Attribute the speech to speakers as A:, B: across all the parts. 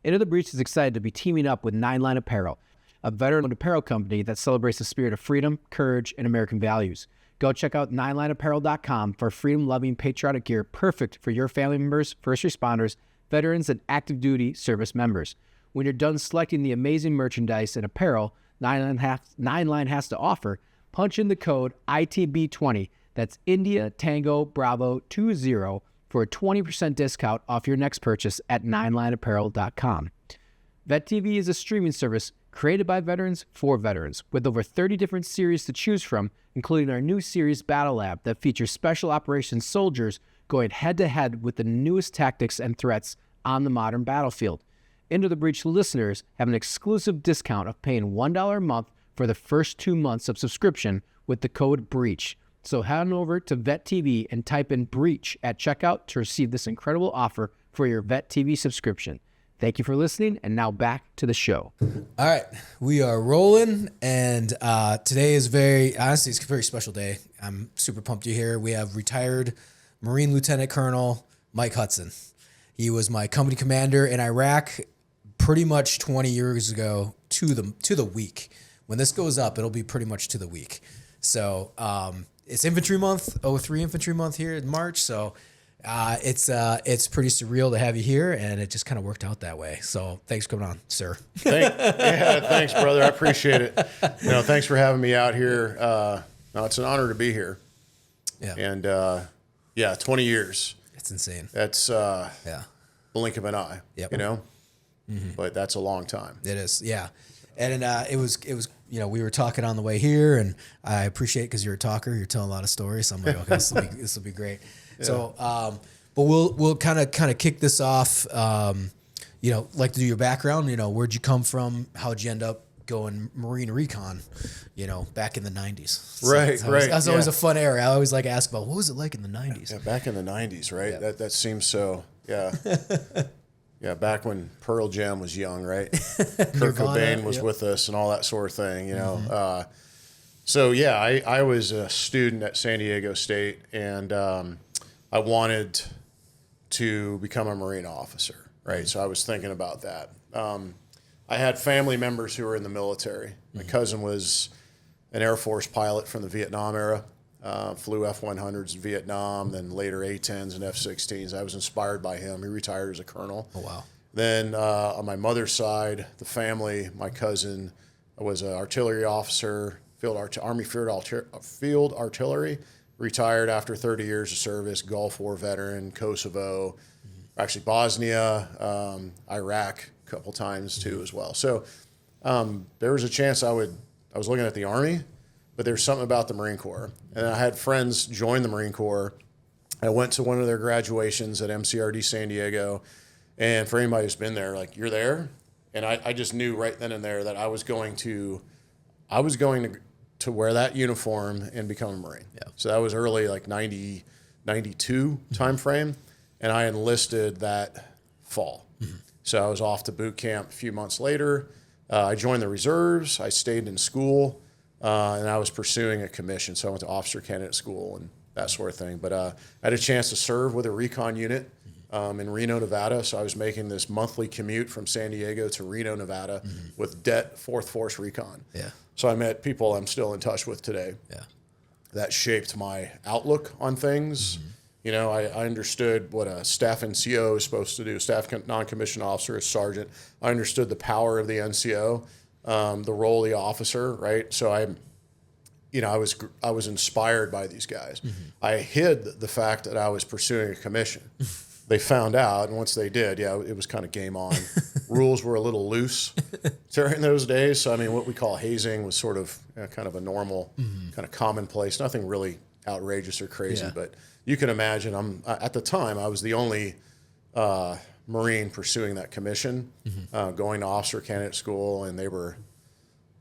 A: Into the Breach is excited to be teaming up with Nine Line Apparel, a veteran-owned apparel company that celebrates the spirit of freedom, courage, and American values. Go check out ninelineapparel.com for freedom-loving patriotic gear perfect for your family members, first responders, veterans, and active duty service members. When you're done selecting the amazing merchandise and apparel Nine Line has to offer, punch in the code ITB20, that's India Tango Bravo 20, for a 20% discount off your next purchase at ninelineapparel.com. Vet TV is a streaming service created by veterans for veterans, with over 30 different series to choose from, including our new series Battle Lab that features special operations soldiers going head-to-head with the newest tactics and threats on the modern battlefield. Into the Breach listeners have an exclusive discount of paying $1 a month for the first 2 months of subscription with the code BREACH. So head on over to Vet TV and type in BREACH at checkout to receive this incredible offer for your Vet TV subscription. Thank you for listening, and now back to the show.
B: All right, we are rolling, and today is honestly, it's a very special day. I'm super pumped you're here. We have retired Marine Lieutenant Colonel Mike Hudson. He was my company commander in Iraq pretty much 20 years ago to the week. When this goes up, it'll be pretty much to the week. So it's Infantry Month, 03 Infantry Month here in March. So it's pretty surreal to have you here, and it just kind of worked out that way. So thanks for coming on, sir.
C: Thanks, brother. I appreciate it. Thanks for having me out here. No, it's an honor to be here.
B: Yeah.
C: And 20 years.
B: It's insane.
C: That's blink of an eye.
B: Yep.
C: Mm-hmm. But that's a long time.
B: It is, yeah. And it was we were talking on the way here, and I appreciate it because you're a talker. You're telling a lot of stories. So I'm like, okay, this will be great. Yeah. So, but we'll kind of kick this off. Like to do your background. Where'd you come from? How'd you end up going Marine Recon? Back in the 90s.
C: Right.
B: That's always a fun era. I always like to ask about what was it like in the 90s.
C: Yeah, back in the 90s, right?
B: Yeah.
C: That seems so. Yeah. Yeah, back when Pearl Jam was young, right? Kurt Cobain was with us and all that sort of thing, Mm-hmm. I was a student at San Diego State, and I wanted to become a Marine officer, right? Mm-hmm. So I was thinking about that. I had family members who were in the military. Mm-hmm. My cousin was an Air Force pilot from the Vietnam era. Flew F-100s in Vietnam, then later A-10s and F-16s. I was inspired by him. He retired as a colonel.
B: Oh, wow.
C: Then on my mother's side, the family, my cousin was an artillery officer, Army Field Artillery, retired after 30 years of service, Gulf War veteran, Kosovo, actually Bosnia, Iraq a couple times too as well. So there was a chance I was looking at the Army, but there's something about the Marine Corps. And I had friends join the Marine Corps. I went to one of their graduations at MCRD San Diego. And for anybody who's been there, like, you're there. And I just knew right then and there that I was going to wear that uniform and become a Marine.
B: Yeah.
C: So that was early, like 90, 92 time frame. And I enlisted that fall. Mm-hmm. So I was off to boot camp a few months later. I joined the reserves. I stayed in school. And I was pursuing a commission, so I went to officer candidate school and that sort of thing. But I had a chance to serve with a recon unit in Reno, Nevada. So I was making this monthly commute from San Diego to Reno, Nevada with DET 4th Force Recon.
B: Yeah.
C: So I met people I'm still in touch with today.
B: Yeah.
C: That shaped my outlook on things. Mm-hmm. I understood what a staff NCO is supposed to do, staff non-commissioned officer, a sergeant. I understood the power of the NCO. The role of the officer, right? So I was inspired by these guys. Mm-hmm. I hid the fact that I was pursuing a commission. They found out, and once they did, it was kind of game on. Rules were a little loose during those days. So, what we call hazing was sort of kind of a normal, kind of commonplace, nothing really outrageous or crazy. Yeah. But you can imagine, at the time, I was the only Marine pursuing that commission, going to officer candidate school, and they were,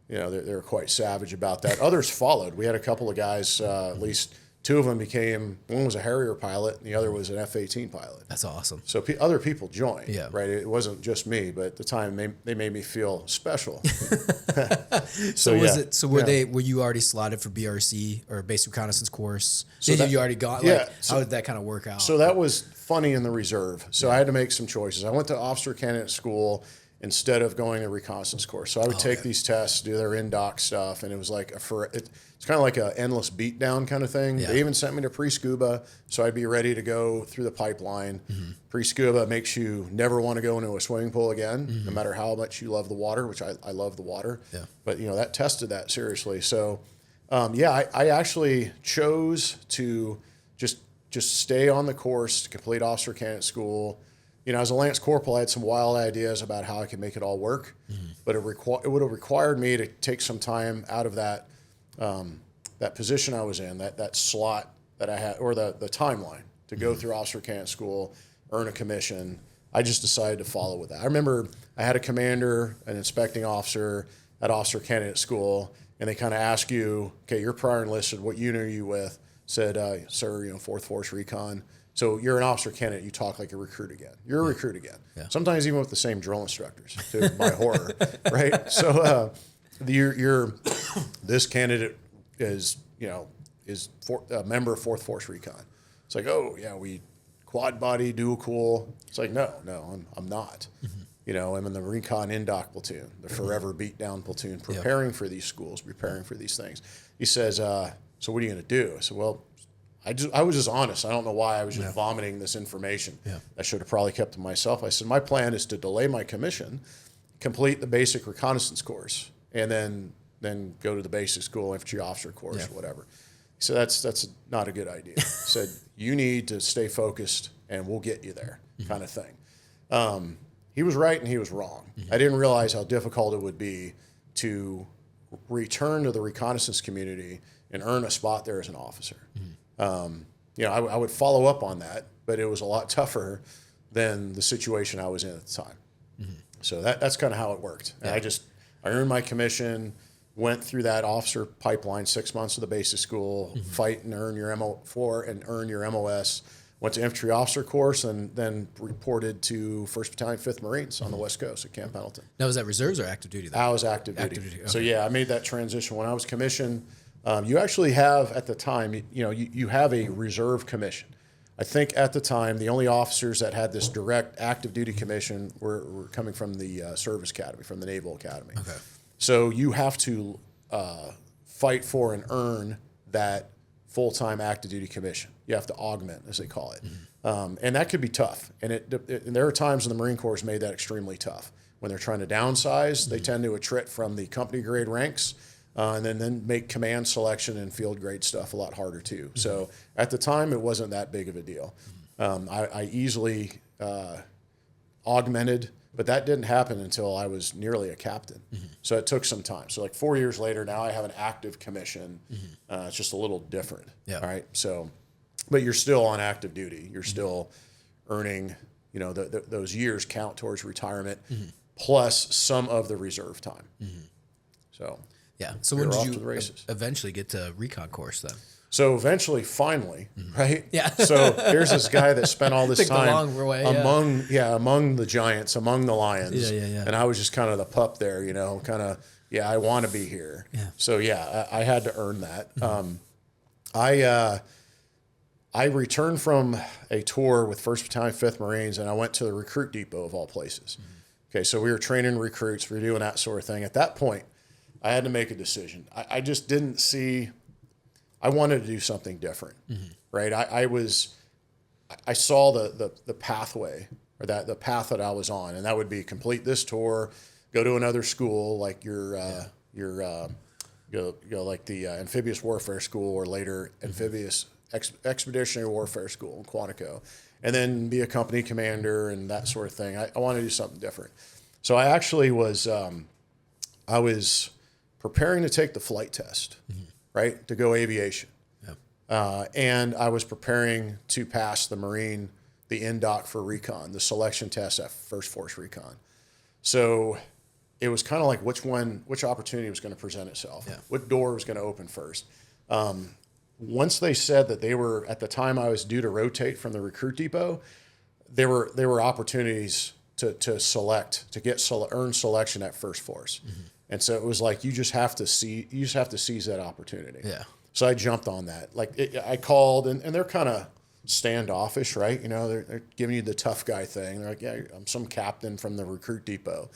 C: they were quite savage about that. Others followed. We had a couple of guys, at least two of them became, one was a Harrier pilot and the other was an F-18 pilot.
B: That's awesome.
C: So other people joined,
B: Yeah.
C: right? It wasn't just me, but at the time they made me feel special.
B: So
C: yeah.
B: Were you already slotted for BRC or basic reconnaissance course?
C: So
B: you already got,
C: yeah,
B: how did that kind of work out?
C: So that was funny in the reserve. So I had to make some choices. I went to officer candidate school instead of going to reconnaissance course. So I would take these tests, do their in-doc stuff, and it was like it's kind of like an endless beatdown kind of thing.
B: Yeah.
C: They even sent me to pre-scuba, so I'd be ready to go through the pipeline. Pre-scuba makes you never want to go into a swimming pool again, no matter how much you love the water, which I love the water.
B: Yeah.
C: But, that tested that seriously. So, I actually chose to just stay on the course to complete officer candidate school. As a Lance Corporal, I had some wild ideas about how I could make it all work, but it would have required me to take some time out of that position I was in, that slot that I had, or the timeline to go through officer candidate school, earn a commission. I just decided to follow with that. I remember I had a commander, an inspecting officer at officer candidate school, and they kind of ask you, okay, you're prior enlisted, what unit are you with? Said, sir, 4th Force Recon. So you're an officer candidate. You talk like a recruit again. You're a recruit again. Yeah. Sometimes even with the same drill instructors, to my horror, right? So this candidate is a member of 4th Force Recon. It's like, oh yeah, we quad body, dual cool. It's like, no, I'm not. I'm in the Recon in-doc platoon, the forever beat down platoon, preparing for these schools, preparing for these things. He says, so what are you going to do? I said, well, I was just honest. I don't know why I was just vomiting this information. Yeah. I should have probably kept to myself. I said, my plan is to delay my commission, complete the basic reconnaissance course, and then go to the basic school infantry officer course or whatever. So that's not a good idea. He said, you need to stay focused and we'll get you there, kind of thing. He was right and he was wrong. I didn't realize how difficult it would be to return to the reconnaissance community and earn a spot there as an officer. I would follow up on that, but it was a lot tougher than the situation I was in at the time. So that's kind of how it worked. And I earned my commission, went through that officer pipeline, 6 months of the basic school, fight and earn your earn your MOS, went to infantry officer course, and then reported to 1st Battalion, 5th Marines on the West Coast at Camp Pendleton.
B: Now, was that reserves or active duty?
C: I was active duty. Okay. So I made that transition when I was commissioned. You actually have, at the time, you have a reserve commission. I think at the time, the only officers that had this direct active duty commission were coming from the Service Academy, from the Naval Academy. Okay. So you have to fight for and earn that full-time active duty commission. You have to augment, as they call it. And that could be tough. And there are times when the Marine Corps has made that extremely tough. When they're trying to downsize, they tend to attrit from the company grade ranks. And then make command selection and field grade stuff a lot harder too. So at the time, it wasn't that big of a deal. I easily augmented, but that didn't happen until I was nearly a captain. So it took some time. So like 4 years later, now I have an active commission. It's just a little different. Yeah. All right. So, but you're still on active duty. You're still earning, those years count towards retirement, plus some of the reserve time. So.
B: Yeah. So when did you eventually get to recon course then?
C: So eventually, finally, right? Yeah. So here's this guy that spent all this time among the giants, among the lions. Yeah. And I was just kind of the pup there, I want to be here. Yeah. So I had to earn that. I returned from a tour with 1st Battalion, 5th Marines, and I went to the recruit depot of all places. Okay. So we were training recruits. We were doing that sort of thing. At that point, I had to make a decision. I just didn't see, I wanted to do something different, right? I saw the pathway, or the path that I was on, and that would be complete this tour, go to another school like like the amphibious warfare school, or later amphibious expeditionary warfare school in Quantico, and then be a company commander and that sort of thing. I wanted to do something different. So I actually was, I was preparing to take the flight test, right, to go aviation. Yeah. And I was preparing to pass the in-doc for recon, the selection test at 1st Force Recon. So it was kind of like which opportunity was going to present itself, what door was going to open first. once they said that they were, at the time I was due to rotate from the recruit depot, there were opportunities to earn selection at First Force. And so it was like, you just have to seize that opportunity.
B: Yeah.
C: So I jumped on that. Like I called, and they're kind of standoffish, right? You know, they're giving you the tough guy thing. They're like, yeah, I'm some captain from the recruit depot.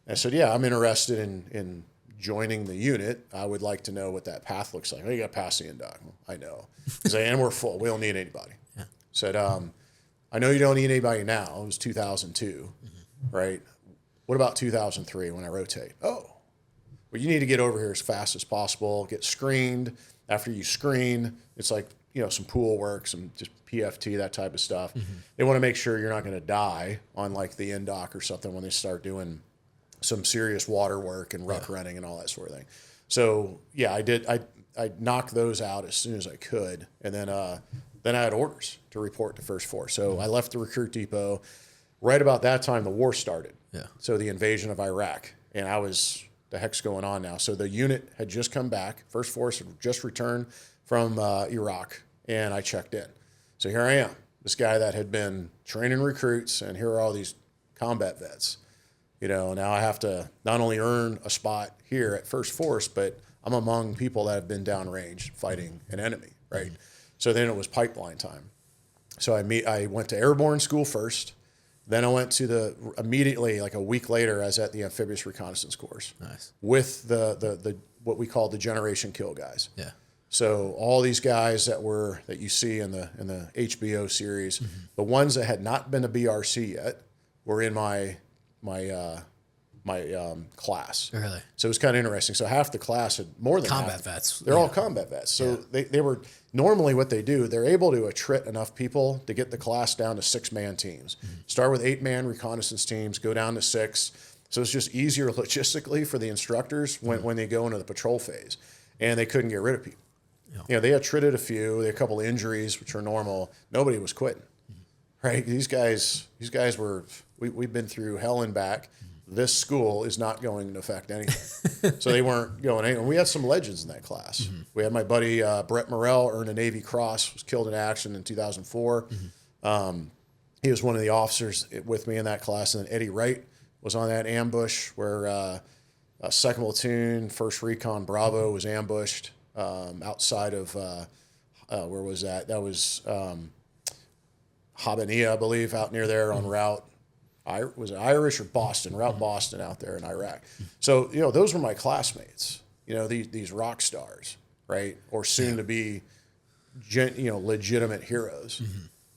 C: And I said, yeah, I'm interested in joining the unit. I would like to know what that path looks like. Oh, you got to pass the indoc. Well, I know. Because we're full. We don't need anybody. Yeah. Said, I know you don't need anybody now. It was 2002, right? What about 2003 when I rotate? Oh, well, you need to get over here as fast as possible, get screened. After you screen, it's like, you know, some pool work, some just PFT, that type of stuff. They want to make sure you're not going to die on like the indoc or something when they start doing some serious water work and ruck running and all that sort of thing. So yeah, I knocked those out as soon as I could. And then I had orders to report to First Force. So I left the recruit depot. Right about that time, the war started. Yeah. So the invasion of Iraq. And I was, the heck's going on now? So the unit had just come back. First Force had just returned from Iraq, and I checked in. So here I am, this guy that had been training recruits, and here are all these combat vets. You know, now I have to not only earn a spot here at First Force, but I'm among people that have been downrange fighting an enemy, right? So then it was pipeline time. So I went to airborne school first. Then I went to immediately, like a week later, I was at the amphibious reconnaissance course. Nice. With the what we call the generation kill guys. Yeah. So all these guys that you see in the HBO series, the ones that had not been a BRC yet were in my class. Really? So it was kind of interesting. So half the class had more than
B: combat vets.
C: They're all combat vets. So they were normally what they do. They're able to attrit enough people to get the class down to 6-man teams. Start with 8-man reconnaissance teams, go down to 6. So it's just easier logistically for the instructors when they go into the patrol phase, and they couldn't get rid of people. You know, they attritted a few. They had a couple of injuries, which are normal. Nobody was quitting. Right? These guys were. We've been through hell and back. This school is not going to affect anything. So they weren't going anywhere. We had some legends in that class. We had my buddy Brett Morrell earned a Navy Cross, was killed in action in 2004. He was one of the officers with me in that class. And then Eddie Wright was on that ambush where 2nd Platoon, 1st Recon Bravo was ambushed outside of, where was that? That was Habania, I believe, out near there on route. Was it Irish or Boston? Route Boston out there in Iraq. So, you know, those were my classmates, you know, these rock stars, right? Or soon to be, legitimate heroes.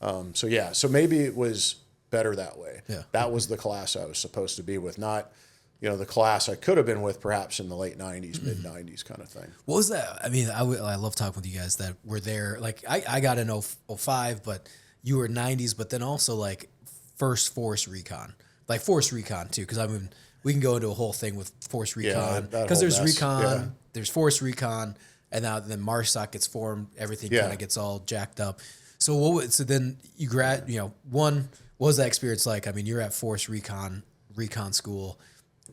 C: So maybe it was better that way. Yeah. That was the class I was supposed to be with, not, you know, the class I could have been with perhaps in the late 90s, mid 90s kind of thing.
B: What was that? I mean, I love talking with you guys that were there. Like I got in 05, but you were 90s, but then also like First Force Recon, like Force Recon too, because I mean we can go into a whole thing with Force Recon because there's Recon, there's Force Recon, and now then MARSOC gets formed, everything kind of gets all jacked up. So then you what was that experience like? I mean, you're at Force Recon school,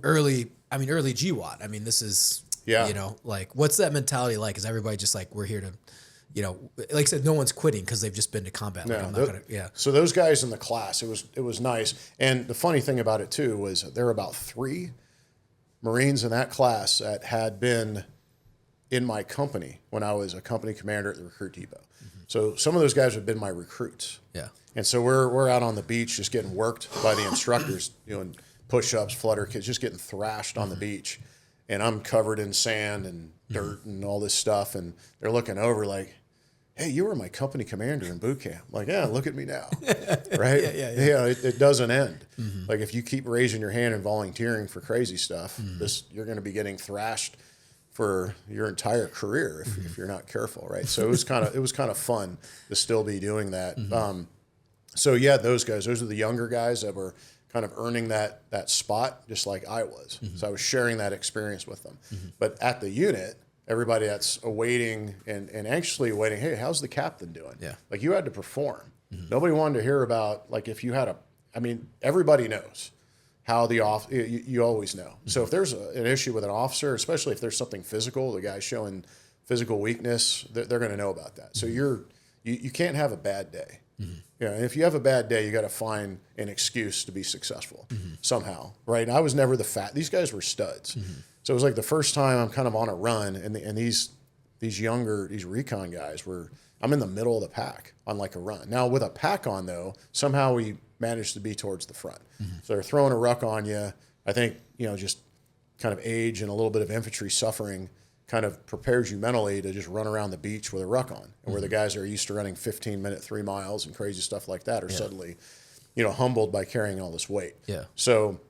B: early GWAT. I mean, this is you know, like what's that mentality like? Is everybody just like we're here to, you know, like I said, no one's quitting because they've just been to combat. Like, I'm not gonna,
C: So those guys in the class, it was nice. And the funny thing about it too was there were about 3 Marines in that class that had been in my company when I was a company commander at the recruit depot. So some of those guys have been my recruits. Yeah. And so we're out on the beach just getting worked by the instructors, doing push-ups, flutter kits, just getting thrashed on the beach. And I'm covered in sand and dirt and all this stuff. And they're looking over like, hey, you were my company commander in boot camp. I'm like, yeah, look at me now, right? It doesn't end. Like if you keep raising your hand and volunteering for crazy stuff, you're going to be getting thrashed for your entire career if you're not careful, right? So it was kind of fun to still be doing that. So yeah, those are the younger guys that were kind of earning that spot just like I was. So I was sharing that experience with them. But at the unit, everybody that's awaiting and anxiously awaiting, hey, how's the captain doing? Yeah. Like you had to perform. Nobody wanted to hear about, like if you had everybody knows how you always know. So if there's an issue with an officer, especially if there's something physical, the guy's showing physical weakness, they're going to know about that. So you can't have a bad day. You know, and if you have a bad day, you got to find an excuse to be successful somehow, right? And I was never the fat. These guys were studs. So it was like the first time I'm kind of on a run, and these recon guys I'm in the middle of the pack on like a run. Now with a pack on though, somehow we managed to be towards the front. So they're throwing a ruck on you. I think, you know, just kind of age and a little bit of infantry suffering kind of prepares you mentally to just run around the beach with a ruck on, and where the guys that are used to running 15-minute 3 miles and crazy stuff like that are suddenly, you know, humbled by carrying all this weight.
B: Yeah.
C: So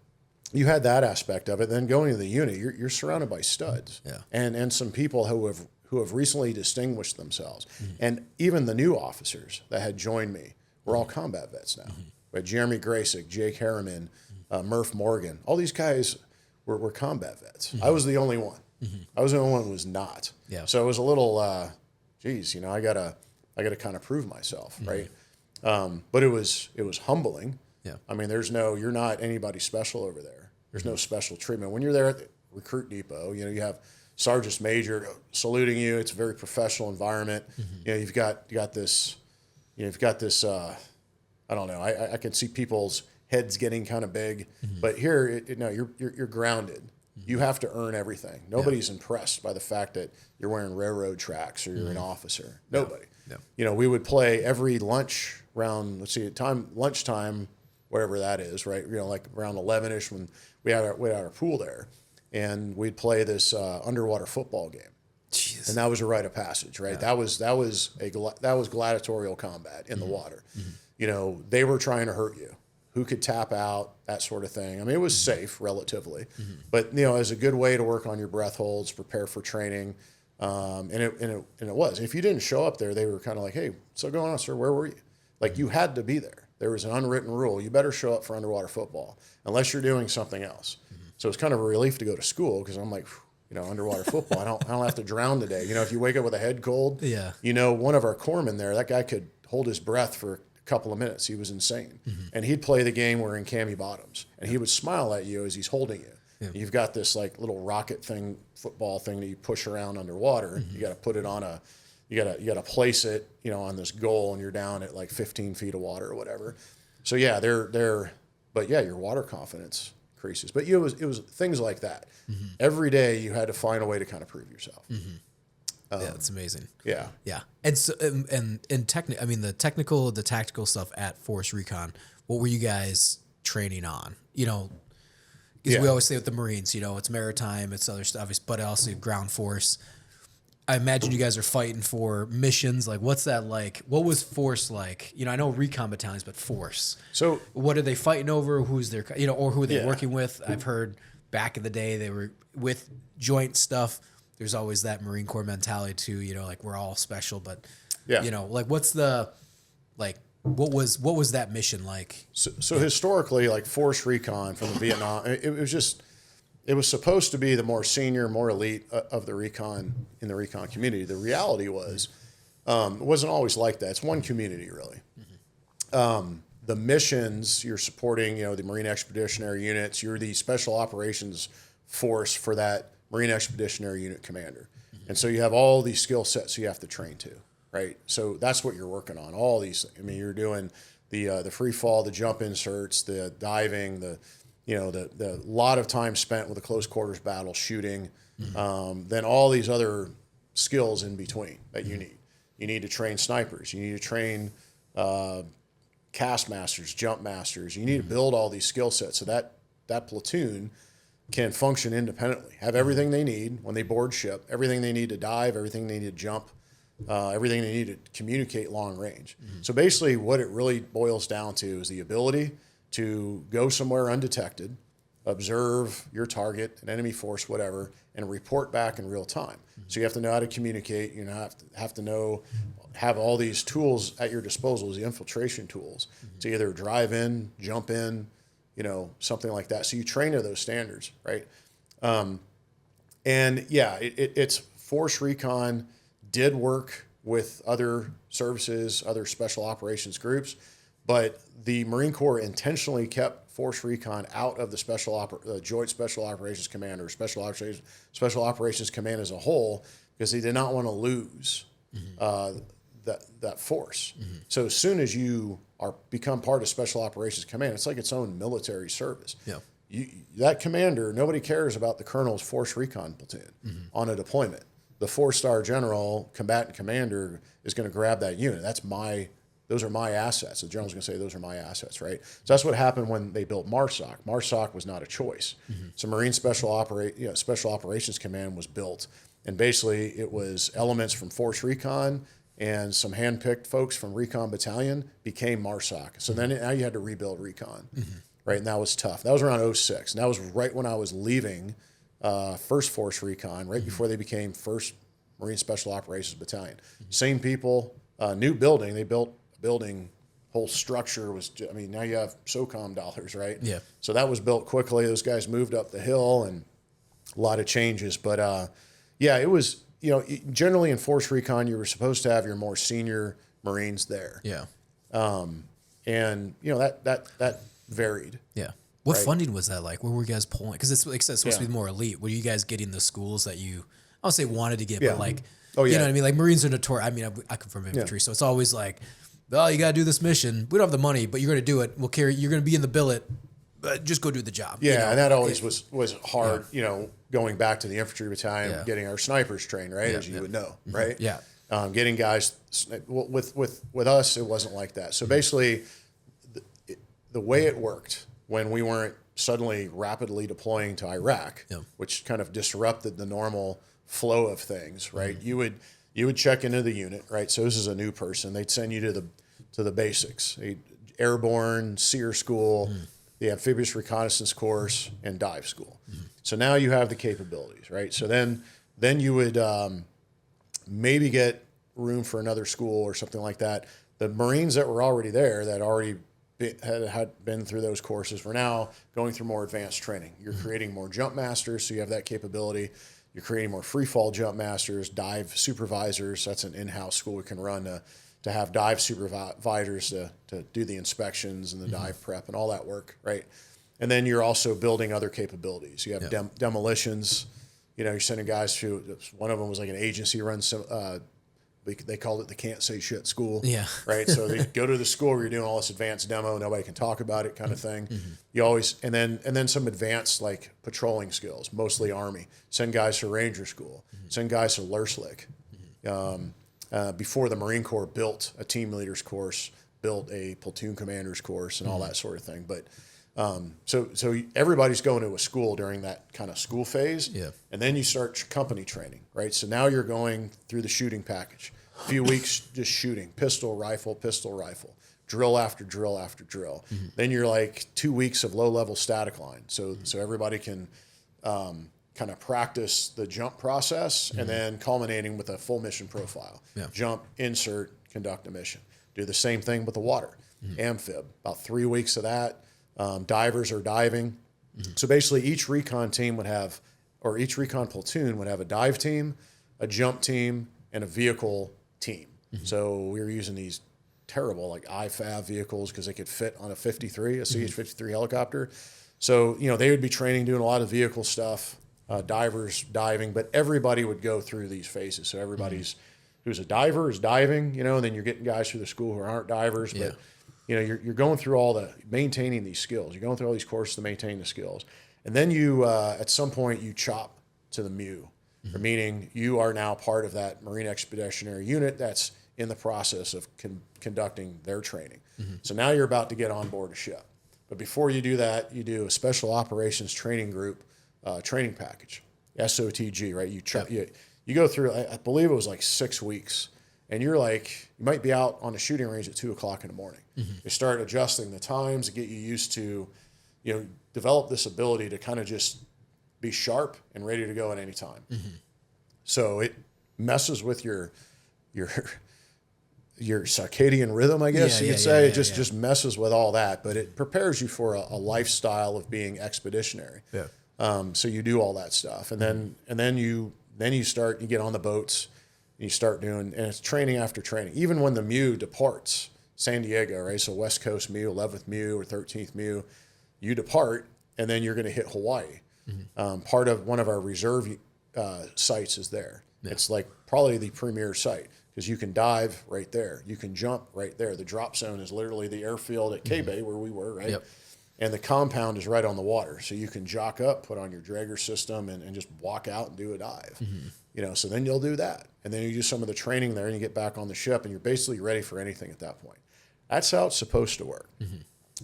C: you had that aspect of it. Then going to the unit, you're surrounded by studs, and some people who have recently distinguished themselves, and even the new officers that had joined me were all combat vets now. We had Jeremy Graysick, Jake Harriman, Murph Morgan. All these guys were combat vets. I was the only one. I was the only one who was not.
B: Yeah.
C: So it was a little, geez, you know, I gotta kind of prove myself, right? But it was humbling.
B: Yeah.
C: I mean, you're not anybody special over there. There's no special treatment. When you're there at the recruit depot, you know, you have sergeants major saluting you. It's a very professional environment. You know, you've got this, I don't know. I can see people's heads getting kind of big, but here, you're grounded. You have to earn everything. Nobody's impressed by the fact that you're wearing railroad tracks or you're an officer. Nobody.
B: No.
C: You know, we would play every lunch round. Lunchtime, wherever that is, right? You know, like around 11ish when we had our pool there, and we'd play this underwater football game.
B: Jeez.
C: And that was a rite of passage, right? That was gladiatorial combat in the water. You know, they were trying to hurt you. Who could tap out, that sort of thing. I mean, it was safe relatively, but you know, as a good way to work on your breath holds, prepare for training, and it was. If you didn't show up there, they were kind of like, "Hey, what's going on, sir? Where were you?" Like you had to be there. There was an unwritten rule: you better show up for underwater football unless you're doing something else. So it's kind of a relief to go to school because I'm like, you know, underwater football. I don't have to drown today. You know, if you wake up with a head cold, you know, one of our corpsmen there, that guy could hold his breath for couple of minutes. He was insane. And he'd play the game wearing cami bottoms, and he would smile at you as he's holding you. You've got this like little rocket thing, football thing that you push around underwater. You got to put it on you got to place it, you know, on this goal, and you're down at like 15 feet of water or whatever. So yeah, but yeah, your water confidence increases. But it was things like that. Every day you had to find a way to kind of prove yourself.
B: Yeah, it's amazing.
C: Yeah.
B: Yeah. And so, and I mean, the tactical stuff at Force Recon, what were you guys training on? You know, because we always say with the Marines, you know, it's maritime, it's other stuff, but also ground force. I imagine you guys are fighting for missions. Like, what's that like? What was Force like? You know, I know recon battalions, but Force.
C: So,
B: what are they fighting over? Who's their, you know, or who are they working with? I've heard back in the day they were with joint stuff. There's always that Marine Corps mentality too, you know, like we're all special, but you know, like what was that mission like?
C: So historically, like Force Recon from the Vietnam, it was supposed to be the more senior, more elite of the recon in the recon community. The reality was, it wasn't always like that. It's one community really. The missions you're supporting, you know, the Marine Expeditionary Units, you're the Special Operations Force for that Marine Expeditionary Unit commander. And so you have all these skill sets you have to train to, right? So that's what you're working on. All these, I mean, you're doing the free fall, the jump inserts, the diving, the lot of time spent with a close quarters battle, shooting, then all these other skills in between that you need. You need to train snipers. You need to train cast masters, jump masters. You need to build all these skill sets so that platoon can function independently, have everything they need when they board ship, everything they need to dive, everything they need to jump, everything they need to communicate long range. So basically what it really boils down to is the ability to go somewhere undetected, observe your target, an enemy force, whatever, and report back in real time. So you have to know how to communicate, you know, have all these tools at your disposal, the infiltration tools, to either drive in, jump in, you know, something like that. So you train to those standards, right? And yeah, it's Force Recon did work with other services, other special operations groups, but the Marine Corps intentionally kept Force Recon out of the Joint Special Operations Command or Special Operations Command as a whole, because they did not want to lose that force. So as soon as you become part of Special Operations Command, it's like its own military service.
B: Yeah.
C: That commander, nobody cares about the colonel's Force Recon Platoon on a deployment. The 4-star general, combatant commander, is going to grab that unit. Those are my assets. The general's going to say, those are my assets, right? So that's what happened when they built MARSOC. MARSOC was not a choice. So Marine Special Operations Command was built. And basically, it was elements from Force Recon and some handpicked folks from Recon Battalion became MARSOC. So then now you had to rebuild Recon, right? And that was tough. That was around 06. And that was right when I was leaving First Force Recon, right before they became First Marine Special Operations Battalion. Same people, new building. They built a building, whole structure was, now you have SOCOM dollars, right?
B: Yeah.
C: So that was built quickly. Those guys moved up the hill and a lot of changes. But yeah, it was, generally in Force Recon, you were supposed to have your more senior Marines there.
B: Yeah.
C: And that varied.
B: Yeah. What
C: Right.
B: funding was that like? Where were you guys pulling? Because it's like I said, it's supposed to be more elite. Were you guys getting the schools that you, I don't say wanted to get,
C: Yeah.
B: but like,
C: Oh,
B: you
C: yeah.
B: know what I mean? Like Marines are notorious. I mean, I come from infantry, so it's always like, oh, you got to do this mission. We don't have the money, but you're going to do it. We'll carry, you're going to be in the billet. Just go do the job.
C: Yeah, and that always was hard, going back to the infantry battalion, getting our snipers trained, right, as you would know, right?
B: Yeah.
C: Getting guys, with us, it wasn't like that. So basically, the way it worked when we weren't suddenly rapidly deploying to Iraq, which kind of disrupted the normal flow of things, right? You would check into the unit, right? So this is a new person. They'd send you to the basics, airborne, SEER school, the amphibious reconnaissance course, and dive school. So now you have the capabilities, right? So then you would maybe get room for another school or something like that. The Marines that were already there, that already had been through those courses, were now going through more advanced training. You're creating more jump masters, so you have that capability. You're creating more free fall jump masters, dive supervisors. That's an in-house school we can run to have dive supervisors to do the inspections and the dive prep and all that work, right? And then you're also building other capabilities. You have demolitions. You're sending guys to, one of them was like an agency run, they called it the can't say shit school.
B: Yeah.
C: Right. So they go to the school where you're doing all this advanced demo, nobody can talk about it kind of thing. You always, and then some advanced like patrolling skills, mostly Army. Send guys to Ranger School, send guys to LURSLIC. Before the Marine Corps built a team leaders course, built a platoon commanders course and all that sort of thing. But so everybody's going to a school during that kind of school phase.
B: Yeah.
C: And then you start company training, right? So now you're going through the shooting package. A few weeks just shooting, pistol, rifle, drill after drill after drill. Then you're like 2 weeks of low-level static line. So everybody can kind of practice the jump process and then culminating with a full mission profile.
B: Yeah.
C: Jump, insert, conduct a mission. Do the same thing with the water. Amphib, about 3 weeks of that. Divers are diving. So basically each recon team would have, or each recon platoon would have a dive team, a jump team, and a vehicle team. So we were using these terrible like IFAV vehicles because they could fit on a 53, a CH-53 helicopter. So, they would be training, doing a lot of vehicle stuff, divers diving, but everybody would go through these phases. So everybody's who's a diver is diving, and then you're getting guys through the school who aren't divers, but you're going through all the maintaining these skills. You're going through all these courses to maintain the skills. And then you, at some point, you chop to the MEU, meaning you are now part of that Marine Expeditionary Unit that's in the process of conducting their training. So now you're about to get on board a ship. But before you do that, you do a Special Operations Training Group training package, SOTG, right? You go through, I believe it was like 6 weeks. And you're like, you might be out on the shooting range at 2 o'clock in the morning. You start adjusting the times to get you used to, develop this ability to kind of just be sharp and ready to go at any time. So it messes with your circadian rhythm, I guess you could say. It just messes with all that, but it prepares you for a lifestyle of being expeditionary. Yeah. So you do all that stuff, and then you get on the boats. You start doing, and it's training after training. Even when the MEU departs, San Diego, right? So West Coast MEU, 11th MEU, or 13th MEU, you depart, and then you're going to hit Hawaii. Part of one of our reserve sites is there. It's like probably the premier site because you can dive right there. You can jump right there. The drop zone is literally the airfield at K-Bay where we were, right?
B: Yep.
C: And the compound is right on the water. So you can jock up, put on your dragger system, and just walk out and do a dive. So then you'll do that. And then you do some of the training there and you get back on the ship and you're basically ready for anything at that point. That's how it's supposed to work.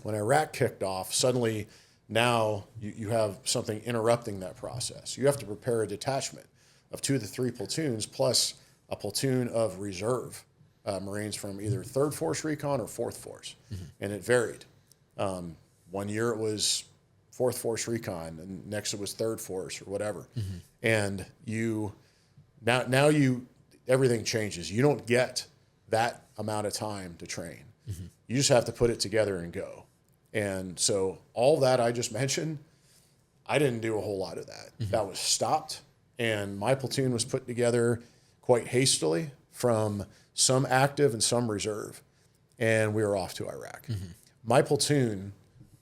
C: When Iraq kicked off, suddenly now you have something interrupting that process. You have to prepare a detachment of 2 to 3 platoons plus a platoon of reserve Marines from either 3rd Force Recon or 4th Force. And it varied. 1 year it was 4th Force Recon, and next it was 3rd Force or whatever. And now everything changes. You don't get that amount of time to train. You just have to put it together and go. And so all that I just mentioned, I didn't do a whole lot of that. That was stopped, and my platoon was put together quite hastily from some active and some reserve, and we were off to Iraq. My platoon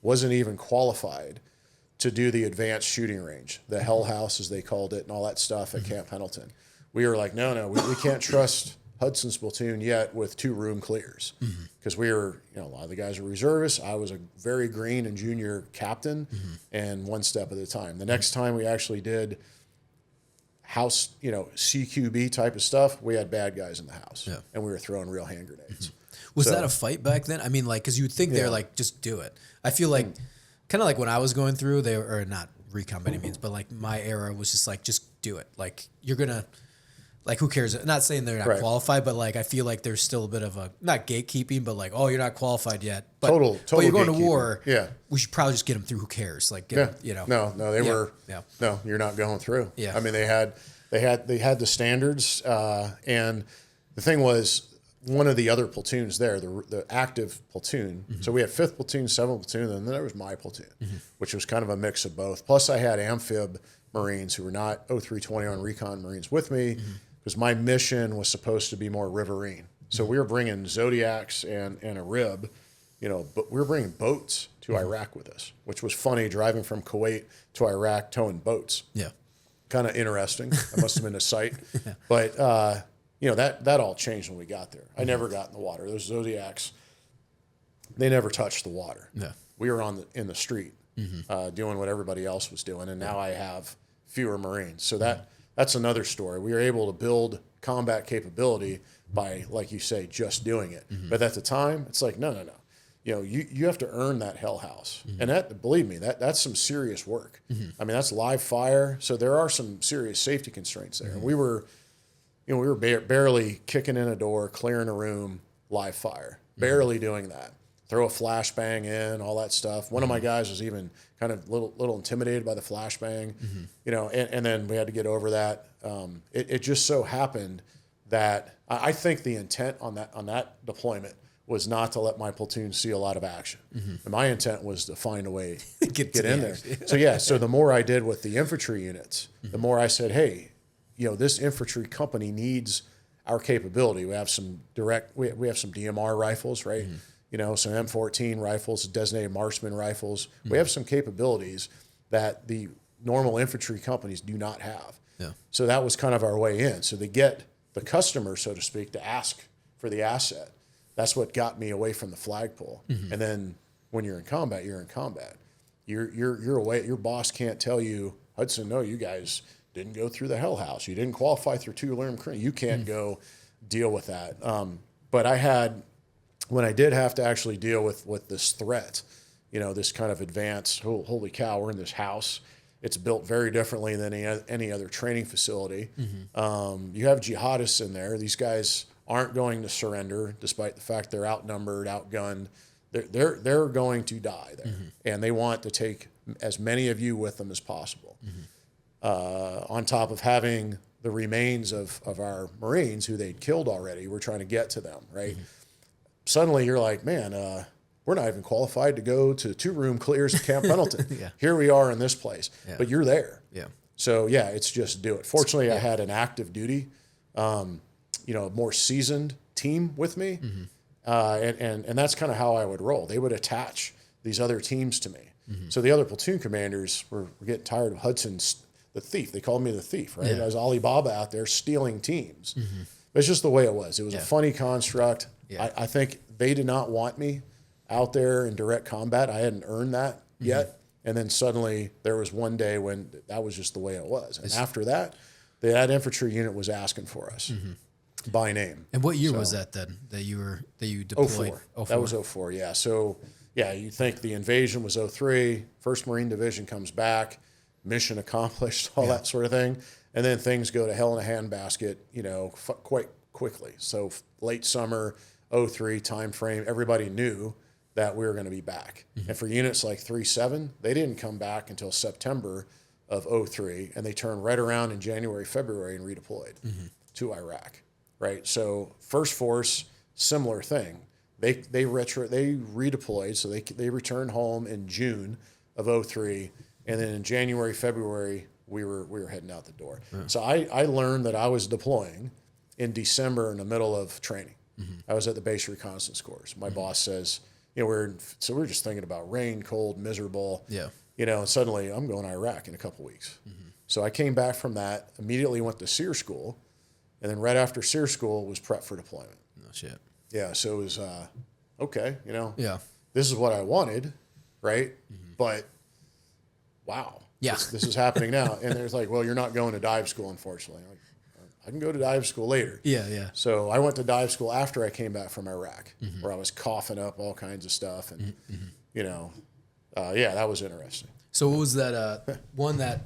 C: wasn't even qualified to do the advanced shooting range, the Hell House, as they called it, and all that stuff at Camp Pendleton. We were like, no, we can't trust Hudson's platoon yet with 2 room clears because we were, a lot of the guys were reservists. I was a very green and junior captain, and one step at a time. The next time we actually did house, CQB type of stuff, we had bad guys in the house, and we were throwing real hand grenades.
B: Was that a fight back then? I mean, like, because you would think they're like, just do it. I feel like, kind of like when I was going through, they were, or not recon by any means, but like my era was just like, just do it. Like, you're going to, like, who cares? Not saying they're not qualified, but like, I feel like there's still a bit of a, not gatekeeping, but like, oh, you're not qualified yet. But,
C: total
B: but you're going to war.
C: Yeah.
B: We should probably just get them through. Who cares? Like,
C: No, they were,
B: Yeah.
C: no, you're not going through.
B: Yeah.
C: I mean, they had the standards. And the thing was, one of the other platoons there, the active platoon. So we had 5th platoon, 7th platoon, and then there was my platoon, which was kind of a mix of both. Plus I had amphib Marines who were not 0320 on recon Marines with me because my mission was supposed to be more riverine. So we were bringing Zodiacs and a rib, but we were bringing boats to Iraq with us, which was funny, driving from Kuwait to Iraq towing boats.
B: Yeah.
C: Kind of interesting. That must have been a sight. But, that all changed when we got there. I never got in the water. Those Zodiacs, they never touched the water.
B: Yeah.
C: We were in the street doing what everybody else was doing, and now I have fewer Marines. So that's another story. We were able to build combat capability by, like you say, just doing it. But at the time, it's like, no. You have to earn that Hell House. And that, believe me, that's some serious work. I mean, that's live fire. So there are some serious safety constraints there. And we were barely kicking in a door, clearing a room, live fire. Barely doing that. Throw a flashbang in, all that stuff. One of my guys was even kind of little intimidated by the flashbang, and then we had to get over that. It just so happened that I think the intent on that deployment was not to let my platoon see a lot of action. And my intent was to find a way to get in there. So the more I did with the infantry units, the more I said, hey, this infantry company needs our capability. We have some we have some DMR rifles, right? Some M14 rifles, designated marksman rifles. We have some capabilities that the normal infantry companies do not have.
B: Yeah.
C: So that was kind of our way in. So to get the customer, so to speak, to ask for the asset, that's what got me away from the flagpole. And then when you're in combat, you're in combat. You're away. Your boss can't tell you, Hudson, no, you guys didn't go through the Hell House. You didn't qualify through 2 Lerm Crane. You can't go deal with that. But when I did have to actually deal with this threat, this kind of advanced, holy cow, we're in this house. It's built very differently than any other training facility. You have jihadists in there. These guys aren't going to surrender, despite the fact they're outnumbered, outgunned. They're going to die there, and they want to take as many of you with them as possible. On top of having the remains of our Marines who they'd killed already, we're trying to get to them, right? Suddenly you're like, man, we're not even qualified to go to 2 room clears at Camp Pendleton. Here we are in this place, but you're there.
B: Yeah.
C: So it's just do it. Fortunately, I had an active duty, more seasoned team with me. And that's kind of how I would roll. They would attach these other teams to me. So the other platoon commanders were getting tired of Hudson's, the thief. They called me the thief, right?
B: Yeah.
C: I was Alibaba out there stealing teams. But it's just the way it was. It was a funny construct.
B: Yeah.
C: I think they did not want me out there in direct combat. I hadn't earned that yet. And then suddenly there was one day when that was just the way it was. And after that, that infantry unit was asking for us by name.
B: And what year was that then that you deployed?
C: 04. That was 04, yeah. So, yeah, you think the invasion was 03, 1st Marine Division comes back, mission accomplished, all that sort of thing. And then things go to hell in a handbasket, you know, quite quickly. So late summer, 03 time frame, everybody knew that we were going to be back. And for units like 3-7, they didn't come back until September of 03, and they turned right around in January, February, and redeployed to Iraq, right? So First Force, similar thing. They redeployed, so they returned home in June of 03, and then in January, February, we were heading out the door. So I learned that I was deploying in December in the middle of training. I was at the base reconnaissance course. My boss says, you know, we're just thinking about rain, cold, miserable.
B: Yeah.
C: You know, and suddenly I'm going to Iraq in a couple weeks. So I came back from that, immediately went to SEER school, and then right after SEER school was prep for deployment.
B: No shit.
C: Yeah, so it was okay, you know.
B: Yeah.
C: This is what I wanted, right? But wow.
B: Yeah.
C: This is happening now. And there's like, well, you're not going to dive school, unfortunately. I'm like, I can go to dive school later.
B: Yeah.
C: So I went to dive school after I came back from Iraq, where I was coughing up all kinds of stuff. And, you know, yeah, that was interesting.
B: So what was that one that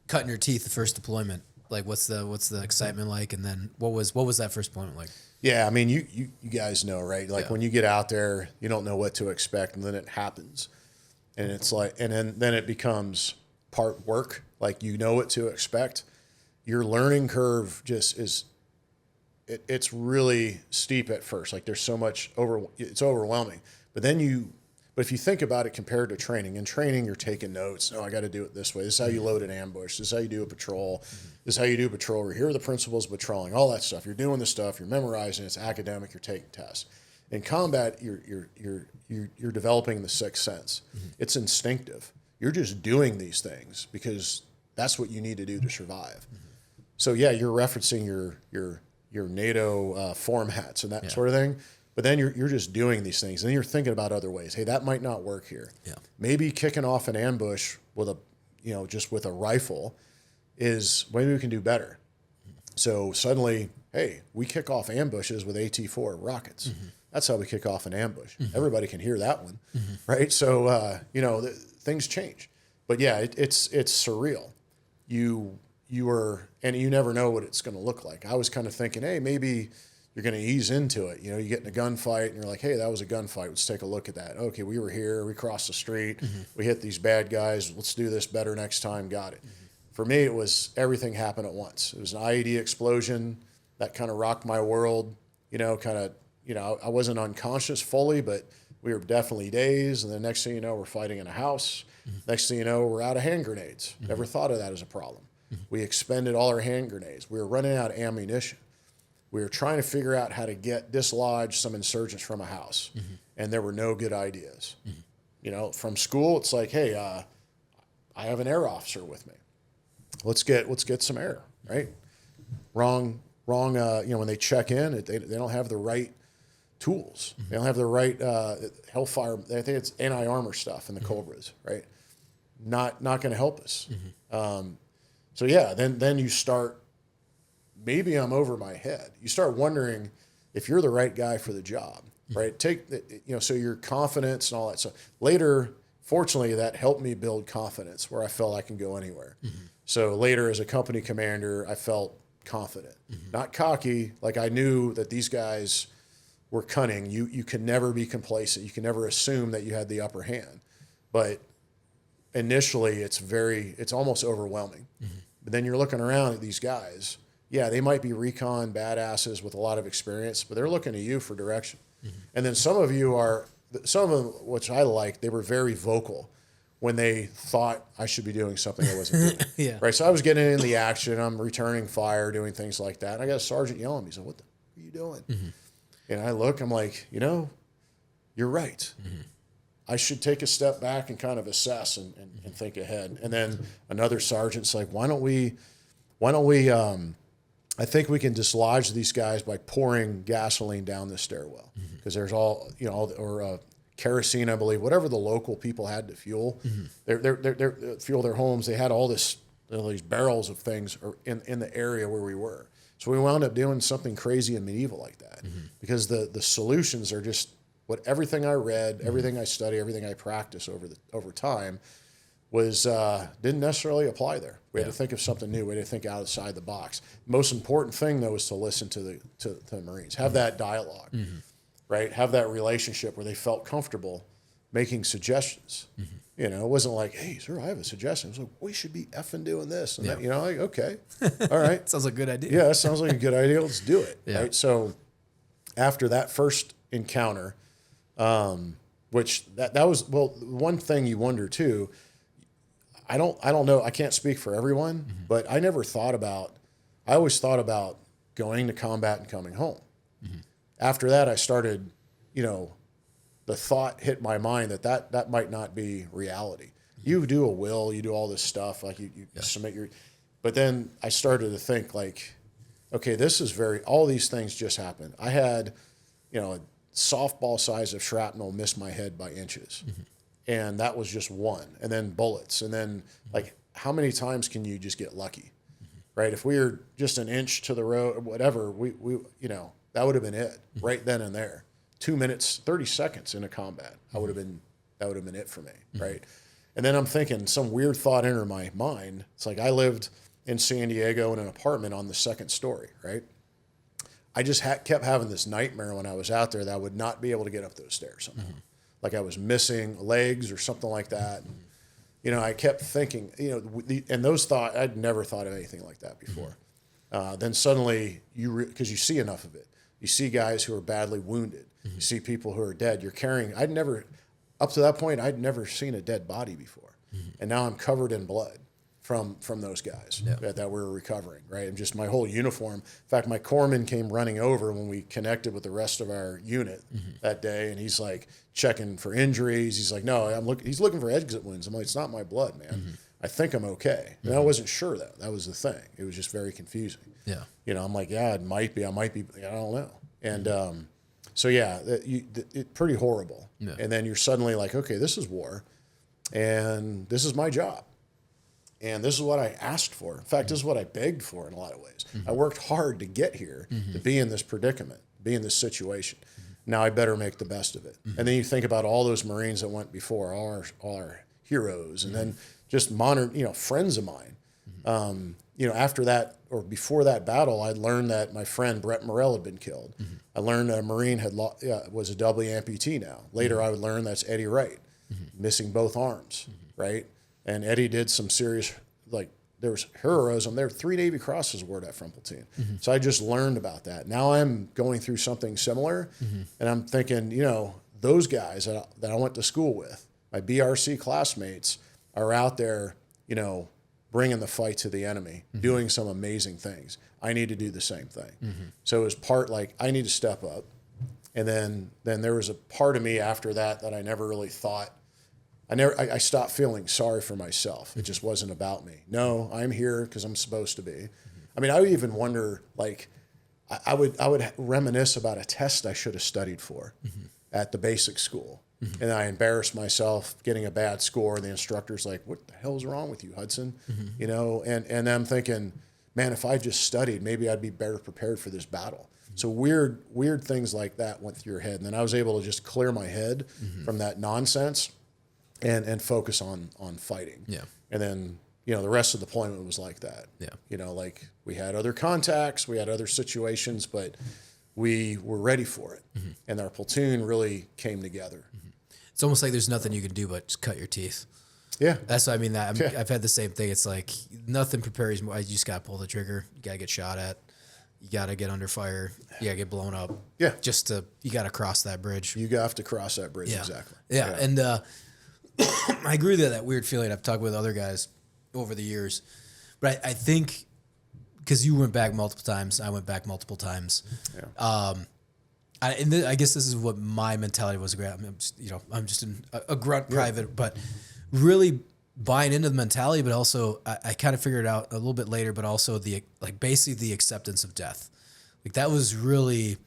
B: cut in your teeth, the first deployment? Like what's the excitement like? And then what was that first deployment like?
C: Yeah, I mean, you guys know, right? Like when you get out there, you don't know what to expect, and then it happens. And it's like, and then it becomes part work. Like you know what to expect. Your learning curve just is, it's really steep at first. Like there's so much it's overwhelming. But if you think about it compared to training, in training you're taking notes. Oh, I got to do it this way. This is how you load an ambush. This is how you do a patrol. This is how you do a patrol. Here are the principles of patrolling. All that stuff. You're doing the stuff. You're memorizing. It's academic. You're taking tests. In combat, you're developing the sixth sense. It's instinctive. You're just doing these things because that's what you need to do to survive. So yeah, you're referencing your NATO formats and that sort of thing, but then you're just doing these things, and then you're thinking about other ways. Hey, that might not work here.
B: Yeah.
C: Maybe kicking off an ambush with just with a rifle is maybe we can do better. So suddenly, hey, we kick off ambushes with AT-4 rockets. That's how we kick off an ambush. Everybody can hear that one, right? So things change, but yeah, it's surreal. And you never know what it's going to look like. I was kind of thinking, hey, maybe you're going to ease into it. You know, you get in a gunfight and you're like, hey, that was a gunfight. Let's take a look at that. Okay, we were here. We crossed the street. We hit these bad guys. Let's do this better next time. Got it. For me, it was everything happened at once. It was an IED explosion that kind of rocked my world. I wasn't unconscious fully, but we were definitely dazed. And the next thing you know, we're fighting in a house. Next thing you know, we're out of hand grenades. Never thought of that as a problem. We expended all our hand grenades. We were running out of ammunition. We were trying to figure out how to dislodge some insurgents from a house, and there were no good ideas. You know, from school, it's like, hey, I have an air officer with me. Let's get some air, right? Wrong. When they check in, they don't have the right tools. They don't have the right Hellfire. I think it's anti-armor stuff in the Cobras, right? Not going to help us. So yeah, then you start, maybe I'm over my head. You start wondering if you're the right guy for the job, right? So your confidence and all that stuff. Later, fortunately, that helped me build confidence where I felt I can go anywhere. So later as a company commander, I felt confident, not cocky. Like I knew that these guys were cunning. You can never be complacent. You can never assume that you had the upper hand, but initially it's almost overwhelming. But then you're looking around at these guys. Yeah, they might be recon badasses with a lot of experience, but they're looking to you for direction. And then some of them, which I liked, they were very vocal when they thought I should be doing something I wasn't doing.
B: Yeah.
C: Right. So I was getting in the action. I'm returning fire, doing things like that. And I got a sergeant yelling at me. He said, "What the are you doing?" And I look. I'm like, you're right. I should take a step back and kind of assess and think ahead. And then another sergeant's like, why don't we, I think we can dislodge these guys by pouring gasoline down the stairwell, because there's all, or kerosene, I believe, whatever the local people had to fuel, their fuel their homes. They had all this, these barrels of things in the area where we were. So we wound up doing something crazy and medieval like that, because the solutions are just everything I read, everything I study, everything I practice over time was didn't necessarily apply there. We had to think of something new. We had to think outside the box. Most important thing though is to listen to the Marines, have that dialogue, right? Have that relationship where they felt comfortable making suggestions. It wasn't like, hey, sir, I have a suggestion. It was like, we should be effing doing this. And that, like, okay, all right.
B: Sounds like a good idea.
C: Yeah, that sounds like a good idea. Let's do it. Right. So after that first encounter, which that was, one thing you wonder too, I don't know. I can't speak for everyone, but I always thought about going to combat and coming home. After that, I started, the thought hit my mind that might not be reality. You do a will, you do all this stuff, like you submit but then I started to think like, okay, all these things just happened. I had, a softball size of shrapnel miss my head by inches. And that was just one. And then bullets. And then like, how many times can you just get lucky? Right? If we were just an inch to the road or whatever, we that would have been it right then and there. 2 minutes, 30 seconds in a combat. That would have been it for me. Right. And then I'm thinking, some weird thought entered my mind. It's like, I lived in San Diego in an apartment on the second story. Right. I just kept having this nightmare when I was out there that I would not be able to get up those stairs somehow. Like I was missing legs or something like that. And, I kept thinking, and those thoughts, I'd never thought of anything like that before. Then suddenly because you see enough of it, you see guys who are badly wounded. You see people who are dead. You're carrying, up to that point, I'd never seen a dead body before. And now I'm covered in blood from those guys that we were recovering, right? And just my whole uniform. In fact, my corpsman came running over when we connected with the rest of our unit that day, and he's like checking for injuries. He's like, no, he's looking for exit wounds. I'm like, it's not my blood, man. I think I'm okay. And I wasn't sure though. That was the thing. It was just very confusing. Yeah. I'm like, yeah, it might be. I might be. I don't know. And so yeah, it's pretty horrible. Yeah. And then you're suddenly like, okay, this is war, and this is my job. And this is what I asked for. In fact, this is what I begged for in a lot of ways. I worked hard to get here, to be in this predicament, be in this situation. Now I better make the best of it. And then you think about all those Marines that went before, all our heroes, and then just modern, friends of mine. After that or before that battle, I learned that my friend Brett Morrell had been killed. I learned that a Marine was a doubly amputee now. Later, I would learn that's Eddie Wright, missing both arms, right? And Eddie did some serious, there was heroism. There were 3 Navy Crosses awarded at front platoon. So I just learned about that. Now I'm going through something similar, and I'm thinking, those guys that I went to school with, my BRC classmates, are out there, bringing the fight to the enemy, doing some amazing things. I need to do the same thing. So it was I need to step up. And then there was a part of me after that I never really thought. I stopped feeling sorry for myself. It just wasn't about me. No, I'm here because I'm supposed to be. I mean, I would even wonder, I would reminisce about a test I should have studied for at the basic school. And I embarrassed myself getting a bad score. And the instructor's like, what the hell's wrong with you, Hudson? And I'm thinking, man, if I just studied, maybe I'd be better prepared for this battle. So weird things like that went through your head. And then I was able to just clear my head from that nonsense and focus on fighting. Yeah. And then, the rest of the deployment was like that. Yeah. We had other contacts, we had other situations, but we were ready for it. And our platoon really came together.
B: It's almost like there's nothing you can do but just cut your teeth.
C: Yeah.
B: That's what I mean. I've had the same thing. It's like nothing prepares more. You just got to pull the trigger. You got to get shot at. You got to get under fire. You got to get blown up.
C: Yeah.
B: You got to cross that bridge.
C: You have to cross that bridge.
B: Yeah.
C: Exactly.
B: Yeah. And I agree with that weird feeling. I've talked with other guys over the years, but I think because you went back multiple times, I went back multiple times. Yeah. I guess this is what my mentality was. I'm just a grunt private, but really buying into the mentality, but also I kind of figured it out a little bit later, but also basically the acceptance of death. Like that was really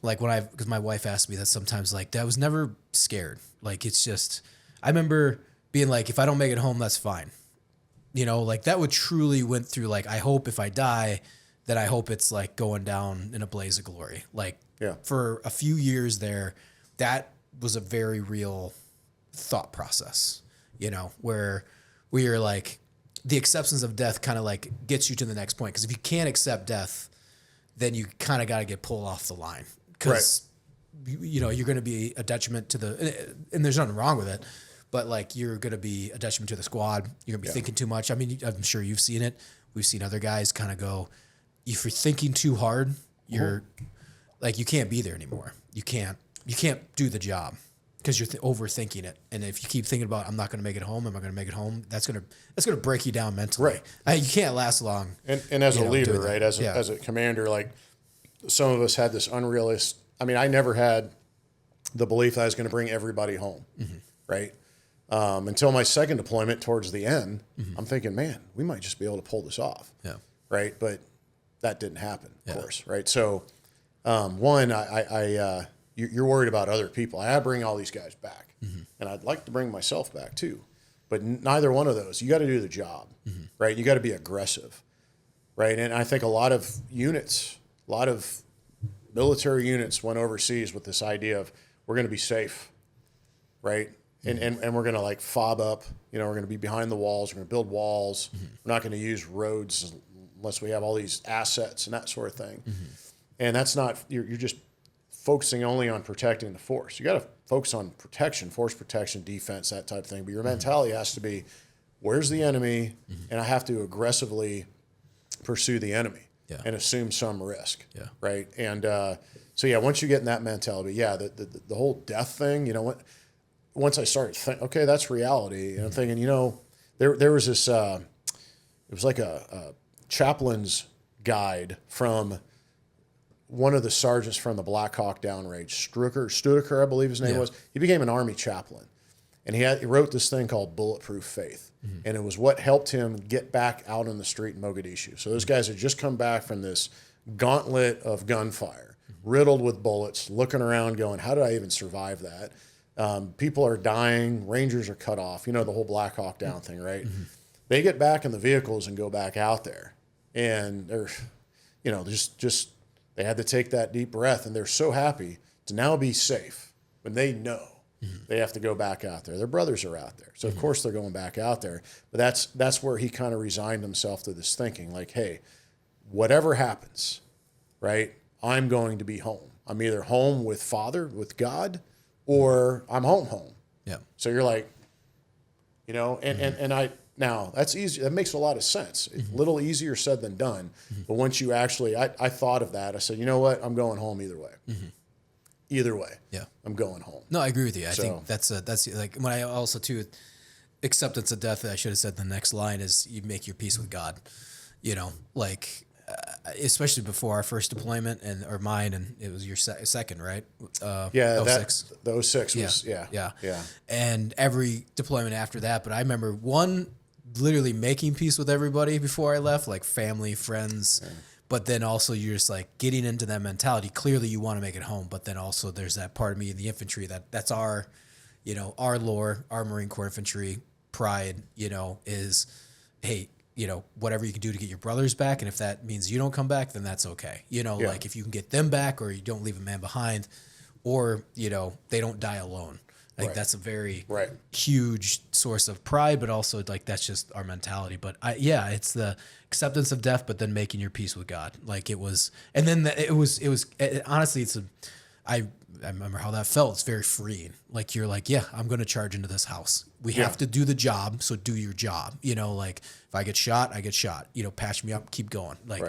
B: like because my wife asked me that sometimes, like that was never scared. Like, it's just, I remember being like, if I don't make it home, that's fine. Like that would truly went through, like, I hope if I die, that I hope it's like going down in a blaze of glory. Like for a few years there, that was a very real thought process, where you're like, the acceptance of death kind of like gets you to the next point. Cause if you can't accept death, then you kind of got to get pulled off the line. Cause you're going to be a detriment to and there's nothing wrong with it, but like you're going to be a detriment to the squad. You're going to be thinking too much. I mean, I'm sure you've seen it. We've seen other guys kind of go, if you're thinking too hard, you're like, you can't be there anymore. You can't do the job because you're overthinking it. And if you keep thinking about, I'm not going to make it home, am I going to make it home? That's going to break you down mentally. Right. You can't last long.
C: And as a leader, right. As a commander, like some of us had this unrealistic, I never had the belief that I was going to bring everybody home. Right. Until my second deployment towards the end, I'm thinking, man, we might just be able to pull this off. Yeah. Right. But that didn't happen, of course. Right. So, one, you're worried about other people. I bring all these guys back, and I'd like to bring myself back too, but neither one of those. You got to do the job, right? You got to be aggressive, right? And I think a lot of military units went overseas with this idea of we're going to be safe, right? And we're going to like fob up, we're going to be behind the walls. We're going to build walls. We're not going to use roads unless we have all these assets and that sort of thing. And that's not, you're just focusing only on protecting the force. You got to focus on protection, force protection, defense, that type of thing. But your mentality has to be, where's the enemy? And I have to aggressively pursue the enemy and assume some risk. Right. And once you get in that mentality, the whole death thing, once I started thinking, okay, that's reality. And I'm thinking, there was this, it was like a chaplain's guide from one of the sergeants from the Black Hawk downrange, Studeker, I believe his name was. He became an Army chaplain, and he wrote this thing called Bulletproof Faith, and it was what helped him get back out on the street in Mogadishu. So those guys had just come back from this gauntlet of gunfire, riddled with bullets, looking around going, how did I even survive that? People are dying, Rangers are cut off, the whole Black Hawk Down thing, right? They get back in the vehicles and go back out there, and they're, just they had to take that deep breath, and they're so happy to now be safe when they know they have to go back out there. Their brothers are out there, so of course they're going back out there. But that's where he kind of resigned himself to this thinking, like, hey, whatever happens, right, I'm going to be home. I'm either home with Father, with God, or I'm home. Yeah. So you're like, and I. Now, that's easy. That makes a lot of sense. A little easier said than done. But once you actually, I thought of that. I said, you know what? I'm going home either way. Either way. Yeah. I'm going home.
B: No, I agree with you. I think that's like, when I also, too, acceptance of death, I should have said the next line is you make your peace with God. Especially before our first deployment or mine, and it was your second, right?
C: The 06 was,
B: yeah. And every deployment after that, but I remember literally making peace with everybody before I left, like family, friends, but then also you're just like getting into that mentality. Clearly you want to make it home, but then also there's that part of me in the infantry that's our lore, our Marine Corps infantry pride, is, hey, whatever you can do to get your brothers back. And if that means you don't come back, then that's okay. Like if you can get them back, or you don't leave a man behind, or, they don't die alone. I think that's a very huge source of pride, but also like, that's just our mentality. But it's the acceptance of death, but then making your peace with God. Like it was, and then honestly, I remember how that felt. It's very freeing. Like you're like, I'm going to charge into this house. We have to do the job. So do your job. Like if I get shot, I get shot, patch me up, keep going. Like,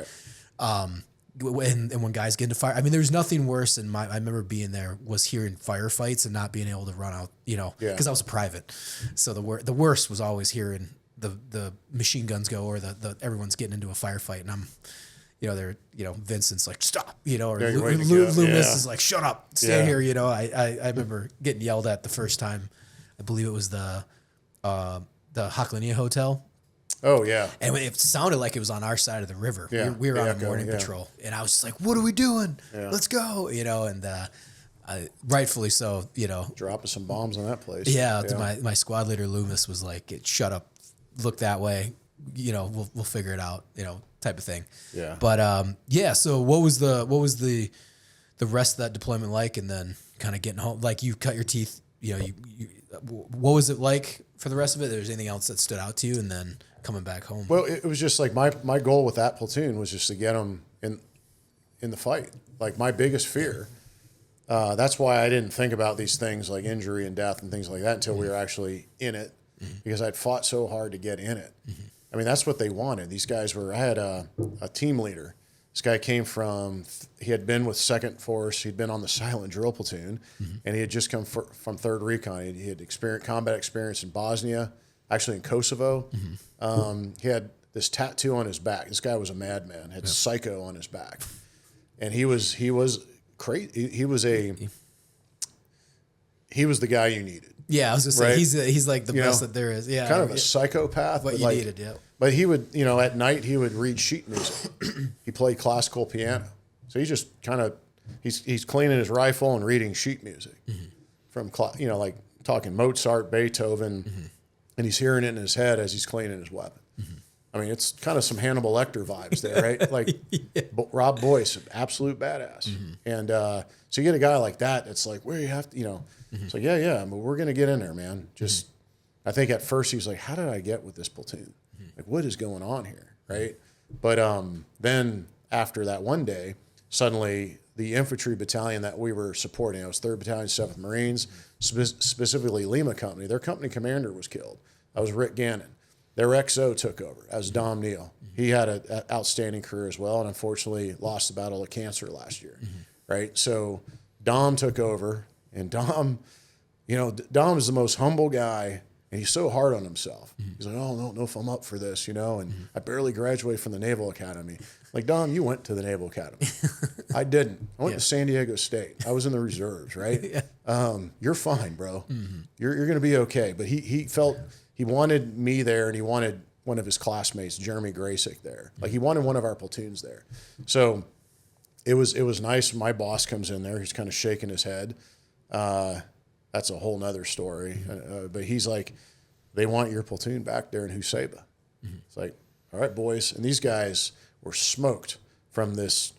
B: and when guys get into fire, there's nothing worse than I remember being there was hearing firefights and not being able to run out, because I was a private. So the worst was always hearing the machine guns go, or the everyone's getting into a firefight, and I'm, they're, Vincent's like, stop, or
C: you're ready to go.
B: Loomis
C: Yeah.
B: is like, shut up, stay here. I remember getting yelled at the first time. I believe it was the Haklania Hotel.
C: Oh yeah.
B: And it sounded like it was on our side of the river.
C: Yeah.
B: We were on a
C: Echo,
B: morning patrol, and I was just like, what are we doing?
C: Yeah.
B: Let's go, and rightfully so,
C: Dropping some bombs on that place.
B: Yeah, my squad leader Loomis was like, shut up, look that way, we'll figure it out, type of thing.
C: Yeah.
B: But so what was the rest of that deployment like, and then kind of getting home? Like, you cut your teeth, what was it like for the rest of it? There's anything else that stood out to you, and then coming back home?
C: Well, it was just like my goal with that platoon was just to get them in the fight. Like, my biggest fear. That's why I didn't think about these things like injury and death and things like that until we were actually in it, because I'd fought so hard to get in it. I mean, that's what they wanted. These guys I had a team leader. This guy came he had been with 2nd Force. He'd been on the silent drill platoon, and he had just come from 3rd Recon. He had combat experience in Bosnia, actually in Kosovo. He had this tattoo on his back. This guy was a madman, had psycho on his back. And he was crazy. He was the guy you needed.
B: Yeah, I was just saying, he's like the best that there is. Yeah,
C: kind of a psychopath.
B: What you needed, yeah.
C: But he would, at night he would read sheet music. He played classical piano, so he just kind of he's cleaning his rifle and reading sheet music from like talking Mozart, Beethoven, and he's hearing it in his head as he's cleaning his weapon. I mean, it's kind of some Hannibal Lecter vibes there, right? Like Rob Boyce, absolute badass. And so you get a guy like that. It's like, where you have to, it's like, yeah, but we're gonna get in there, man. Just, I think at first he was like, how did I get with this platoon? Like, what is going on here, right? But then after that one day, suddenly the infantry battalion that we were supporting, it was 3rd Battalion, 7th Marines, specifically Lima Company. Their company commander was killed. That was Rick Gannon. Their XO took over as Dom Neal. He had an outstanding career as well, and unfortunately lost the battle of cancer last year, right? So Dom took over, and Dom is the most humble guy, and he's so hard on himself. He's like, oh, I don't know if I'm up for this, and I barely graduated from the Naval Academy. Like, Dom, you went to the Naval Academy. I didn't. I went to San Diego State. I was in the reserves, right? You're fine, bro. You're going to be okay. But he felt he wanted me there, and he wanted one of his classmates, Jeremy Graysick, there. Like, he wanted one of our platoons there. So it was nice. My boss comes in there. He's kind of shaking his head. That's a whole nother story. But he's like, they want your platoon back there in Husaba. It's like, all right, boys. And these guys were smoked from this,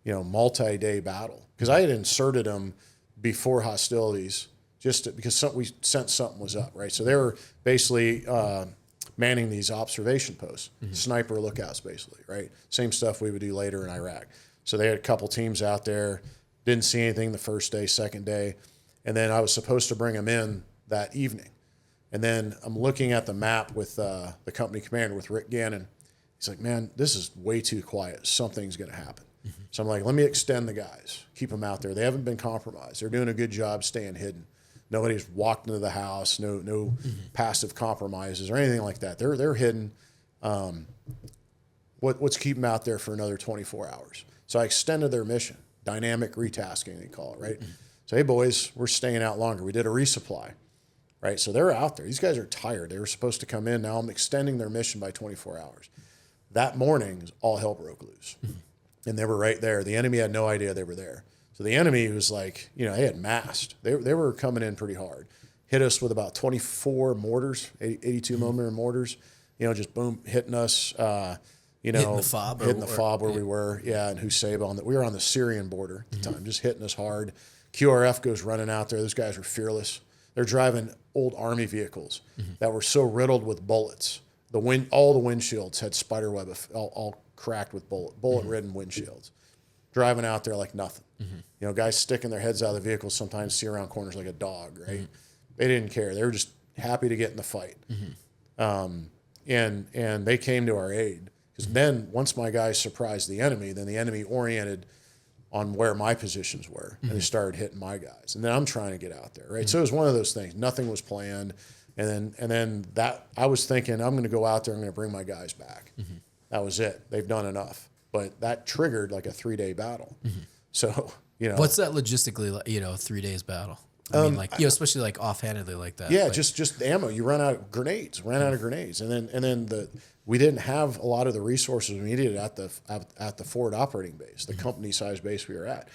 C: multi-day battle. Because I had inserted them before hostilities because we sensed something was up, right? So they were basically manning these observation posts, sniper lookouts basically, right? Same stuff we would do later in Iraq. So they had a couple teams out there, didn't see anything the first day, second day. And then I was supposed to bring them in that evening. And then I'm looking at the map with the company commander, with Rick Gannon. He's like, man, this is way too quiet. Something's going to happen. So I'm like, let me extend the guys. Keep them out there. They haven't been compromised. They're doing a good job staying hidden. Nobody's walked into the house. No passive compromises or anything like that. They're hidden. Let's keep them out there for another 24 hours. So I extended their mission. Dynamic retasking, they call it, right? So, hey, boys, we're staying out longer. We did a resupply, right? So they're out there. These guys are tired. They were supposed to come in. Now I'm extending their mission by 24 hours. That morning, all hell broke loose. And they were right there. The enemy had no idea they were there. So the enemy was like, they had massed. They were coming in pretty hard. Hit us with about 24 mortars, 82 millimeter mortars, just boom, hitting us, hitting the fob where we were. In Husaba. We were on the Syrian border at the time, just hitting us hard. QRF goes running out there. Those guys were fearless. They're driving old Army vehicles that were so riddled with bullets. All the windshields had spiderweb, all cracked with bullet-ridden windshields. Driving out there like nothing. Guys sticking their heads out of the vehicles sometimes see around corners like a dog, right? They didn't care. They were just happy to get in the fight. And they came to our aid. Because then once my guys surprised the enemy, then the enemy oriented on where my positions were, and they started hitting my guys. And then I'm trying to get out there, right? So it was one of those things. Nothing was planned. And then that I was thinking, I'm going to go out there, I'm going to bring my guys back. That was it. They've done enough. but that triggered like a 3-day battle. So, you know,
B: What's that logistically, like, 3 days battle? I mean, like, especially like offhandedly like that.
C: yeah,
B: like,
C: just ammo. You run out of grenades, and then we didn't have a lot of the resources we needed at the forward operating base, the company size base we were at.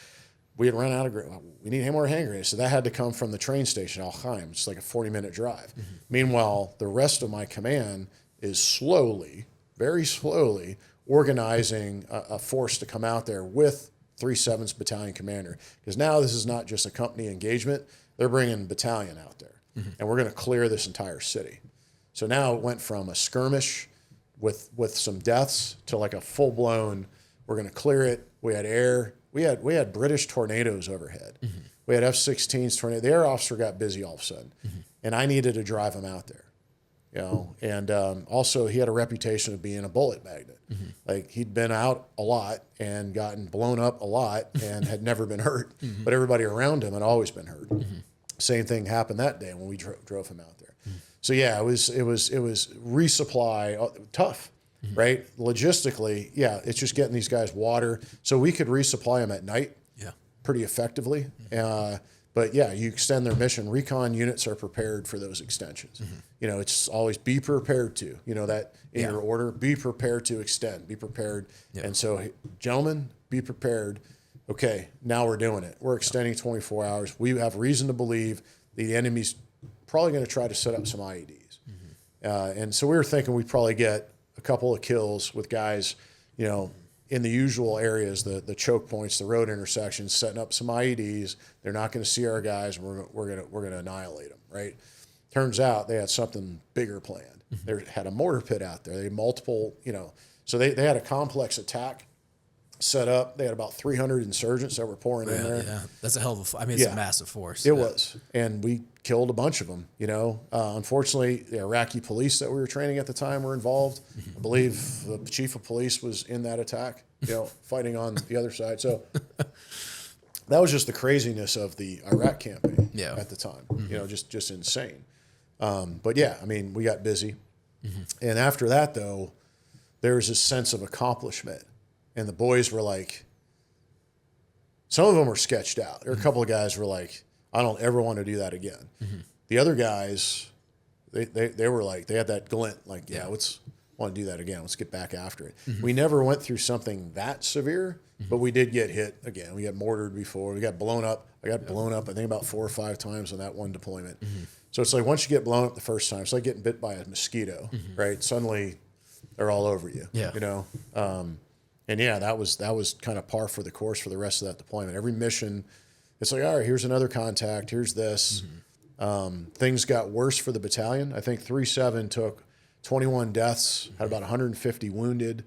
C: We had run out of we need more hand grenades, so that had to come from the train station Al Khaim. It's like a 40-minute drive. Meanwhile, the rest of my command is slowly, very slowly, organizing a force to come out there with 3/7's battalion commander, because now this is not just a company engagement. They're bringing battalion out there, and we're going to clear this entire city. So now it went from a skirmish with some deaths to like a full-blown, we're going to clear it. We had air. We had British tornadoes overhead. We had F-16s tornado. The air officer got busy all of a sudden, and I needed to drive him out there. You know, and also he had a reputation of being a bullet magnet. Like, he'd been out a lot and gotten blown up a lot and had never been hurt, but everybody around him had always been hurt. Same thing happened that day when we drove him out there. So yeah, it was resupply, tough, right? Logistically, yeah, it's just getting these guys water so we could resupply them at night, pretty effectively. But yeah, you extend their mission. Recon units are prepared for those extensions. You know, it's always be prepared to, you know, that in your order, be prepared to extend, be prepared. And so, hey, gentlemen, be prepared. Okay, now we're doing it. We're extending 24 hours. We have reason to believe the enemy's probably going to try to set up some IEDs. And so we were thinking we'd probably get a couple of kills with guys, you know, in the usual areas, the choke points, the road intersections, setting up some IEDs. They're not going to see our guys. We're gonna annihilate them, right? Turns out they had something bigger planned. They had a mortar pit out there. They had multiple, you know, so they had a complex attack set up. They had about 300 insurgents that were pouring in there.
B: Yeah, that's a hell of a. I mean, it's a massive force.
C: It was, and we killed a bunch of them. You know, unfortunately, the Iraqi police that we were training at the time were involved. I believe the chief of police was in that attack. You know, fighting on the other side. So that was just the craziness of the Iraq campaign at the time. You know, just insane. But yeah, I mean, we got busy, and after that, though, there was this sense of accomplishment. And the boys were like, some of them were sketched out. There were a couple of guys who were like, I don't ever want to do that again. The other guys, they were like, they had that glint, like, let's want to do that again. Let's get back after it. We never went through something that severe, but we did get hit again. We got mortared before. We got blown up. I got blown up, I think, about 4 or 5 times on that one deployment. So it's like, once you get blown up the first time, it's like getting bit by a mosquito, right? Suddenly they're all over you, you know? And yeah, that was kind of par for the course for the rest of that deployment. Every mission, it's like, all right, here's another contact, here's this. Things got worse for the battalion. I think 3/7 took 21 deaths, had about 150 wounded.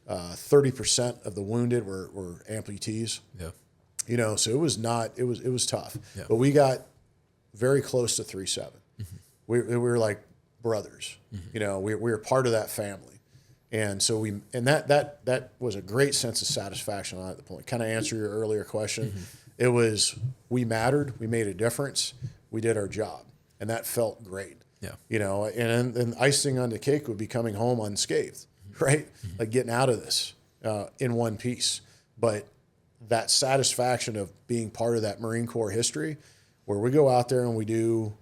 C: 30% of the wounded were amputees. You know, so it was tough. But we got very close to 3/7. We were like brothers. You know, we were part of that family. And so that was a great sense of satisfaction on that point. Kind of answer your earlier question. It was, we mattered, we made a difference, we did our job, and that felt great. You know, and icing on the cake would be coming home unscathed, right? Like getting out of this in one piece. But that satisfaction of being part of that Marine Corps history, where we go out there and we do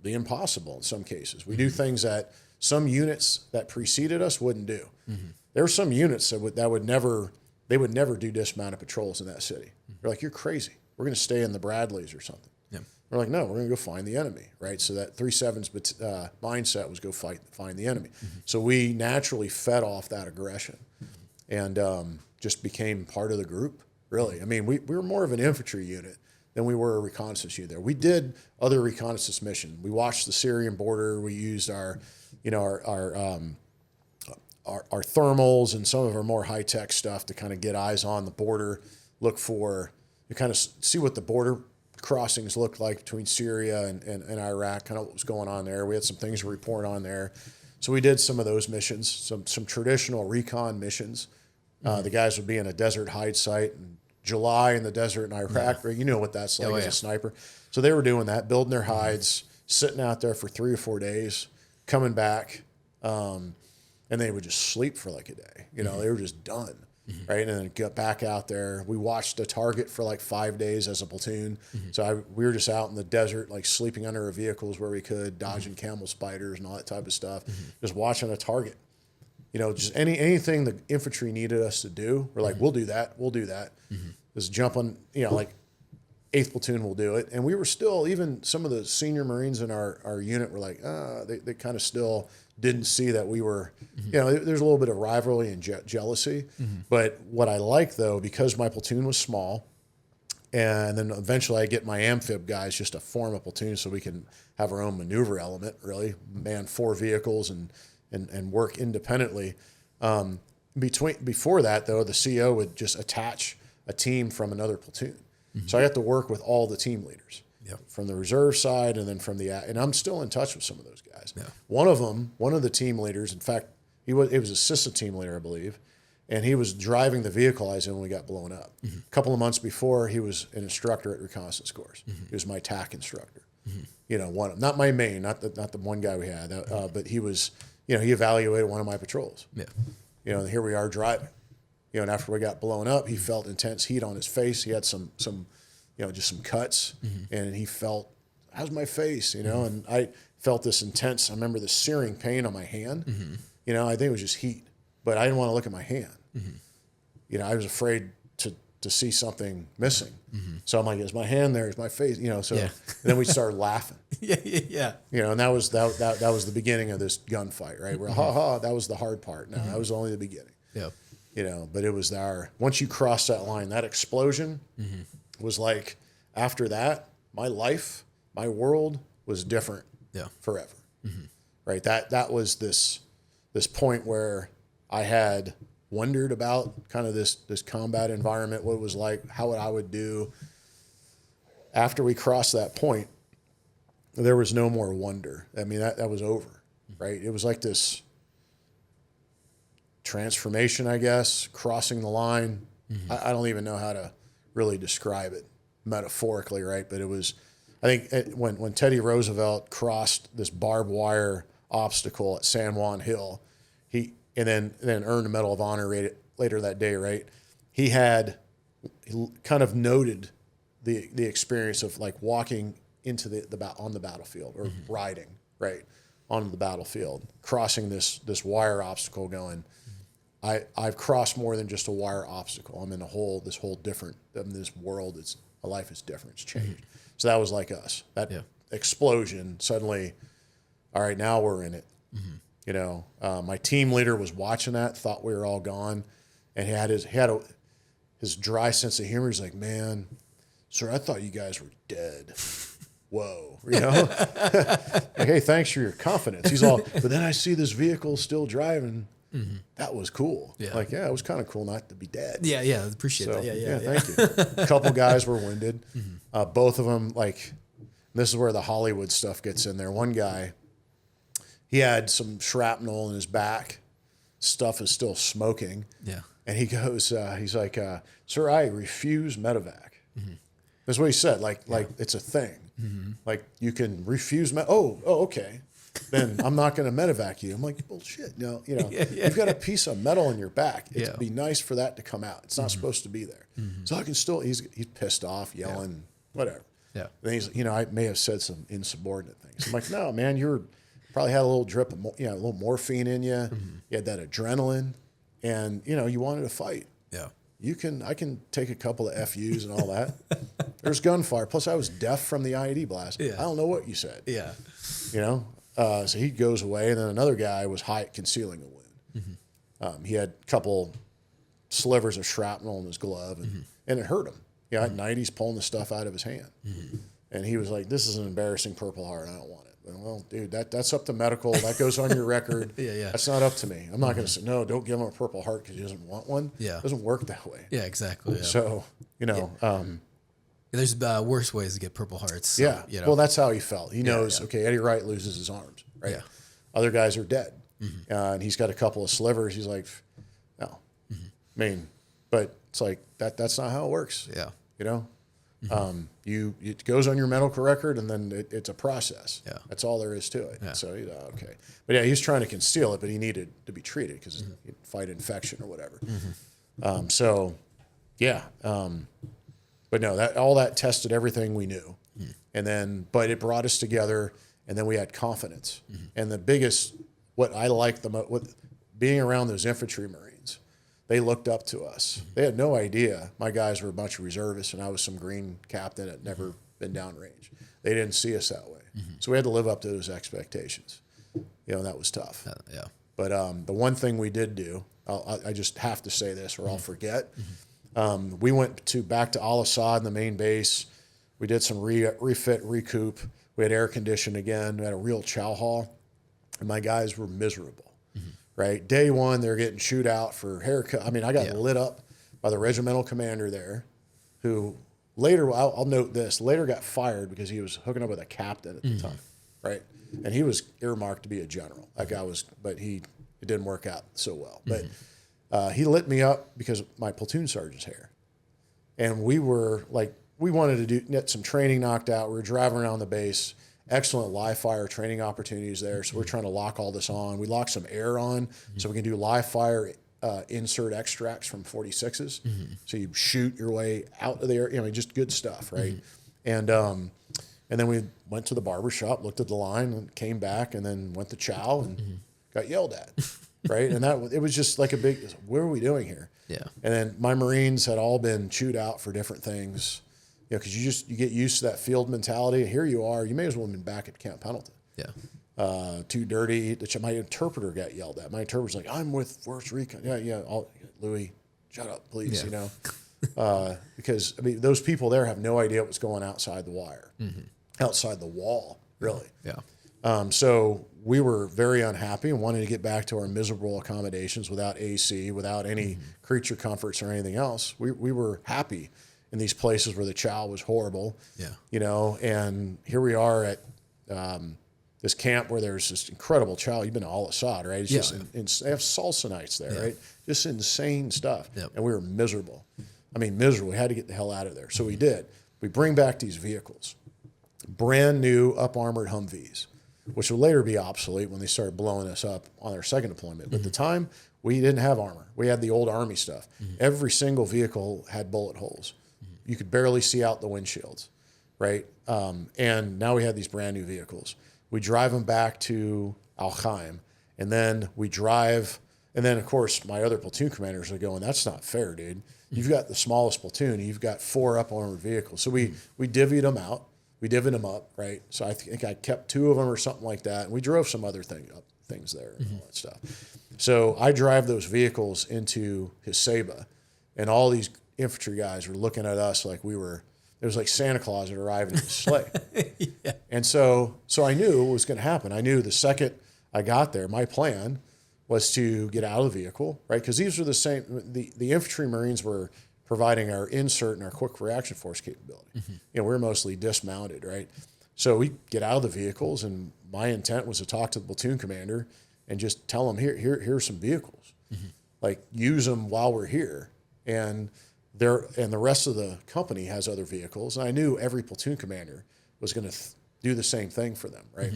C: the impossible in some cases. We do things that some units that preceded us wouldn't do. There were some units that would never do dismounted patrols in that city. They're like, you're crazy. We're going to stay in the Bradleys or something. We're like, no, we're going to go find the enemy, right? So that 3/7's mindset was go find the enemy. So we naturally fed off that aggression and just became part of the group, really. I mean, we were more of an infantry unit than we were a reconnaissance unit there. We did other reconnaissance missions. We watched the Syrian border. We used our thermals and some of our more high-tech stuff to kind of get eyes on the border, look for, you kind of see what the border crossings looked like between Syria and Iraq, kind of what was going on there. We had some things to report on there. So we did some of those missions, some traditional recon missions. The guys would be in a desert hide site in July in the desert in Iraq. You know what that's like as a sniper. So they were doing that, building their hides, sitting out there for 3 or 4 days, coming back. And and they would just sleep for like a day. You know, they were just done. Right. And then get back out there. We watched a target for like 5 days as a platoon. So we were just out in the desert, like sleeping under our vehicles where we could, dodging camel spiders and all that type of stuff, just watching a target. You know, just anything the infantry needed us to do. We're like, we'll do that. We'll do that. Just jump on, you know, like 8th platoon will do it. And we were still, even some of the senior Marines in our unit were like, they kind of still didn't see that we were, you know, there's a little bit of rivalry and jealousy. But what I like, though, because my platoon was small, and then eventually I get my amphib guys just to form a platoon so we can have our own maneuver element, really, man 4 vehicles and work independently. Before that, though, the CO would just attach a team from another platoon. So I got to work with all the team leaders. From the reserve side and then from and I'm still in touch with some of those guys. One of the team leaders, in fact, he was assistant team leader, I believe, and he was driving the vehicle I was in when we got blown up. A couple of months before, he was an instructor at reconnaissance course. He was my TAC instructor. You know, not my main, not the one guy we had, but he was, you know, he evaluated one of my patrols. You know, and here we are driving. You know, and after we got blown up, he felt intense heat on his face. He had some you know, just some cuts, and he felt, how's my face, you know? And I felt this intense, I remember the searing pain on my hand. You know, I think it was just heat, but I didn't want to look at my hand. You know, I was afraid to see something missing. So I'm like, is my hand there? Is my face? You know, so then we started laughing. You know, and that was the beginning of this gunfight, right? Where, that was the hard part. No, that was only the beginning. You know, but it was once you cross that line, that explosion was like, after that, my life, my world was different forever. Right? That was this point where I had wondered about kind of this combat environment, what it was like, how I would do. After we crossed that point, there was no more wonder. I mean, that was over, right? It was like this transformation, I guess, crossing the line. I don't even know how to really describe it metaphorically, right? But it was, I think when Teddy Roosevelt crossed this barbed wire obstacle at San Juan Hill, he then earned a Medal of Honor later that day, right? He kind of noted the experience of like walking into on the battlefield or riding, right, on the battlefield, crossing this wire obstacle going, I've crossed more than just a wire obstacle. I'm in this whole different, this world, my life is different, it's changed. So that was like us, that explosion suddenly, all right, now we're in it. You know, my team leader was watching that, thought we were all gone, and he had his dry sense of humor. He's like, man, sir, I thought you guys were dead. Whoa, you know? Like, hey, thanks for your confidence. He's all, but then I see this vehicle still driving. That was cool. Like, it was kind of cool not to be dead.
B: Appreciate that.
C: Thank you. A couple guys were wounded. Both of them, like, this is where the Hollywood stuff gets in there. One guy, he had some shrapnel in his back. Stuff is still smoking. And he goes, he's like, sir, I refuse medevac. That's what he said. Like it's a thing. Like, you can refuse okay. Then I'm not going to medevac you. I'm like, bullshit. No, you know, you've got a piece of metal in your back. It'd be nice for that to come out. It's not supposed to be there. So I can still, he's pissed off, yelling, whatever. Then he's, you know, I may have said some insubordinate things. I'm like, no, man, probably had a little drip of, a little morphine in you. You had that adrenaline, and, you know, you wanted to fight. I can take a couple of FUs and all that. There's gunfire. Plus, I was deaf from the IED blast. I don't know what you said. You know? So he goes away, and then another guy was concealing a wound. He had a couple slivers of shrapnel in his glove, and it hurt him. At night, he's pulling the stuff out of his hand. And he was like, this is an embarrassing Purple Heart. I don't want it. Well, dude, that's up to medical. That goes on your record. That's not up to me. I'm not going to say, no, don't give him a Purple Heart because he doesn't want one. It doesn't work that way.
B: Exactly.
C: So, you know.
B: There's worse ways to get Purple Hearts. So, you know. Well,
C: that's how he felt. He knows, okay, Eddie Wright loses his arms, right? Other guys are dead. And he's got a couple of slivers. He's like, no. I mean, but it's like, that's not how it works. You know? It goes on your medical record, and then it's a process.
B: Yeah.
C: That's all there is to it. Yeah. So, okay. But yeah, he was trying to conceal it, but he needed to be treated because he'd fight infection or whatever. So, yeah. But no, all that tested everything we knew. And then, but it brought us together, and then we had confidence. And the biggest, what I liked the most, being around those infantry Marines, they looked up to us. They had no idea my guys were a bunch of reservists, and I was some green captain that had never been downrange. They didn't see us that way. So we had to live up to those expectations. That was tough.
B: Yeah.
C: But the one thing we did do, I just have to say this or I'll forget. We went back to Al Assad, the main base. We did some refit, recoup. We had air conditioning again. We had a real chow hall, and my guys were miserable. Right, day one they're getting chewed out for haircut. I mean, I got lit up by the regimental commander there, who later I'll note this later got fired because he was hooking up with a captain at the time, right? And he was earmarked to be a general. That guy was, but it didn't work out so well. But he lit me up because of my platoon sergeant's hair, and we were like, we wanted to get some training knocked out. We were driving around the base. Excellent live fire training opportunities there. So we're trying to lock all this on. We lock some air on so we can do live fire insert extracts from 46s. So you shoot your way out of the air, just good stuff, right? And then we went to the barber shop, looked at the line, and came back, and then went to chow and got yelled at, right? And it was just like a big, what are we doing here?
B: Yeah.
C: And then my Marines had all been chewed out for different things. Because you get used to that field mentality. Here you are. You may as well have been back at Camp Pendleton. Yeah. Too dirty. My interpreter got yelled at. My interpreter's like, I'm with Force Recon. Yeah. Louis, shut up, please. Because those people there have no idea what's going outside the wire, outside the wall, really.
B: Yeah.
C: So we were very unhappy and wanted to get back to our miserable accommodations without AC, without any creature comforts or anything else. We were happy in these places where the chow was horrible, and here we are at this camp where there's this incredible chow. You've been to Al Assad, right? It's just they have salsa nights there, right? Just insane stuff. And we were miserable. Miserable. We had to get the hell out of there. So we did. We bring back these vehicles, brand new up-armored Humvees, which will later be obsolete when they started blowing us up on our second deployment. But at the time, we didn't have armor. We had the old Army stuff. Every single vehicle had bullet holes. You could barely see out the windshields, right? And now we had these brand new vehicles. We drive them back to Al Khaim, and then of course, my other platoon commanders are going, that's not fair, dude. You've got the smallest platoon, and you've got 4 up-armored vehicles. So we divvied them out. We divvied them up, right? So I think I kept 2 of them or something like that, and we drove some other things there and all that stuff. So I drive those vehicles into Husaba, and all these infantry guys were looking at us like it was like Santa Claus had arrived in his sleigh. And so I knew what was going to happen. I knew the second I got there, my plan was to get out of the vehicle, right? Because these were the same, the infantry Marines were providing our insert and our quick reaction force capability. We're mostly dismounted, right? So we get out of the vehicles, and my intent was to talk to the platoon commander and just tell him, here's some vehicles. Like, use them while we're here. And the rest of the company has other vehicles. And I knew every platoon commander was going to do the same thing for them, right?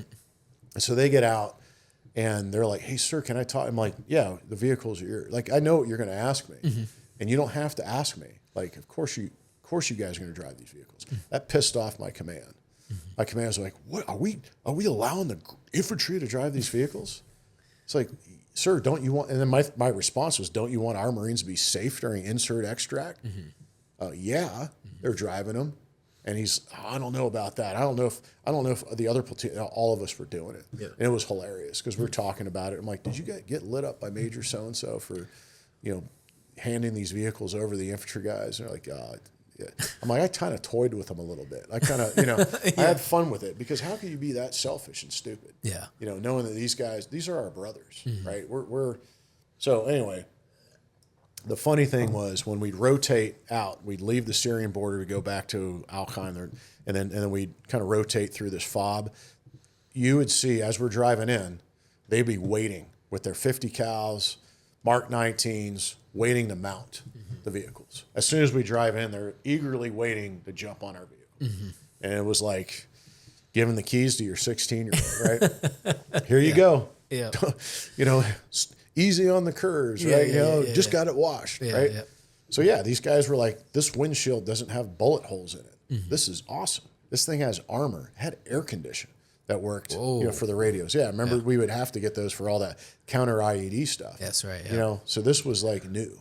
C: And so they get out, and they're like, hey, sir, can I talk? I'm like, yeah, the vehicles are yours. Like, I know what you're going to ask me. And you don't have to ask me. Like, of course you guys are going to drive these vehicles. That pissed off my command. My commanders were like, what, are we allowing the infantry to drive these vehicles? It's like, sir, don't you want, and then my response was, don't you want our Marines to be safe during insert extract? Yeah, they're driving them. And I don't know about that. I don't know if the other platoon, all of us were doing it. And it was hilarious because we were talking about it. I'm like, did you get lit up by Major so-and-so for, handing these vehicles over to the infantry guys? And they're like, yeah. I'm like, I kind of toyed with them a little bit. I kind of, I had fun with it, because how can you be that selfish and stupid? Yeah. Knowing that these guys, these are our brothers, right? So anyway, the funny thing was when we'd rotate out, we'd leave the Syrian border, we'd go back to Al Khaim, and then we'd kind of rotate through this fob. You would see, as we're driving in, they'd be waiting with their 50 cals, Mark 19s, waiting to mount. the vehicles. As soon as we drive in, they're eagerly waiting to jump on our vehicle. And it was like giving the keys to your 16-year-old, right? Here you go.
B: Yeah.
C: You know, easy on the curves, right? Just got it washed, right?
B: Yeah.
C: So yeah, these guys were like, this windshield doesn't have bullet holes in it. This is awesome. This thing has armor. It had air condition that worked, for the radios. Yeah, remember we would have to get those for all that counter IED stuff.
B: That's right. Yeah.
C: You know, so this was like new,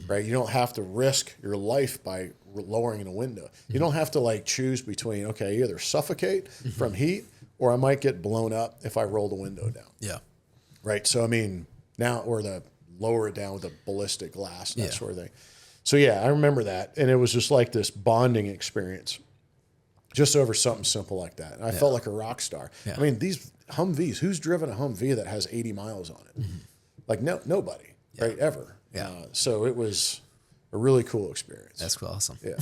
C: right? You don't have to risk your life by lowering a window. You don't have to like choose between, okay, either suffocate from heat or I might get blown up if I roll the window down.
B: Yeah.
C: Right. So, I mean, now, or the lower it down with a ballistic glass, that sort of thing. So, yeah, I remember that. And it was just like this bonding experience just over something simple like that. And I felt like a rock star. Yeah. I mean, these Humvees, who's driven a Humvee that has 80 miles on it? Like nobody, right? Ever.
B: Yeah.
C: So it was a really cool experience.
B: That's cool. Awesome.
C: Yeah.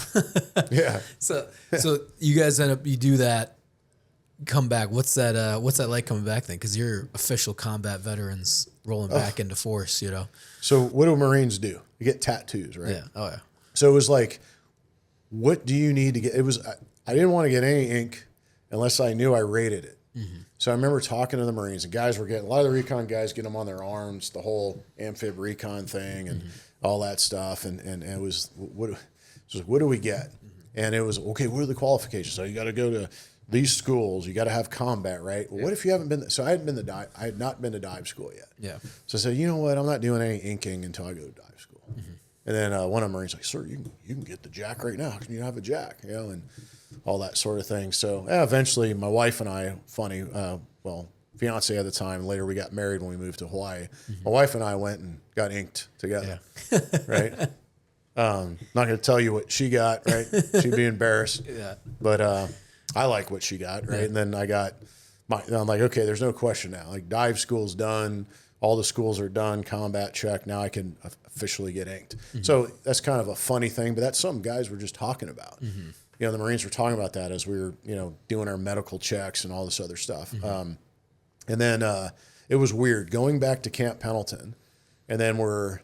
C: Yeah.
B: So you guys you do that, come back. What's that like coming back then? Because you're official combat veterans rolling back into force, you know?
C: So what do Marines do? You get tattoos, right?
B: Yeah. Oh, yeah.
C: So it was like, what do you need to get? It was, I didn't want to get any ink unless I knew I rated it. So I remember talking to the Marines, and guys were getting, a lot of the recon guys get them on their arms, the whole amphib recon thing and all that stuff. And it was, what do we get? And it was, okay, what are the qualifications? So you got to go to these schools, you got to have combat, right? Well, what if you haven't been, so I had not been to dive school yet.
B: Yeah.
C: So I said, you know what? I'm not doing any inking until I go to dive school. And then one of the Marines like, sir, you can get the jack right now. How can you have a jack? You know, and all that sort of thing. So eventually my wife and I, fiance at the time, later we got married when we moved to Hawaii. My wife and I went and got inked together, right? Not going to tell you what she got, right? She'd be embarrassed. Yeah. But I like what she got, right? And then I'm like, okay, there's no question now. Like dive school's done. All the schools are done, combat check. Now I can officially get inked. So that's kind of a funny thing, but that's something guys were just talking about. You know, the Marines were talking about that as we were, doing our medical checks and all this other stuff. And then it was weird going back to Camp Pendleton, and then we're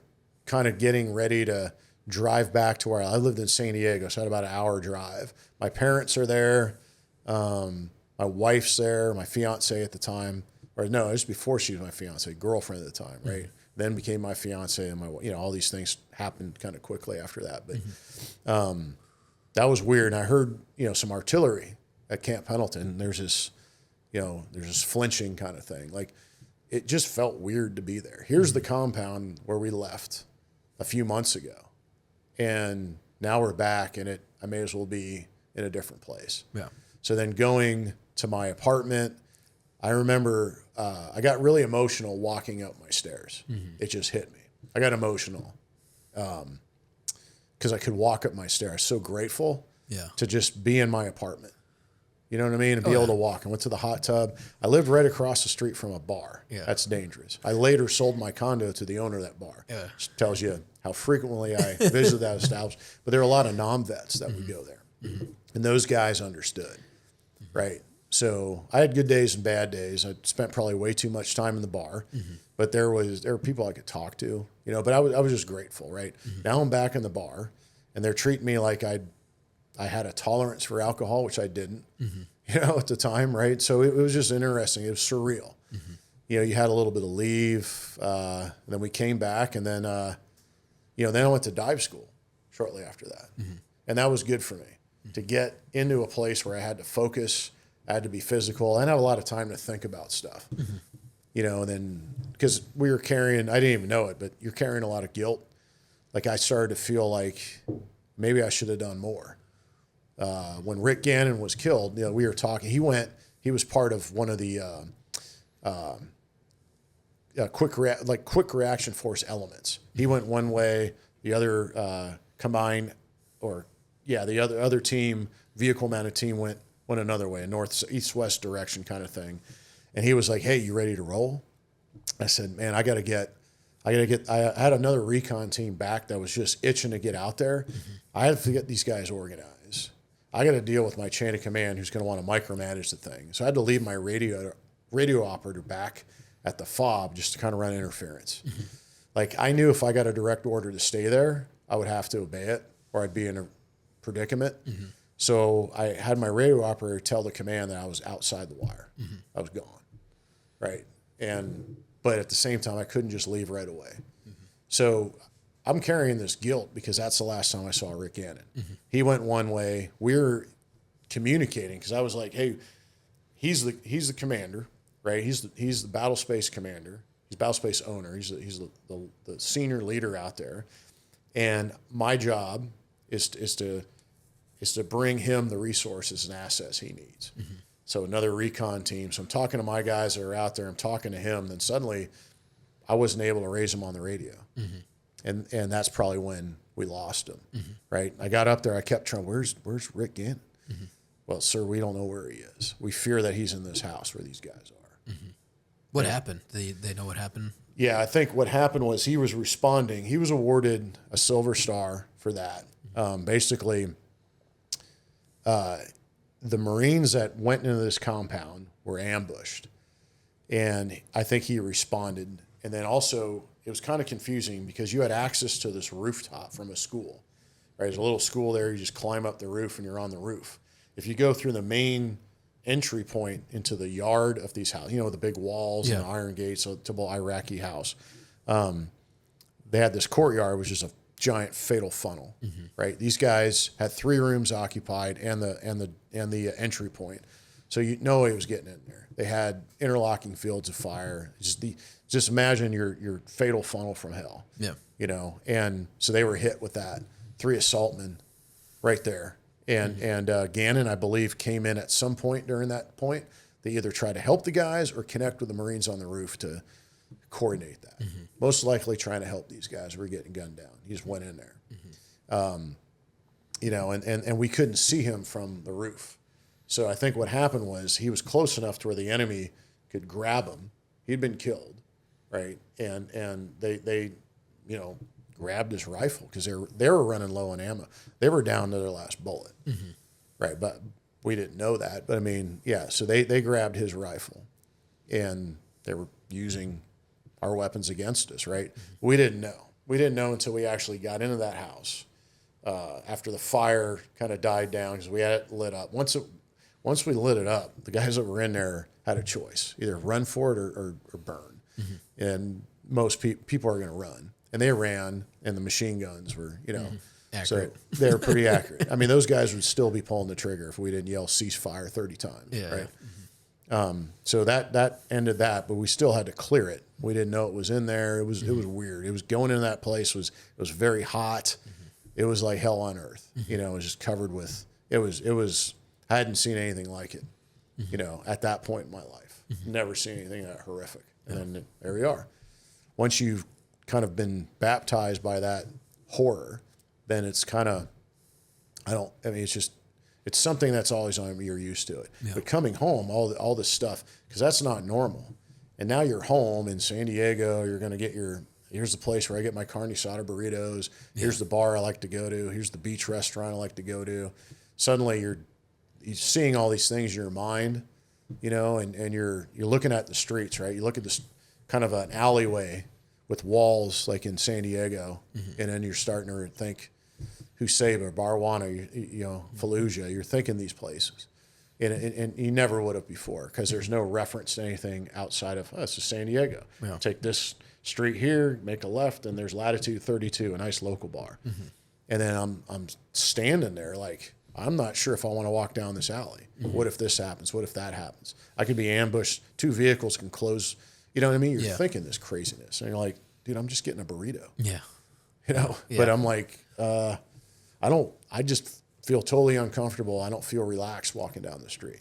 C: kind of getting ready to drive back to where I lived in San Diego, so I had about an hour drive. My parents are there. My wife's there, my fiance at the time. Or no, it was before she was my fiance, girlfriend at the time, right? Then became my fiance, and all these things happened kind of quickly after that. But that was weird. And I heard, some artillery at Camp Pendleton. There's this flinching kind of thing. Like it just felt weird to be there. Here's the compound where we left a few months ago, and now we're back, and I may as well be in a different place. Yeah. So then going to my apartment, I remember I got really emotional walking up my stairs. It just hit me. I got emotional because I could walk up my stairs. I was so grateful to just be in my apartment. You know what I mean? And be able to walk. I went to the hot tub. I lived right across the street from a bar. Yeah. That's dangerous. I later sold my condo to the owner of that bar. Yeah. Which tells you how frequently I visited that establishment. But there were a lot of non-vets that would go there. And those guys understood, right? So I had good days and bad days. I spent probably way too much time in the bar, but there were people I could talk to, but I was just grateful, right? Now I'm back in the bar, and they're treating me like I had a tolerance for alcohol, which I didn't, at the time, right? So it was just interesting. It was surreal. You had a little bit of leave, and then we came back, and then, then I went to dive school shortly after that. And that was good for me to get into a place where I had to focus, I had to be physical, and have a lot of time to think about stuff, and then because we were carrying, I didn't even know it, but you're carrying a lot of guilt. Like I started to feel like maybe I should have done more. When Rick Gannon was killed, we were talking, he was part of one of the quick reaction force elements. He went one way, the other the other team, vehicle mounted team went another way, a north, east, west direction kind of thing. And he was like, hey, you ready to roll? I said, man, I had another recon team back that was just itching to get out there. I had to get these guys organized. I got to deal with my chain of command who's going to want to micromanage the thing. So I had to leave my radio operator back at the fob just to kind of run interference. Like I knew if I got a direct order to stay there, I would have to obey it or I'd be in a predicament. So I had my radio operator tell the command that I was outside the wire. I was gone, right? But at the same time, I couldn't just leave right away. So I'm carrying this guilt because that's the last time I saw Rick Gannon. He went one way. We're communicating because I was like, hey, he's the commander, right? He's the battle space commander. He's battle space owner. He's the senior leader out there. And my job is to bring him the resources and assets he needs. So another recon team. So I'm talking to my guys that are out there. I'm talking to him. Then suddenly I wasn't able to raise him on the radio. And that's probably when we lost him, right? I got up there. I kept trying, where's Rick Gannon? Well, sir, we don't know where he is. We fear that he's in this house where these guys are.
B: What happened? They know what happened?
C: Yeah, I think what happened was he was responding. He was awarded a Silver Star for that. Basically, the Marines that went into this compound were ambushed. And I think he responded. And then also, it was kind of confusing because you had access to this rooftop from a school. Right? There's a little school there. You just climb up the roof and you're on the roof. If you go through the main entry point into the yard of these houses, the big walls and the iron gates, a typical Iraqi house, they had this courtyard, which is a giant fatal funnel, right? These guys had 3 rooms occupied and the entry point. So he was getting in there. They had interlocking fields of fire. Just imagine your fatal funnel from hell. Yeah. And so they were hit with that. 3 assaultmen right there. And Gannon, I believe, came in at some point during that point. They either tried to help the guys or connect with the Marines on the roof to coordinate that. Most likely trying to help these guys who were getting gunned down. He just went in there. And we couldn't see him from the roof. So I think what happened was he was close enough to where the enemy could grab him. He'd been killed, right? And they grabbed his rifle because they were running low on ammo. They were down to their last bullet, right? But we didn't know that. But I mean, yeah. So they grabbed his rifle, and they were using our weapons against us, right? We didn't know. We didn't know until we actually got into that house after the fire kind of died down because we had it lit up. Once we lit it up, the guys that were in there had a choice: either run for it or burn. And most people are going to run. And they ran, and the machine guns were,
B: accurate.
C: So they were pretty accurate. I mean, those guys would still be pulling the trigger if we didn't yell ceasefire 30 times, right? So that ended that, but we still had to clear it. We didn't know it was in there. It was weird. It was going into that place it was very hot. It was like hell on earth. It was just covered with it was I hadn't seen anything like it. At that point in my life, never seen anything that horrific. And then there we are. Once you've kind of been baptized by that horror, then it's kind of, it's something that's always on, you're used to it. Yeah. But coming home, all this stuff, because that's not normal. And now you're home in San Diego, you're going to get here's the place where I get my carne asada burritos. Here's the bar I like to go to. Here's the beach restaurant I like to go to. Suddenly you're seeing all these things in your mind, and you're looking at the streets, right? You look at this kind of an alleyway with walls like in San Diego, and then you're starting to think Husaba, Barwana, Fallujah. You're thinking these places, and you never would have before because there's no reference to anything outside of it's just San Diego. Yeah. Take this street here, make a left, and there's Latitude 32, a nice local bar. And then I'm standing there like I'm not sure if I want to walk down this alley. What if this happens? What if that happens? I could be ambushed. 2 vehicles can close. You know what I mean? You're thinking this craziness. And you're like, dude, I'm just getting a burrito. Yeah. But I'm like, I just feel totally uncomfortable. I don't feel relaxed walking down the street.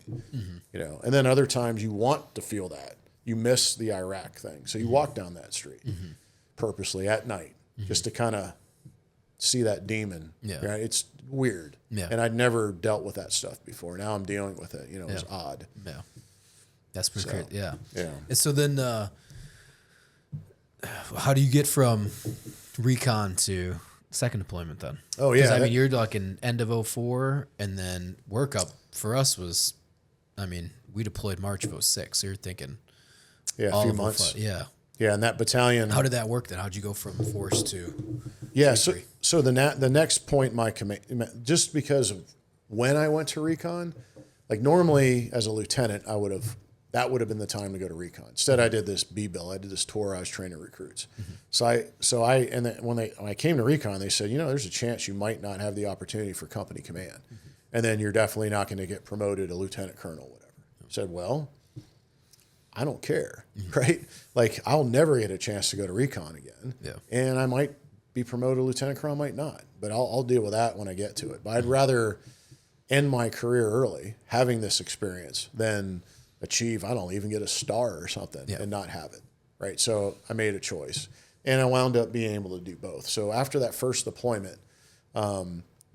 C: And then other times you want to feel that. You miss the Iraq thing. So you walk down that street purposely at night just to kind of see that demon. Yeah. Right? It's weird. Yeah. And I'd never dealt with that stuff before. Now I'm dealing with it. It was odd. Yeah. That's pretty great. Yeah. Yeah. And so then how do you get from recon to second deployment then? Oh, yeah. I mean, you're like in end of 2004, and then workup for us was, we deployed March of 2006. So you're thinking a few months. Yeah. Yeah, and that battalion. How did that work then? How'd you go from force to? Yeah, So the next point, my command, just because of when I went to recon, like normally as a lieutenant, that would have been the time to go to recon. Instead, I did this B-bill. I did this tour. I was training recruits. And then when I came to recon, they said, there's a chance you might not have the opportunity for company command, and then you're definitely not going to get promoted to lieutenant colonel, whatever. I said, well, I don't care, right? Like I'll never get a chance to go to recon again, and I might be promoted to lieutenant colonel, might not, but I'll deal with that when I get to it. But I'd rather end my career early, having this experience, than achieve, I don't even get a star or something and not have it, right? So I made a choice, and I wound up being able to do both. So after that first deployment,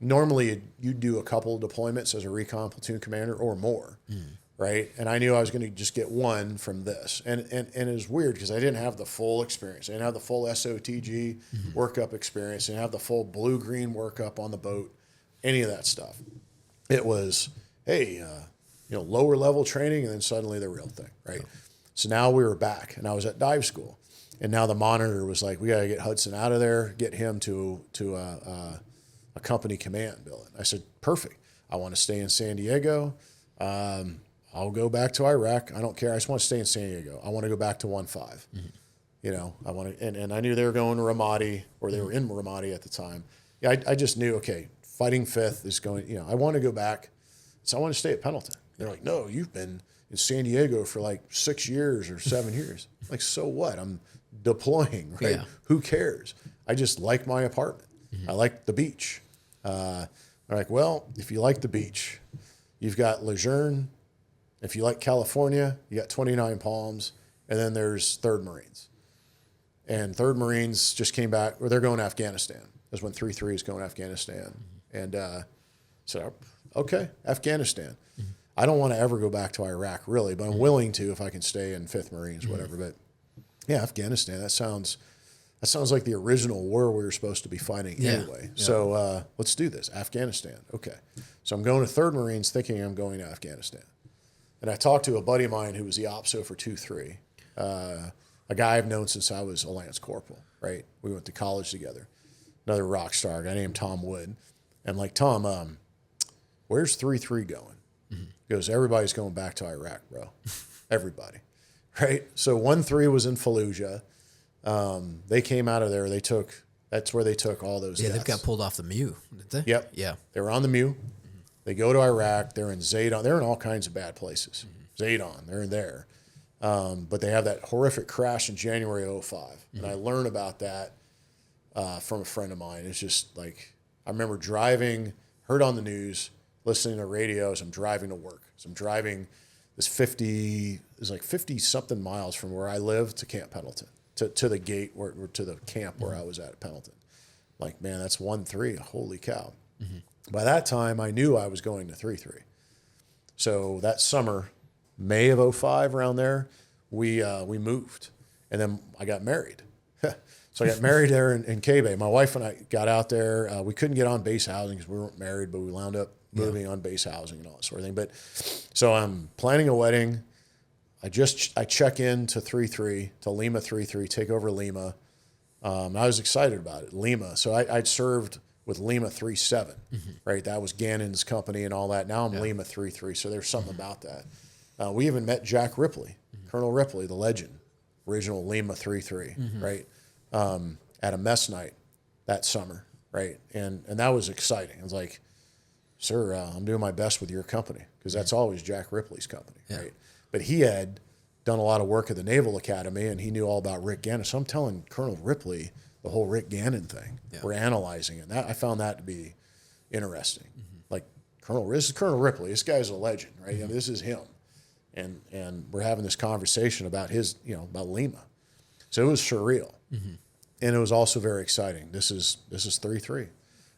C: normally you do a couple of deployments as a recon platoon commander or more, right? And I knew I was going to just get one from this. And it was weird because I didn't have the full experience. I didn't have the full SOTG workup experience. I didn't have the full blue-green workup on the boat, any of that stuff. It was, hey, lower level training, and then suddenly the real thing, right? So now we were back, and I was at dive school, and now the monitor was like, we got to get Hudson out of there, get him to a company command billet. I said, perfect. I want to stay in San Diego. I'll go back to Iraq. I don't care. I just want to stay in San Diego. I want to go back to 1-5. I want to, and I knew they were going to Ramadi, or they were in Ramadi at the time. Yeah, I just knew, okay, fighting 5th is going, I want to go back. So I want to stay at Pendleton. They're like, no, you've been in San Diego for like 6 years or 7 years. I'm like, so what? I'm deploying, right?
B: Yeah.
C: Who cares? I just like my apartment. I like the beach. They're like, well, if you like the beach, you've got Lejeune. If you like California, you got 29 Palms. And then there's 3rd Marines. And 3rd Marines just came back, or they're going to Afghanistan. That's when 3-3 is going to Afghanistan. And so, okay, Afghanistan. I don't want to ever go back to Iraq, really, but I'm willing to if I can stay in 5th Marines, whatever. But yeah, Afghanistan, that sounds like the original war we were supposed to be fighting anyway. Yeah. So let's do this. Afghanistan. Okay. So I'm going to 3rd Marines thinking I'm going to Afghanistan. And I talked to a buddy of mine who was the OPSO for 2-3, a guy I've known since I was a Lance Corporal, right? We went to college together. Another rock star, a guy named Tom Wood. I'm like, Tom, where's 3-3 going? He goes, everybody's going back to Iraq, bro. Everybody, right? So 1-3 was in Fallujah. They came out of there. That's where they took all those deaths.
B: They've got pulled off the MEU, didn't they?
C: Yep.
B: Yeah.
C: They were on the MEU. They go to Iraq. They're in Zaydon. They're in all kinds of bad places. Zaydon, they're in there. But they have that horrific crash in January of 2005. And I learned about that from a friend of mine. It's just like, I remember driving, heard on the news, listening to radio as I'm driving to work. So I'm driving this 50-something miles from where I live to Camp Pendleton, to the gate, or to the camp where I was at Pendleton. Like, man, that's 1-3. Holy cow. By that time, I knew I was going to 3-3. So that summer, May of 2005, around there, we moved. And then I got married. So I got married there in K-Bay. My wife and I got out there. We couldn't get on base housing because we weren't married, but we wound up moving on base housing and all that sort of thing. But so I'm planning a wedding. I check in to 3-3, to Lima 3-3, take over Lima. I was excited about it, Lima. So I'd served with Lima 3-7, right? That was Gannon's company and all that. Now I'm Lima 3-3, so there's something about that. We even met Jack Ripley, Colonel Ripley, the legend, original Lima 3-3, right? At a mess night that summer, right? And that was exciting. I was like, sir, I'm doing my best with your company, because that's always Jack Ripley's company, right? But he had done a lot of work at the Naval Academy, and he knew all about Rick Gannon. So I'm telling Colonel Ripley the whole Rick Gannon thing. We're analyzing it. I found that to be interesting. Like, this is Colonel Ripley. This guy's a legend, right? I mean, this is him. And we're having this conversation about about Lima. So it was surreal. And it was also very exciting. This is 3-3,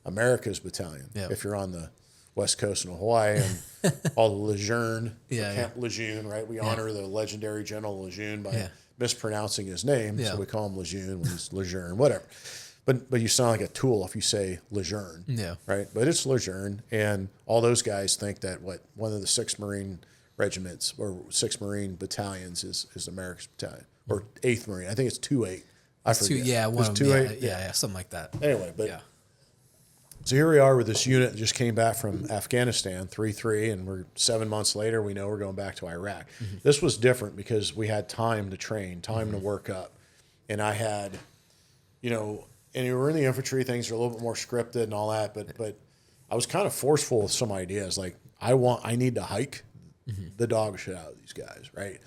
C: America's battalion. If you're on the West Coast in Hawaii, and all the Lejeune, Camp Lejeune, right? We honor the legendary General Lejeune by mispronouncing his name, so we call him Lejeune when he's Lejeune, whatever. But you sound like a tool if you say Lejeune, right? But it's Lejeune, and all those guys think that one of the 6 Marine regiments or 6 Marine battalions is America's battalion, or 8th Marine. I think it's 2-8. I forget.
B: One
C: it's
B: of
C: 2-8.
B: Yeah, something like that.
C: Anyway, So here we are with this unit that just came back from Afghanistan, 3-3, and we're 7 months later, we know we're going back to Iraq. This was different because we had time to train, time to work up. And I had, you know, and you were in the infantry, things are a little bit more scripted and all that, but I was kind of forceful with some ideas. Like, I need to hike the dog shit out of these guys, right?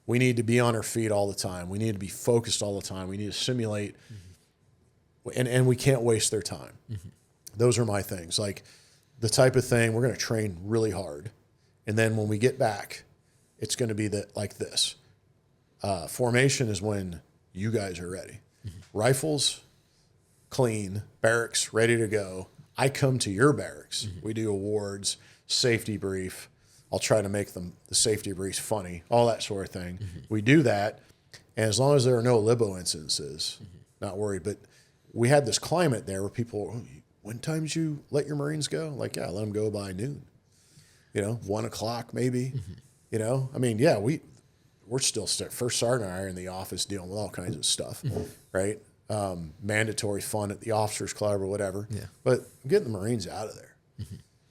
C: We need to be on our feet all the time. We need to be focused all the time. We need to simulate, and we can't waste their time. Those are my things. Like, the type of thing, we're going to train really hard. And then when we get back, it's going to be like this. Formation is when you guys are ready. Rifles, clean, barracks, ready to go. I come to your barracks. We do awards, safety brief. I'll try to make the safety briefs funny, all that sort of thing. We do that. And as long as there are no libo incidences, not worried. But we had this climate there where people, when times you let your Marines go? Like, yeah, let them go by noon. You know, 1 o'clock maybe. You know, I mean, yeah, we're still first sergeant and I are in the office dealing with all kinds of stuff, right? Mandatory fun at the officers club or whatever. Yeah. But getting the Marines out of there.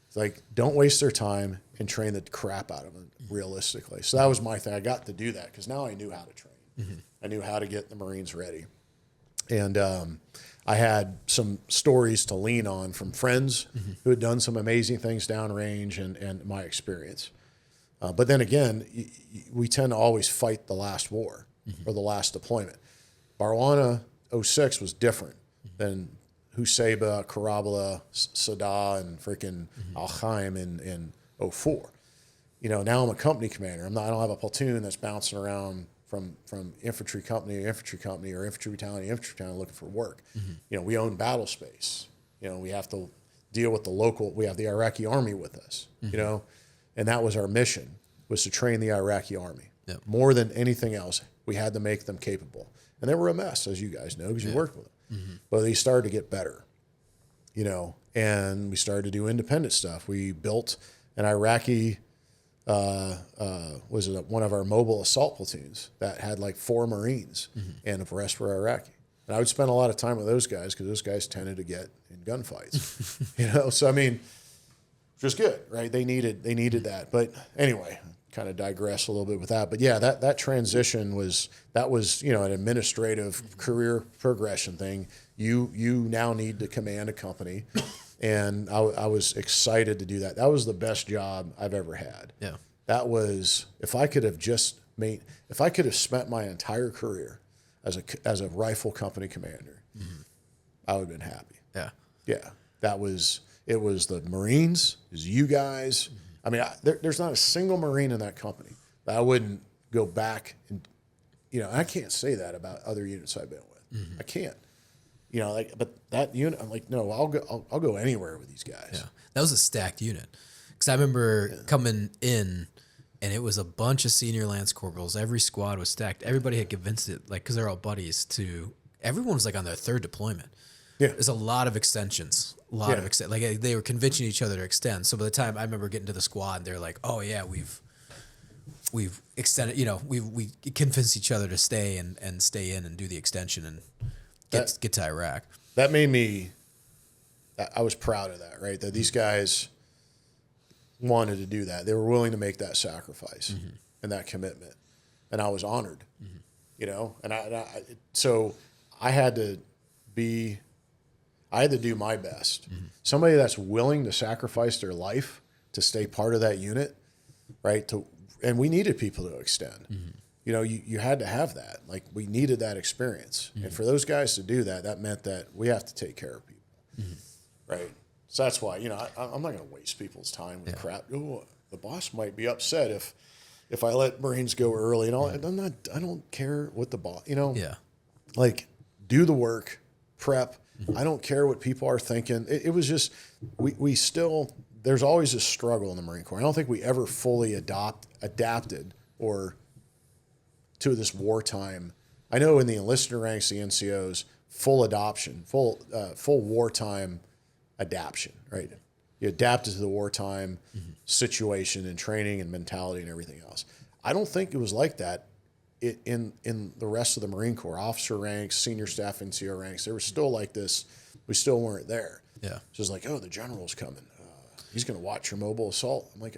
C: It's like, don't waste their time and train the crap out of them realistically. So that was my thing. I got to do that because now I knew how to train. I knew how to get the Marines ready. And I had some stories to lean on from friends who had done some amazing things downrange and my experience. But then again, we tend to always fight the last war or the last deployment. Barwana 06 was different than Husaba, Karabala, Sadr, and freaking Al-Khaim in 04. You know, now I'm a company commander. I don't have a platoon that's bouncing around from infantry company or infantry battalion to infantry battalion looking for work. You know, we own battle space. You know, we have to deal with we have the Iraqi army with us, you know, and that was our mission, was to train the Iraqi army. Yep. More than anything else, we had to make them capable. And they were a mess, as you guys know, because you worked with them. But they started to get better, you know, and we started to do independent stuff. We built an Iraqi, one of our mobile assault platoons that had like 4 Marines, and the rest were Iraqi. And I would spend a lot of time with those guys because those guys tended to get in gunfights, you know. So I mean, just good, right? They needed that. But anyway, kind of digress a little bit with that. But yeah, that transition was you know, an administrative career progression thing. You now need to command a company. And I was excited to do that. That was the best job I've ever had. Yeah. That was, if I could have spent my entire career as a rifle company commander, I would have been happy. Yeah. Yeah. It was the Marines, it was you guys. I mean, there's not a single Marine in that company that I wouldn't go back and, you know, I can't say that about other units I've been with. I can't. You know, like, but that unit, I'm like, no, I'll go anywhere with these guys. Yeah,
B: that was a stacked unit. Because I remember coming in, and it was a bunch of senior lance corporals. Every squad was stacked. Everybody had convinced it, like, because they're all buddies. Everyone was like on their 3rd deployment. Yeah, there's a lot of extensions. Like they were convincing each other to extend. So by the time I remember getting to the squad, they're like, oh yeah, we've extended. You know, we convinced each other to stay and stay in and do the extension and get to Iraq.
C: That made me, I was proud of that, right? That these guys wanted to do that. They were willing to make that sacrifice and that commitment. And I was honored, you know? And so I had to do my best. Somebody that's willing to sacrifice their life to stay part of that unit, right? And we needed people to extend. You know, you had to have that. Like, we needed that experience. And for those guys to do that, that meant that we have to take care of people, right? So that's why, you know, I'm not going to waste people's time with crap. Ooh, the boss might be upset if I let Marines go early and all. I don't care what the boss, you know. Yeah. Like, do the work, prep. I don't care what people are thinking. It was just, we still, there's always a struggle in the Marine Corps. I don't think we ever fully adapted or to this wartime. I know in the enlisted ranks, the NCOs, full adoption, full wartime adaption, right? You adapted to the wartime situation and training and mentality and everything else. I don't think it was like that in the rest of the Marine Corps, officer ranks, senior staff NCO ranks. There was still like this we still weren't there.
B: Yeah.
C: So it's like, oh, the general's coming. He's going to watch your mobile assault. I'm like,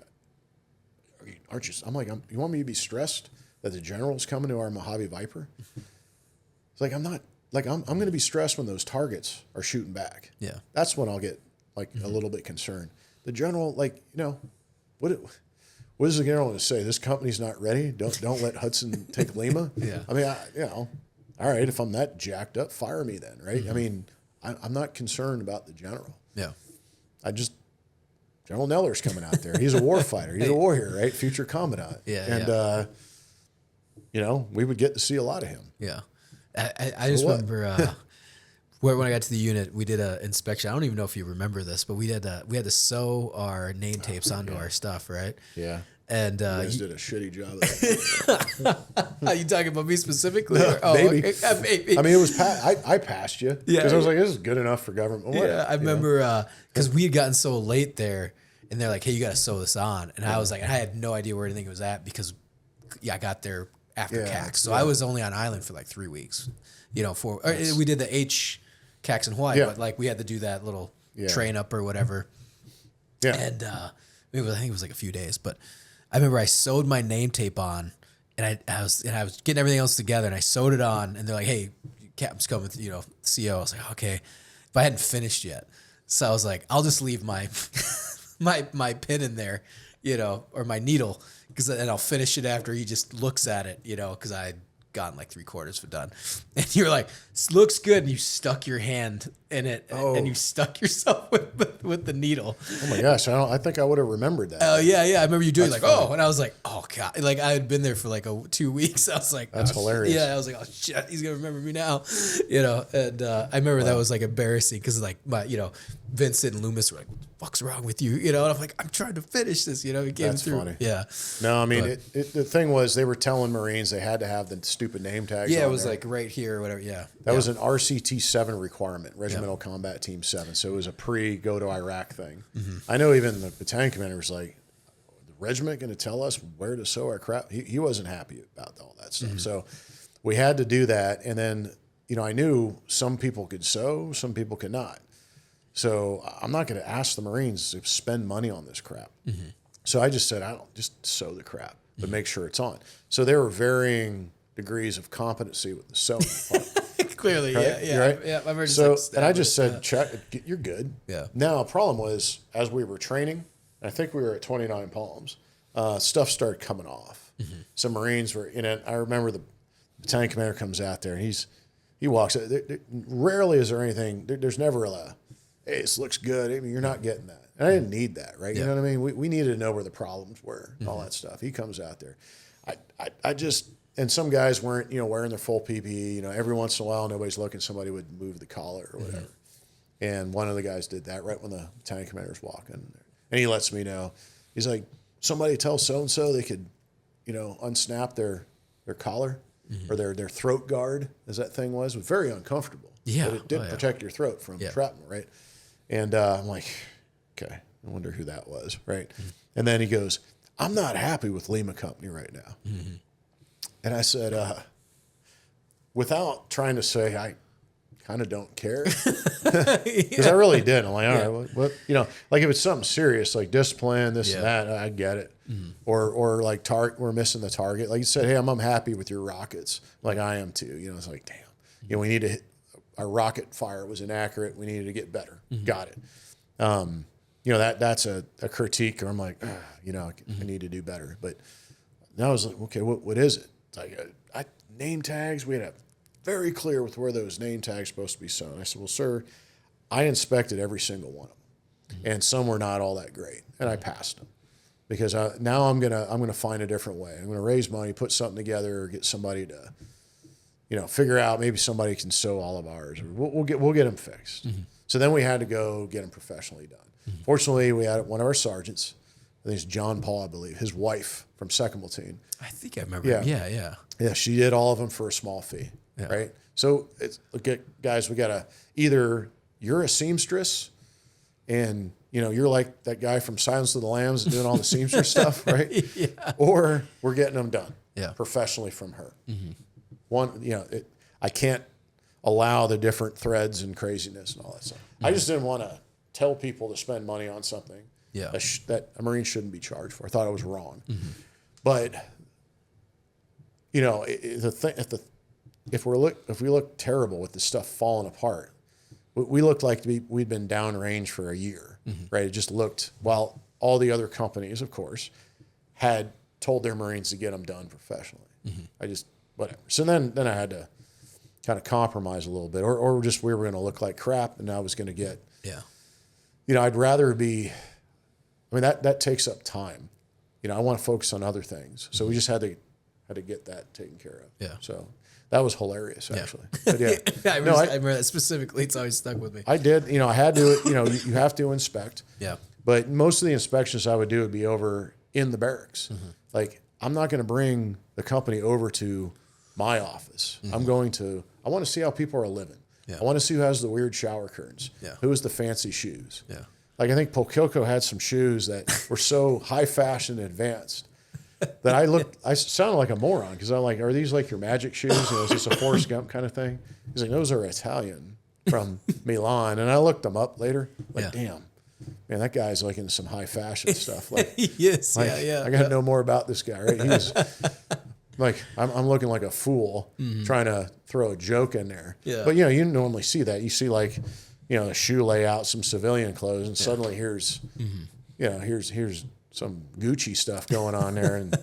C: aren't you? I'm like, you want me to be stressed that the general's coming to our Mojave Viper? It's like, I'm not. Like, I'm going to be stressed when those targets are shooting back.
B: Yeah.
C: That's when I'll get like a little bit concerned. The general, like, what is the general going to say? This company's not ready. Don't let Hudson take Lima.
B: Yeah.
C: I mean, all right. If I'm that jacked up, fire me then, right? I mean, I'm not concerned about the general.
B: Yeah.
C: General Neller's coming out there. He's a war fighter. He's a warrior, right? Future commandant.
B: Yeah.
C: And we would get to see a lot of him.
B: Yeah. I just remember when I got to the unit, we did an inspection. I don't even know if you remember this, but we had to sew our name tapes onto our stuff, right?
C: Yeah.
B: And
C: you guys did a shitty job of that.
B: Are you talking about me specifically?
C: Maybe.
B: Okay. Maybe.
C: I mean, it was I passed you.
B: Yeah.
C: Because I was like, this is good enough for government. Whatever,
B: yeah, I remember because we had gotten so late there, and they're like, hey, you got to sew this on. And I was like, I had no idea where anything was at because, I got there after CAX. So I was only on island for like 3 weeks, we did the H CAX and Hawaii, but like we had to do that little train up or whatever.
C: Yeah.
B: And I think it was like a few days, but I remember I sewed my name tape on, and I was getting everything else together, and I sewed it on, and they're like, hey, Captain's coming, CO. I was like, okay. But I hadn't finished yet. So I was like, I'll just leave my my pin in there, or my needle, and I'll finish it after he just looks at it, because I had gotten like 3/4 of it done. And you're like, this looks good. And you stuck your hand in it, and you stuck yourself with the needle.
C: Oh my gosh, I think I would have remembered that.
B: Oh yeah. I remember you doing and I was like, oh God, like I had been there for like 2 weeks. I was like,
C: that's hilarious.
B: Yeah, I was like, oh shit, he's gonna remember me now, And I remember that was like embarrassing because like Vincent and Loomis were like, what the fuck's wrong with you? And I'm like, I'm trying to finish this. He came
C: that's
B: through.
C: Funny.
B: Yeah.
C: No, I mean, the thing was they were telling Marines they had to have the stupid name tags.
B: Yeah,
C: on
B: it was
C: there.
B: like right here or whatever. Yeah.
C: That was an RCT 7 requirement, Regimental Combat Team 7. So it was a pre-go to Iraq thing. Mm-hmm. I know even the battalion commander was like, the regiment going to tell us where to sew our crap? He wasn't happy about all that stuff. Mm-hmm. So we had to do that. And then, I knew some people could sew, some people could not. So I'm not going to ask the Marines to spend money on this crap. Mm-hmm. So I just said, I don't just sew the crap, but make sure it's on. So there were varying degrees of competency with the sewing part.
B: Clearly,
C: right?
B: yeah.
C: Right?
B: Yeah, I've heard
C: so, and I just said, check, you're good.
B: Yeah.
C: Now, the problem was, as we were training, I think we were at 29 Palms, stuff started coming off. Mm-hmm. Some Marines were in it. I remember the battalion commander comes out there, and he walks out. Rarely is there anything, there's never hey, this looks good. I mean, you're not getting that. And I didn't need that, right? Yeah. You know what I mean? We needed to know where the problems were and all that stuff. He comes out there. I just, and some guys weren't, wearing their full PPE. Every once in a while, nobody's looking, somebody would move the collar or whatever. Mm-hmm. And one of the guys did that right when the battalion commander's walking. And he lets me know. He's like, somebody tell so-and-so they could, unsnap their collar or their throat guard, as that thing was. It was very uncomfortable.
B: Yeah.
C: But it did protect your throat from shrapnel, right? And I'm like, okay, I wonder who that was, right? Mm-hmm. And then he goes, I'm not happy with Lima Company right now. Mm-hmm. And I said, without trying to say I kind of don't care, because I really did. I'm like, all right, what, like if it's something serious, like discipline, this and that, I get it. Mm-hmm. Or like we're missing the target. Like you said, hey, I'm unhappy with your rockets, like I am too. It's like, damn, we need to hit. Our rocket fire was inaccurate. We needed to get better. Mm-hmm. Got it. That's a critique, or I'm like, I need to do better. But now I was like, okay, what is it? It's like name tags. We had a very clear with where those name tags supposed to be sewn. I said, well, sir, I inspected every single one of them, and some were not all that great, and I passed them because now I'm gonna find a different way. I'm gonna raise money, put something together, or get somebody to. Figure out maybe somebody can sew all of ours, or we'll get them fixed. Mm-hmm. So then we had to go get them professionally done. Mm-hmm. Fortunately, we had one of our sergeants, I think it's John Paul, I believe, his wife from 2nd Platoon.
B: I think I remember.
C: Yeah, she did all of them for a small fee, right? So guys, we got to either you're a seamstress, and you're like that guy from Silence of the Lambs doing all the seamstress stuff, right? Yeah. Or we're getting them done professionally from her. Mm-hmm. One, I can't allow the different threads and craziness and all that stuff. I just didn't want to tell people to spend money on something that a Marine shouldn't be charged for. I thought it was wrong. But, you know, if we look terrible with the stuff falling apart, we looked like we'd been downrange for a year, right? It just looked, while all the other companies, of course, had told their Marines to get them done professionally. Whatever. So then I had to kind of compromise a little bit, or just we were going to look like crap, and I was going to get, you know, I'd rather be, I mean, that takes up time. You know, I want to focus on other things. So we just had to get that taken care of.
B: Yeah.
C: So that was hilarious, actually. But
B: I remember that specifically. It's always stuck with me.
C: I did. You know, I had to, you know, you have to inspect.
B: Yeah.
C: But most of the inspections I would do would be over in the barracks. Like, I'm not going to bring the company over to my office. I want to see how people are living. I want to see who has the weird shower curtains. Who has the fancy shoes. Like, I think Pokilko had some shoes that were so high fashion and advanced that I sounded like a moron, because I'm like, are these like your magic shoes? You know, is this a Forrest Gump kind of thing? He's like, those are Italian from Milan. And I looked them up later. Like, damn, man, that guy's like into some high fashion stuff. Like,
B: yes,
C: like, I got to know more about this guy, right? He's like, I'm looking like a fool trying to throw a joke in there. But, you know, you normally see that. You see, like, you know, a shoe layout, some civilian clothes, and suddenly here's some Gucci stuff going on there, and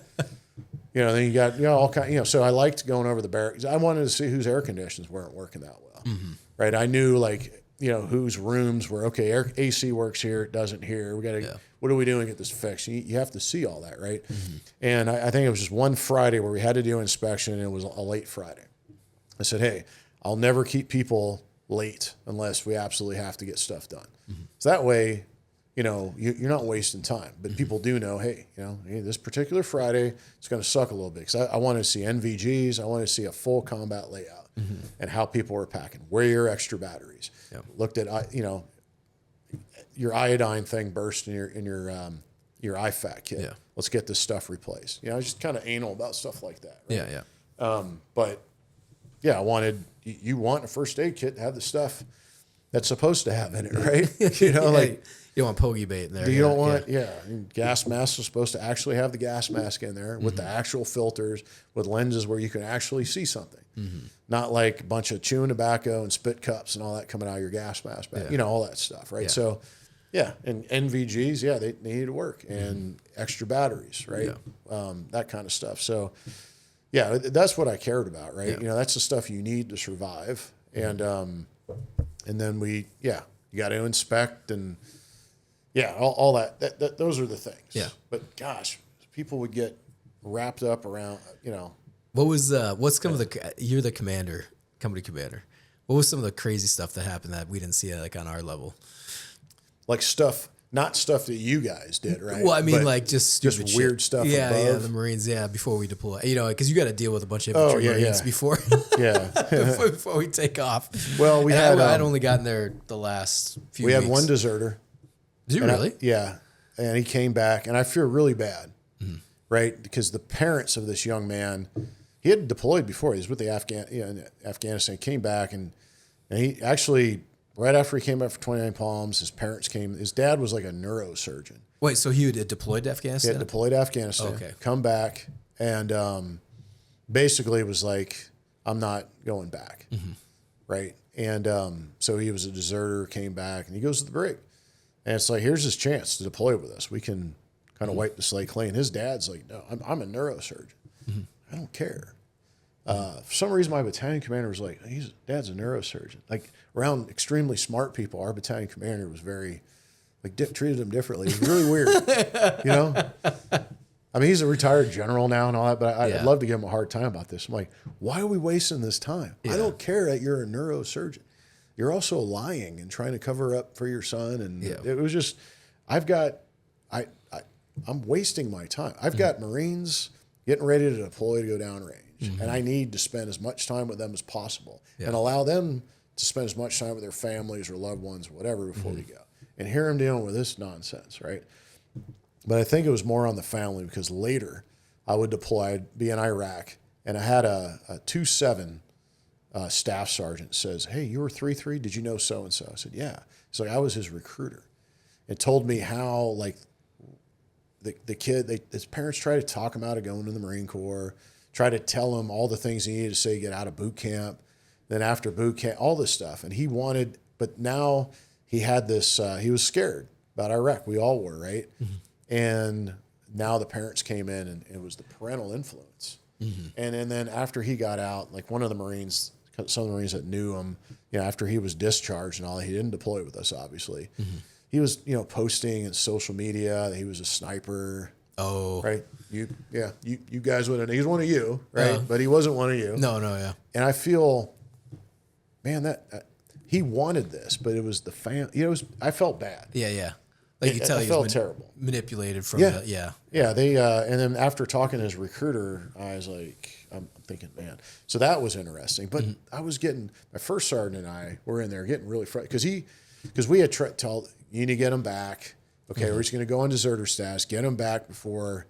C: you know, then you got, you know, all kind. You know, so I liked going over the barracks. I wanted to see whose air conditions weren't working that well, right? I knew, like, you know, whose rooms were okay. AC works here, it doesn't here. We got to. What are we doing to get this fixed? You have to see all that, right? And I think it was just one Friday where we had to do inspection, and it was a late Friday. I said, hey, I'll never keep people late unless we absolutely have to get stuff done. So that way, you know, you're not wasting time. But people do know, hey, you know, hey, this particular Friday, it's going to suck a little bit, because I want to see NVGs. I want to see a full combat layout and how people are packing. Where are your extra batteries? Looked at, you know, your iodine thing burst in your IFAC kit. Let's get this stuff replaced. You know, I was just kind of anal about stuff like that. Right? But yeah, you want a first aid kit to have the stuff that's supposed to have in it, right? You know, like,
B: you don't want pogey bait in there.
C: You don't want, gas masks are supposed to actually have the gas mask in there with the actual filters, with lenses where you can actually see something. Not like a bunch of chewing tobacco and spit cups and all that coming out of your gas mask bag. You know, all that stuff, right? So, and NVGs, they need to work, and extra batteries, right? That kind of stuff. So, yeah, that's what I cared about, right? You know, that's the stuff you need to survive. And then you got to inspect, and all that. Those are the things. But gosh, people would get wrapped up around, you know.
B: What's some of the, you're the commander, company commander. What was some of the crazy stuff that happened that we didn't see, like, on our level?
C: Like stuff, not stuff that you guys did, right?
B: Well, I mean, like, just weird
C: stuff.
B: Yeah, the Marines. Yeah, before we deploy, you know, because you got to deal with a bunch of infantry Marines before. Before we take off.
C: Well,
B: I'd only gotten there the last few.
C: We
B: weeks.
C: had one deserter.
B: Did you really?
C: And he came back, and I feel really bad, right? Because the parents of this young man, he had deployed before. He was with the Afghanistan. Came back, and he actually, right after he came back for 29 Palms, his parents came. His dad was like a neurosurgeon.
B: Wait, so he had deployed to Afghanistan?
C: He had deployed to Afghanistan.
B: Okay.
C: Come back, and basically was like, I'm not going back, right? And so he was a deserter, came back, and he goes to the brig. And it's like, here's his chance to deploy with us. We can kind of wipe the slate clean. His dad's like, no, I'm a neurosurgeon. I don't care. For some reason, my battalion commander was like, Dad's a neurosurgeon. Like, around extremely smart people, our battalion commander was very, like, treated him differently. It was really weird, you know? I mean, he's a retired general now and all that, but I'd love to give him a hard time about this. I'm like, why are we wasting this time? I don't care that you're a neurosurgeon. You're also lying and trying to cover up for your son. And it was just, I'm wasting my time. I've got Marines getting ready to deploy to go downrange. And I need to spend as much time with them as possible and allow them to spend as much time with their families or loved ones or whatever before we go. And here I'm dealing with this nonsense, right? But I think it was more on the family, because later I would deploy, I'd be in Iraq, and I had a 2-7 staff sergeant says, "Hey, you were 3-3. Did you know so and so?" I said, "Yeah." He's like, "I was his recruiter." It told me how like the kid, his parents tried to talk him out of going to the Marine Corps, try to tell him all the things he needed to say to get out of boot camp. Then after boot camp, all this stuff, and he wanted, but now he had this. He was scared about Iraq. We all were, right? And now the parents came in, and it was the parental influence. And then after he got out, like one of the Marines, some of the Marines that knew him, after he was discharged and all, he didn't deploy with us, obviously. He was, posting in social media that he was a sniper. Oh, right. You guys would have. He's one of you, right? But he wasn't one of you.
B: No, yeah.
C: And I feel, man, that he wanted this, but it was the I felt bad.
B: Yeah. Like you tell,
C: I felt terrible,
B: manipulated from
C: Yeah. They and then after talking to his recruiter, I was like, I'm thinking, man. So that was interesting. But I was getting my first sergeant and I were in there getting really frustrated because we had told you need to get him back. Okay, we're just going to go on deserter status, get him back before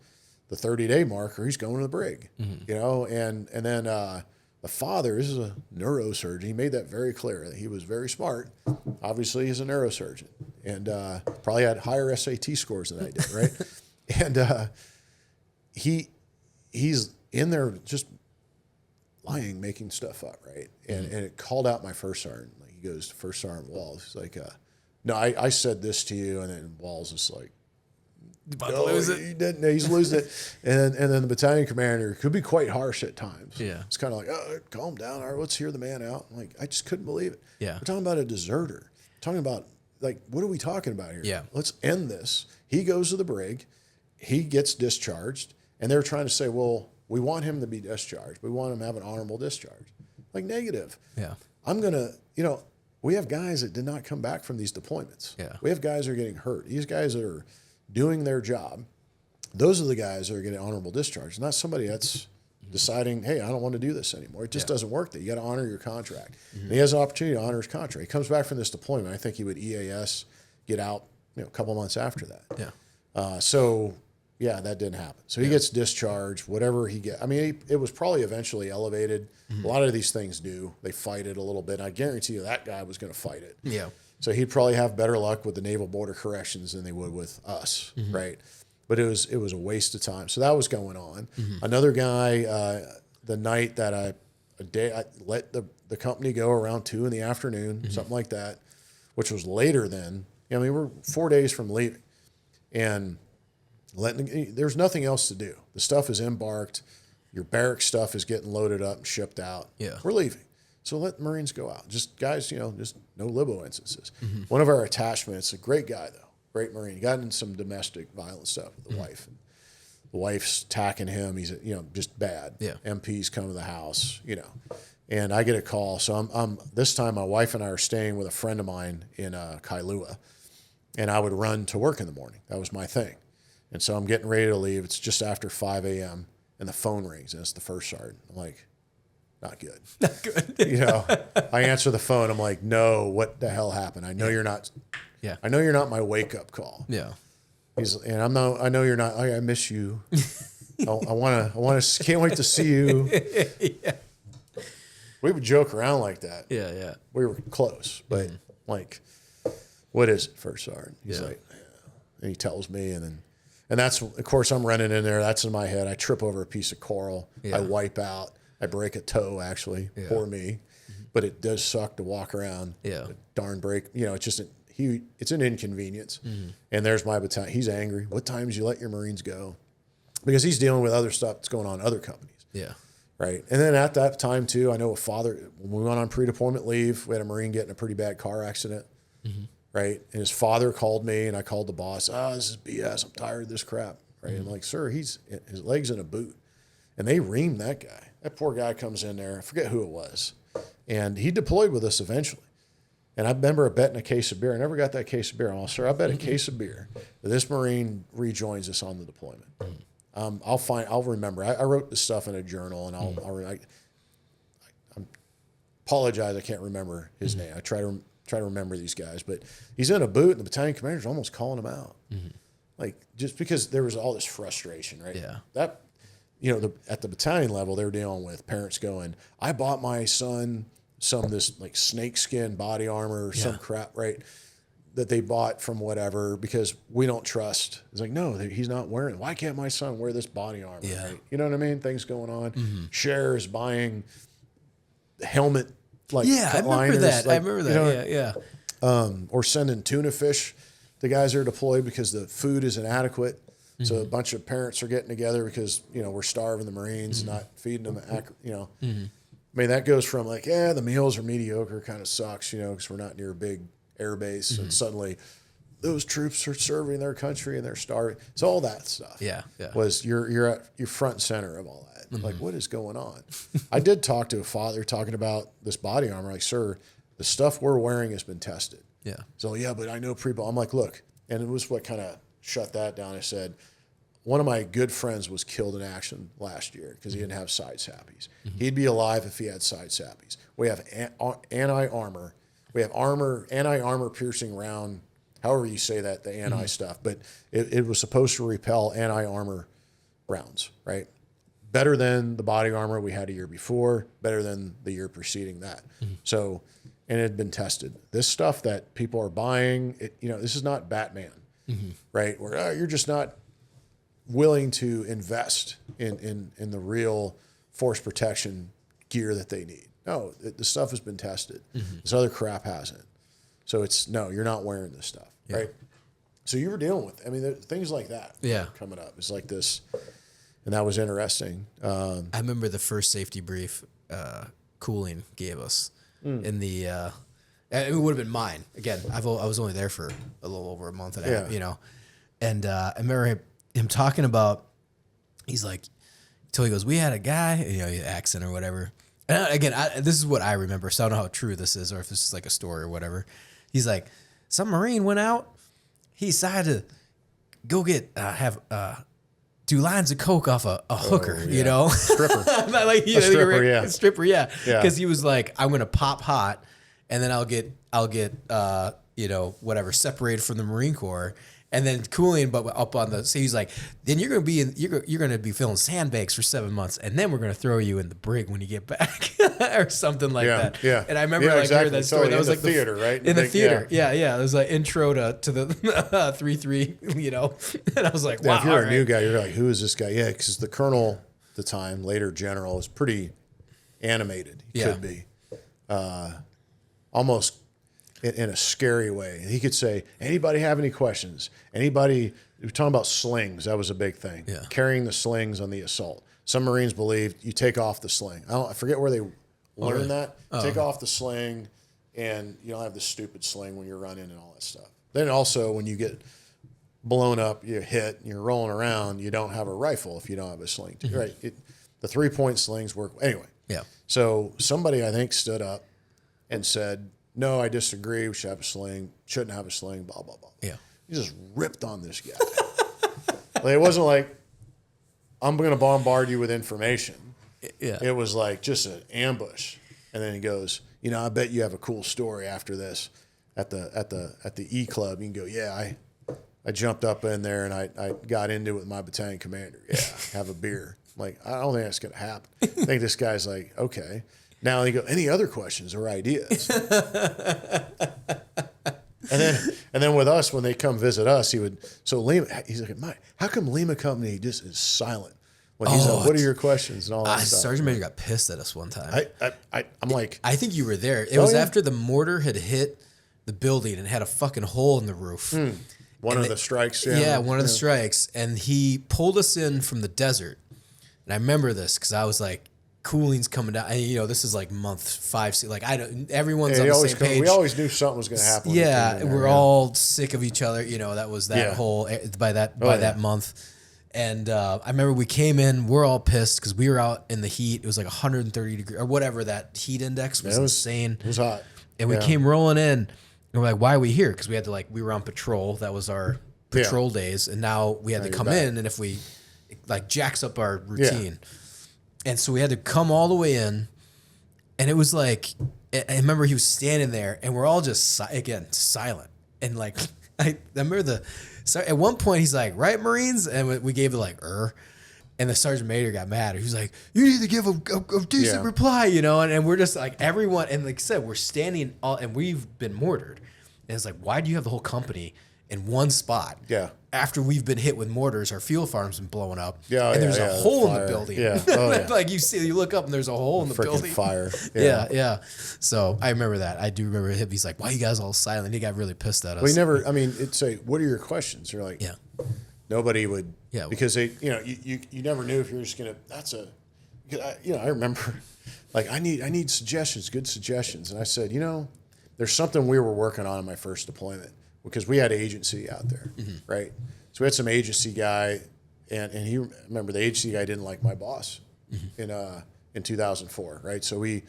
C: the 30-day mark, or he's going to the brig. And then the father, this is a neurosurgeon. He made that very clear that he was very smart. Obviously, he's a neurosurgeon and probably had higher SAT scores than I did, right? And he's in there just lying, making stuff up, right? And it called out my first sergeant. Like he goes to First Sergeant Walls. He's like, "No, I said this to you," and then Walls is like,
B: lose it.
C: He didn't. He's losing it. And then the battalion commander could be quite harsh at times.
B: Yeah.
C: It's kind of like, "Oh, calm down. All right, let's hear the man out." I'm like, I just couldn't believe it.
B: Yeah.
C: We're talking about a deserter. We're talking about, like, what are we talking about here?
B: Yeah.
C: Let's end this. He goes to the brig. He gets discharged. And they're trying to say, well, we want him to be discharged. We want him to have an honorable discharge. Like, negative.
B: Yeah.
C: I'm going to, we have guys that did not come back from these deployments.
B: Yeah.
C: We have guys that are getting hurt. These guys that are doing their job, those are the guys that are getting honorable discharge, not somebody that's deciding, hey, I don't want to do this anymore. It just doesn't work that. You got to honor your contract. And he has an opportunity to honor his contract. He comes back from this deployment. I think he would EAS, get out, a couple months after that. Yeah. That didn't happen. So he gets discharged, whatever he gets. I mean, it was probably eventually elevated. A lot of these things do. They fight it a little bit. I guarantee you that guy was going to fight it.
B: Yeah.
C: So he'd probably have better luck with the Naval Border Corrections than they would with us, right? But it was a waste of time. So that was going on. Another guy, the night that I let the company go around 2 PM, something like that, which was later than. I mean, we're 4 days from leaving, and there's nothing else to do. The stuff is embarked. Your barrack stuff is getting loaded up and shipped out.
B: Yeah.
C: We're leaving. So let the Marines go out. Just guys, just no libo instances. One of our attachments, a great guy though, great Marine, got in some domestic violence stuff with the wife. And the wife's attacking him. He's just bad.
B: Yeah.
C: MPs come to the house, and I get a call. So I'm this time my wife and I are staying with a friend of mine in Kailua, and I would run to work in the morning. That was my thing. And so I'm getting ready to leave. It's just after 5 a.m. and the phone rings, and it's the first sergeant. I'm like, not good.
B: Not good.
C: I answer the phone. I'm like, no, what the hell happened? I know you're not.
B: Yeah.
C: I know you're not my wake up call.
B: Yeah.
C: I know you're not. I miss you. I want to. Can't wait to see you.
B: Yeah.
C: We would joke around like that.
B: Yeah.
C: We were close, but like, what is it, First Sergeant? He's like, and he tells me, and that's, of course, I'm running in there. That's in my head. I trip over a piece of coral.
B: Yeah.
C: I wipe out. I break a toe, actually.
B: Yeah.
C: Poor me. But it does suck to walk around.
B: Yeah.
C: Darn break. It's just it's an inconvenience. And there's my battalion. He's angry. What times you let your Marines go? Because he's dealing with other stuff that's going on in other companies.
B: Yeah.
C: Right. And then at that time, too, I know when we went on pre-deployment leave, we had a Marine get in a pretty bad car accident. Right. And his father called me, and I called the boss. This is BS. I'm tired of this crap. Right. I'm like, sir, his leg's in a boot. And they reamed that guy. That poor guy comes in there. I forget who it was. And he deployed with us eventually. And I remember betting a case of beer. I never got that case of beer. I'm like, sir, I bet a case of beer that this Marine rejoins us on the deployment. I'll remember. I wrote this stuff in a journal, and I apologize. I can't remember his name. I try to remember these guys, but he's in a boot, and the battalion commander's almost calling him out. Like, just because there was all this frustration, right?
B: Yeah.
C: That, at the battalion level, they're dealing with parents going, I bought my son some of this like snakeskin body armor or some crap, right? That they bought from whatever because we don't trust. It's like, no, he's not wearing. Why can't my son wear this body armor?
B: Yeah.
C: Right? You know what I mean? Things going on. Cher is buying helmet like
B: I remember
C: liners,
B: that.
C: like,
B: I remember that. Yeah.
C: or sending tuna fish. The guys are deployed because the food is inadequate. So a bunch of parents are getting together because, we're starving the Marines, not feeding them, I mean, that goes from like, the meals are mediocre, kind of sucks, because we're not near a big air base. And suddenly those troops are serving their country and they're starving. So all that stuff was you're front and center of all that. Like, what is going on? I did talk to a father talking about this body armor. Like, sir, the stuff we're wearing has been tested.
B: Yeah.
C: So, but I know pre-ball. I'm like, look, and it was what kind of shut that down. I said, one of my good friends was killed in action last year because he didn't have side sappies. He'd be alive if he had side sappies. We have anti-armor. We have anti-armor piercing round, however you say that, the anti stuff. But it was supposed to repel anti-armor rounds, right? Better than the body armor we had a year before, better than the year preceding that. So, and it had been tested. This stuff that people are buying, this is not Batman, right? Where you're just not willing to invest in the real force protection gear that they need. No, the stuff has been tested. This other crap hasn't. So you're not wearing this stuff, right? So you were dealing with, things like that coming up. It's like this, and that was interesting.
B: I remember the first safety brief Cooling gave us in the, it would have been mine. Again, I was only there for a little over a month and a half, and I remember him talking about, he's like, till he goes, we had a guy, accent or whatever. And again, this is what I remember, so I don't know how true this is or if this is like a story or whatever. He's like, some Marine went out, he decided to go get, do lines of coke off a hooker,
C: Stripper.
B: Like,
C: a stripper, yeah.
B: Stripper, yeah. Because he was like, I'm going to pop hot and then I'll get whatever, separated from the Marine Corps. And then cooling, but up on the, so he's like, then you're gonna be filling sandbags for 7 months, and then we're gonna throw you in the brig when you get back, or something like that.
C: Yeah.
B: And I remember hearing that story. That was like
C: the theater, right?
B: In the theater, yeah. It was like intro to the 3-3, and I was like, wow.
C: If you're a new guy, you're like, who is this guy? Yeah, because the colonel at the time, later general, is pretty animated. He could be, almost. In a scary way. He could say, anybody have any questions? Anybody, we're talking about slings. That was a big thing.
B: Yeah.
C: Carrying the slings on the assault. Some Marines believed you take off the sling. I forget where they learned that. Take off the sling and you don't have the stupid sling when you're running and all that stuff. Then also when you get blown up, you hit, and you're rolling around, you don't have a rifle if you don't have a sling. Right. The 3-point slings work. Anyway.
B: Yeah.
C: So somebody I think stood up and said, no, I disagree. We should have a sling. Shouldn't have a sling. Blah, blah, blah.
B: Yeah.
C: He just ripped on this guy. Like, it wasn't like, I'm going to bombard you with information.
B: Yeah.
C: It was like just an ambush. And then he goes, I bet you have a cool story after this at the E Club. You can go, yeah, I jumped up in there and I got into it with my battalion commander. Yeah, have a beer. I'm like, I don't think that's going to happen. I think this guy's like, okay. Now he go, any other questions or ideas? and then with us, when they come visit us, he's like, Mike, how come Lima Company just is silent? When he's like, what are your questions and all that stuff?
B: Sergeant Major got pissed at us one time.
C: I'm like,
B: I think you were there. It was after the mortar had hit the building and had a fucking hole in the roof.
C: One of the strikes.
B: Yeah, one of the strikes. And he pulled us in from the desert. And I remember this because I was like, cooling's coming down. And, this is like month 5. Like everyone's on the same page.
C: We always knew something was going to happen.
B: Yeah, we're all sick of each other. That was that whole by that month. And I remember we came in. We're all pissed because we were out in the heat. It was like 130 degrees or whatever. That heat index was insane.
C: It was hot.
B: And we came rolling in. And we're like, why are we here? Because we had to we were on patrol. That was our patrol days. And now we had to come in. And if we jacks up our routine. Yeah. And so we had to come all the way in, and it was like, I remember he was standing there, and we're all just, silent. And I remember at one point he's like, right, Marines? And we gave it and And the sergeant major got mad. He was like, you need to give a decent reply, you know? And we're just like, everyone, and like I said, we're standing all, and we've been mortared. And it's like, why do you have the whole company in one spot?
C: Yeah.
B: After we've been hit with mortars, our fuel farm's been blowing up.
C: Yeah,
B: and there's a hole in the
C: fire.
B: building.
C: Yeah. Oh, yeah.
B: Like you look up and there's a hole in the
C: Freaking
B: building.
C: fire.
B: Yeah. So I remember that. I do remember him. He's like, why are you guys all silent? He got really pissed at us.
C: Well, he never, I mean, it'd say, what are your questions? You're like,
B: Yeah.
C: Nobody would,
B: Yeah.
C: because they, you never knew if you were just going to, I remember, like, I need suggestions, good suggestions. And I said, there's something we were working on in my first deployment because we had agency out there, right? So we had some agency guy, and he, remember, the agency guy didn't like my boss in 2004, right? So we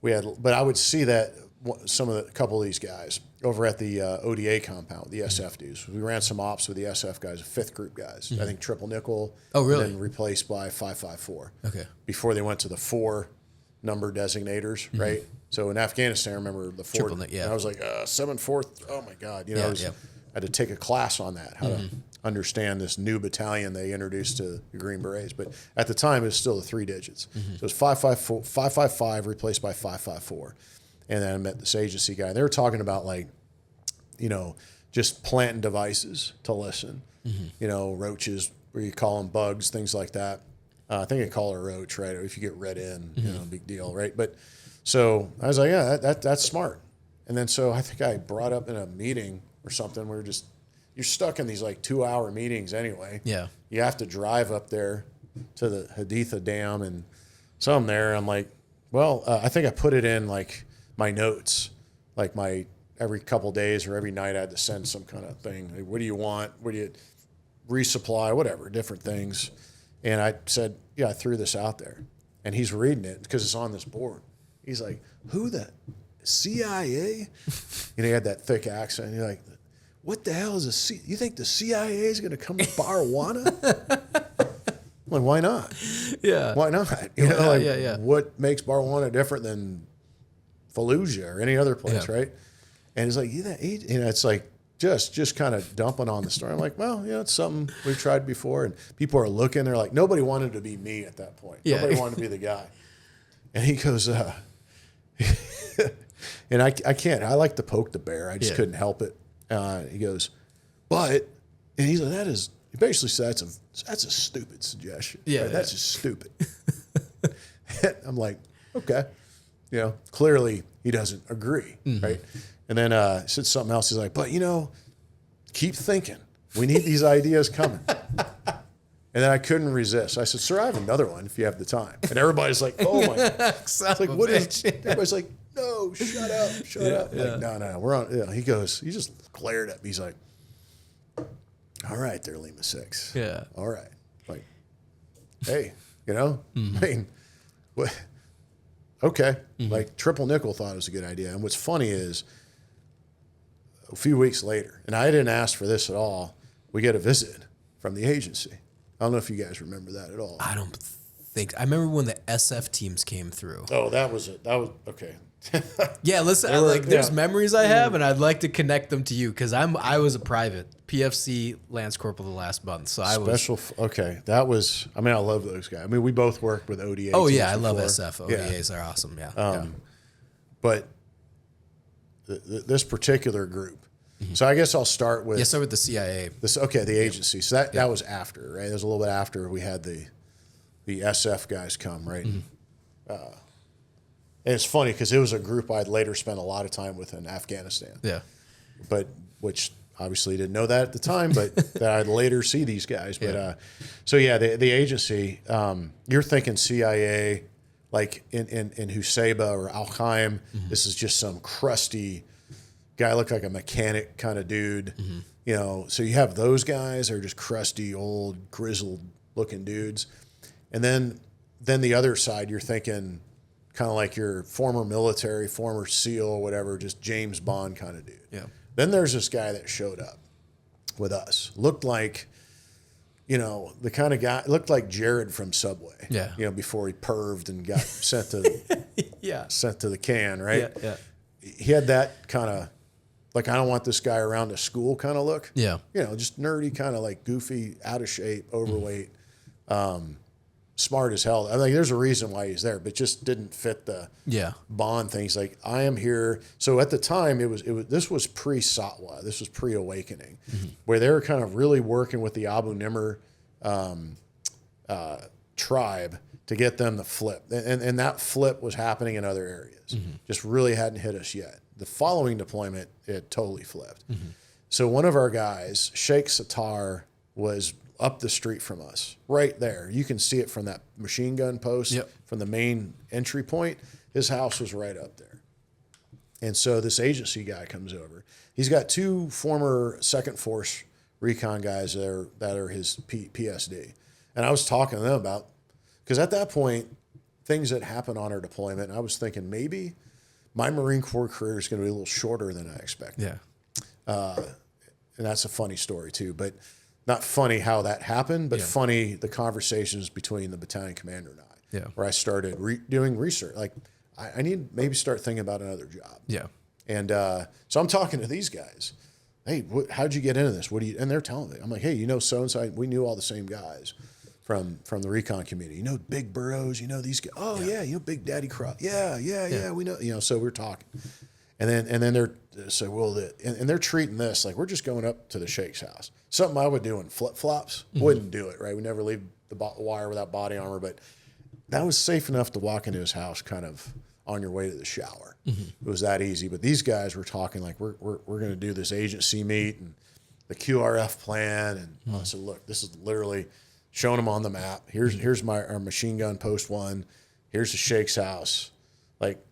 C: had, but I would see that a couple of these guys over at the ODA compound, the SF dudes. We ran some ops with the SF guys, 5th group guys. I think triple nickel.
B: Oh, really?
C: And then replaced by 554.
B: Okay.
C: Before they went to the 4 number designators, right? So in Afghanistan, I remember the 4.
B: Triple, yeah.
C: And I was like, 7-4. Oh my God. I had to take a class on that, how to understand this new battalion they introduced to the Green Berets. But at the time, it was still the 3 digits. So it was 555 replaced by 554. And then I met this agency guy. They were talking about, like, just planting devices to listen. Roaches, where you call them bugs, things like that. I think I call it a roach, right? If you get read in, big deal, right? But so I was like, yeah, that's smart. And then so I think I brought up in a meeting or something, you're stuck in these like 2-hour meetings anyway. Yeah. You have to drive up there to the Haditha Dam, and so I'm there. I'm like, well, I think I put it in like my notes, like every couple days or every night I had to send some kind of thing. Like, what do you want? What do you resupply? Whatever, different things. And I said, yeah, I threw this out there. And he's reading it because it's on this board. He's like, who the CIA? He had that thick accent. He's like, what the hell is a CIA? You think the CIA is going to come to Barwana? I'm like, why not? Yeah. Why not? What makes Barwana different than Fallujah or any other place, right? And he's like, it's like just kind of dumping on the story. I'm like, well, it's something we've tried before, and people are looking. They're like, nobody wanted to be me at that point. Yeah. Nobody wanted to be the guy. And he goes, and I can't. I like to poke the bear. I just couldn't help it. He goes, and he's like, he basically said that's a stupid suggestion. Yeah, right? That's just stupid. I'm like, okay. Clearly he doesn't agree, right? And then he said something else. He's like, but keep thinking. We need these ideas coming. And then I couldn't resist. I said, sir, I have another one if you have the time. And everybody's like, oh my God. It's like, what is it? Everybody's like, no, shut up. Like, no, we're on. He goes, he just glared at me. He's like, all right there, Lima 6. Yeah. All right. Like, hey, I mean, what? Okay. Like, triple nickel thought it was a good idea. And what's funny is a few weeks later, and I didn't ask for this at all, we get a visit from the agency. I don't know if you guys remember that at all.
B: I don't think. I remember when the SF teams came through.
C: Oh, that was it. That was, okay.
B: Yeah, listen, there's memories I have, and I'd like to connect them to you because I was a private PFC Lance Corporal the last month, so I was
C: okay. That was. I mean, I love those guys. I mean, we both worked with ODA.
B: Oh yeah, I love SF. ODAs are awesome. Yeah.
C: But this particular group. So I guess I'll start with.
B: Yeah, start with the CIA.
C: The agency. So that was after, right? It was a little bit after we had the SF guys come, right? And it's funny because it was a group I'd later spent a lot of time with in Afghanistan. Yeah. But which obviously didn't know that at the time, but that I'd later see these guys. But the agency, you're thinking CIA, like in Husaba or Al-Qaim, this is just some crusty guy, looked like a mechanic kind of dude. So you have those guys are just crusty, old, grizzled looking dudes. And then the other side, you're thinking kind of like your former military, former SEAL, whatever, just James Bond kind of dude. Yeah. Then there's this guy that showed up with us. Looked like, the kind of guy, looked like Jared from Subway. Yeah. Before he perved and got sent to the can, right? Yeah. He had that kind of, like, I don't want this guy around the school kind of look. Yeah. Just nerdy, kind of like goofy, out of shape, overweight. Smart as hell. I mean, there's a reason why he's there, but just didn't fit the bond thing. He's like, I am here. So at the time, this was pre-Satwa. This was pre-awakening, where they were kind of really working with the Abu Nimr tribe to get them to flip. And that flip was happening in other areas. Just really hadn't hit us yet. The following deployment, it totally flipped. So one of our guys, Sheikh Sattar, was up the street from us, right there. You can see it from that machine gun post, from the main entry point. His house was right up there. And so this agency guy comes over. He's got 2 former Second Force Recon guys that are his PSD. And I was talking to them about, because at that point, things that happened on our deployment, I was thinking maybe my Marine Corps career is going to be a little shorter than I expected. And that's a funny story too, but not funny how that happened, but funny the conversations between the battalion commander and I, where I started doing research. Like, I need to maybe start thinking about another job. And so I'm talking to these guys. Hey, how'd you get into this? And they're telling me. I'm like, hey, you know so-and-so? We knew all the same guys from the recon community. You know Big Burrows? You know these guys? Oh, yeah, you know Big Daddy Crop? Yeah, we know. You know, so we're talking. And then they're so and they're treating this like we're just going up to the Sheikh's house. Something I would do in flip-flops. Wouldn't do it, right? We never leave the wire without body armor, but that was safe enough to walk into his house kind of on your way to the shower. It was that easy. But these guys were talking like we're going to do this agency meet and the QRF plan. And I said, look, this is literally showing them on the map. Here's our machine gun post 1. Here's the Sheikh's house. Like,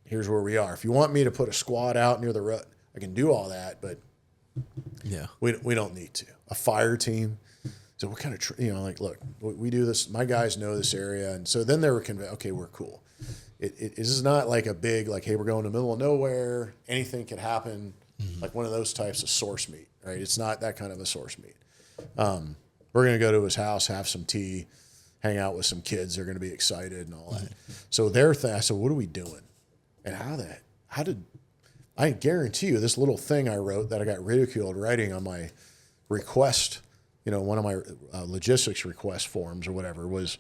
C: here's where we are. If you want me to put a squad out near the road, I can do all that, but we don't need to. A fire team. So what kind of, like, look, we do this. My guys know this area. And so then they were convinced, okay, we're cool. This is not like a big, like, hey, we're going to the middle of nowhere. Anything could happen. Like one of those types of source meet, right? It's not that kind of a source meet. We're going to go to his house, have some tea, hang out with some kids. They're going to be excited and all that. So I said, what are we doing? And how did I guarantee you this little thing I wrote that I got ridiculed writing on my request, one of my logistics request forms or whatever, was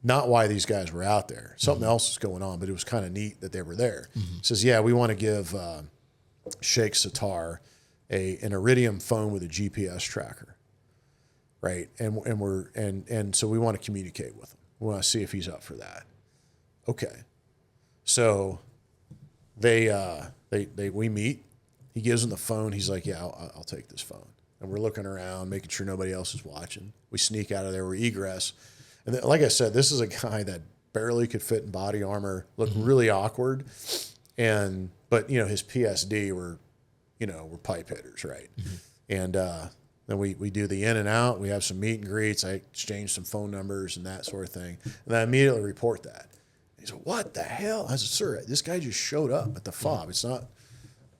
C: not why these guys were out there. Something else is going on, but it was kind of neat that they were there. It says, yeah, we want to give Sheikh Sattar an Iridium phone with a GPS tracker, right? And so we want to communicate with him. We want to see if he's up for that. Okay, so we meet. He gives him the phone. He's like, yeah, I'll take this phone. And we're looking around, making sure nobody else is watching. We sneak out of there. We egress. And then, like I said, this is a guy that barely could fit in body armor, looked really awkward. But his PSD were pipe hitters, right? And then we do the in and out. We have some meet and greets. I exchange some phone numbers and that sort of thing. And I immediately report that. He said, what the hell? I said, sir, this guy just showed up at the fob. It's not,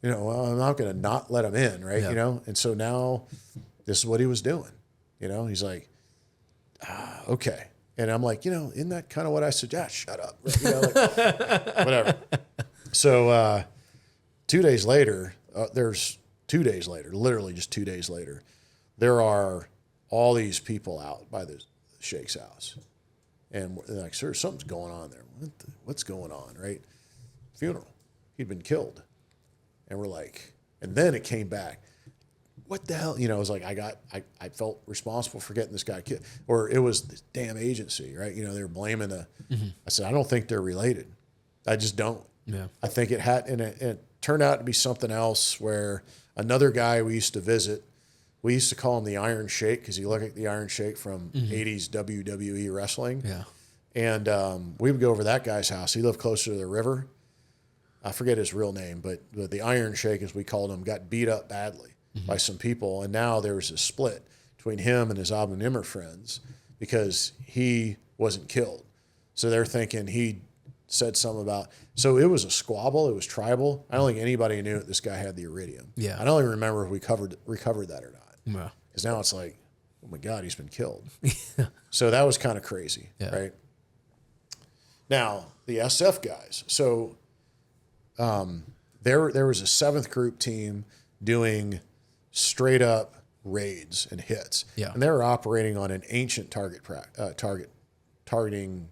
C: I'm not going to not let him in, right? And so now this is what he was doing. He's like, okay. And I'm like, isn't that kind of what I suggest? Shut up. Whatever. So 2 days later, literally just 2 days later, there are all these people out by the Sheikh's house. And they're like, sir, something's going on there. What's going on, right? Funeral. He'd been killed. And we're like, and then it came back. What the hell? It was like, I felt responsible for getting this guy killed. Or it was this damn agency, right? They were blaming I said, I don't think they're related. I just don't. Yeah. I think it turned out to be something else where another guy we used to visit, we used to call him the Iron Sheik because he looked like the Iron Sheik from 80s WWE wrestling. Yeah. And we would go over that guy's house. He lived closer to the river. I forget his real name, but the Iron Sheik, as we called him, got beat up badly by some people. And now there was a split between him and his Abu Nimr friends because he wasn't killed. So they're thinking he said something about, so it was a squabble. It was tribal. I don't think anybody knew that this guy had the Iridium. Yeah. I don't even remember if we recovered that or not. Because now it's like, oh my God, he's been killed. So that was kind of crazy, right? Now, the SF guys. So there was a 7th group team doing straight up raids and hits.
B: Yeah.
C: And they were operating on an ancient targeting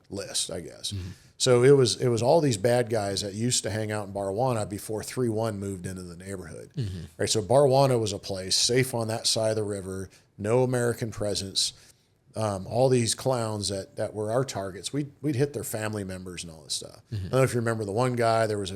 C: list, I guess. So it was all these bad guys that used to hang out in Barwana before 3-1 moved into the neighborhood. Right. So Barwana was a place safe on that side of the river, no American presence. All these clowns that were our targets, we'd hit their family members and all this stuff. I don't know if you remember the one guy, there was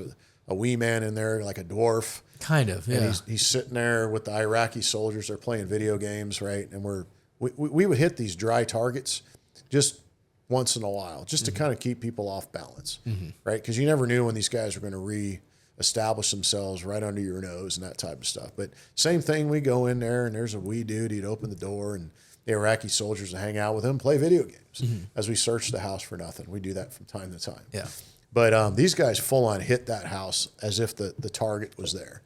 C: a wee man in there, like a dwarf.
B: Kind of, yeah.
C: And he's sitting there with the Iraqi soldiers. They're playing video games, right? And we would hit these dry targets just once in a while, just to kind of keep people off balance, right? Because you never knew when these guys were going to re-establish themselves right under your nose and that type of stuff. But same thing, we go in there and there's a wee dude. He'd open the door and the Iraqi soldiers would hang out with him, play video games as we search the house for nothing. We do that from time to time.
B: Yeah.
C: But these guys full on hit that house as if the target was there.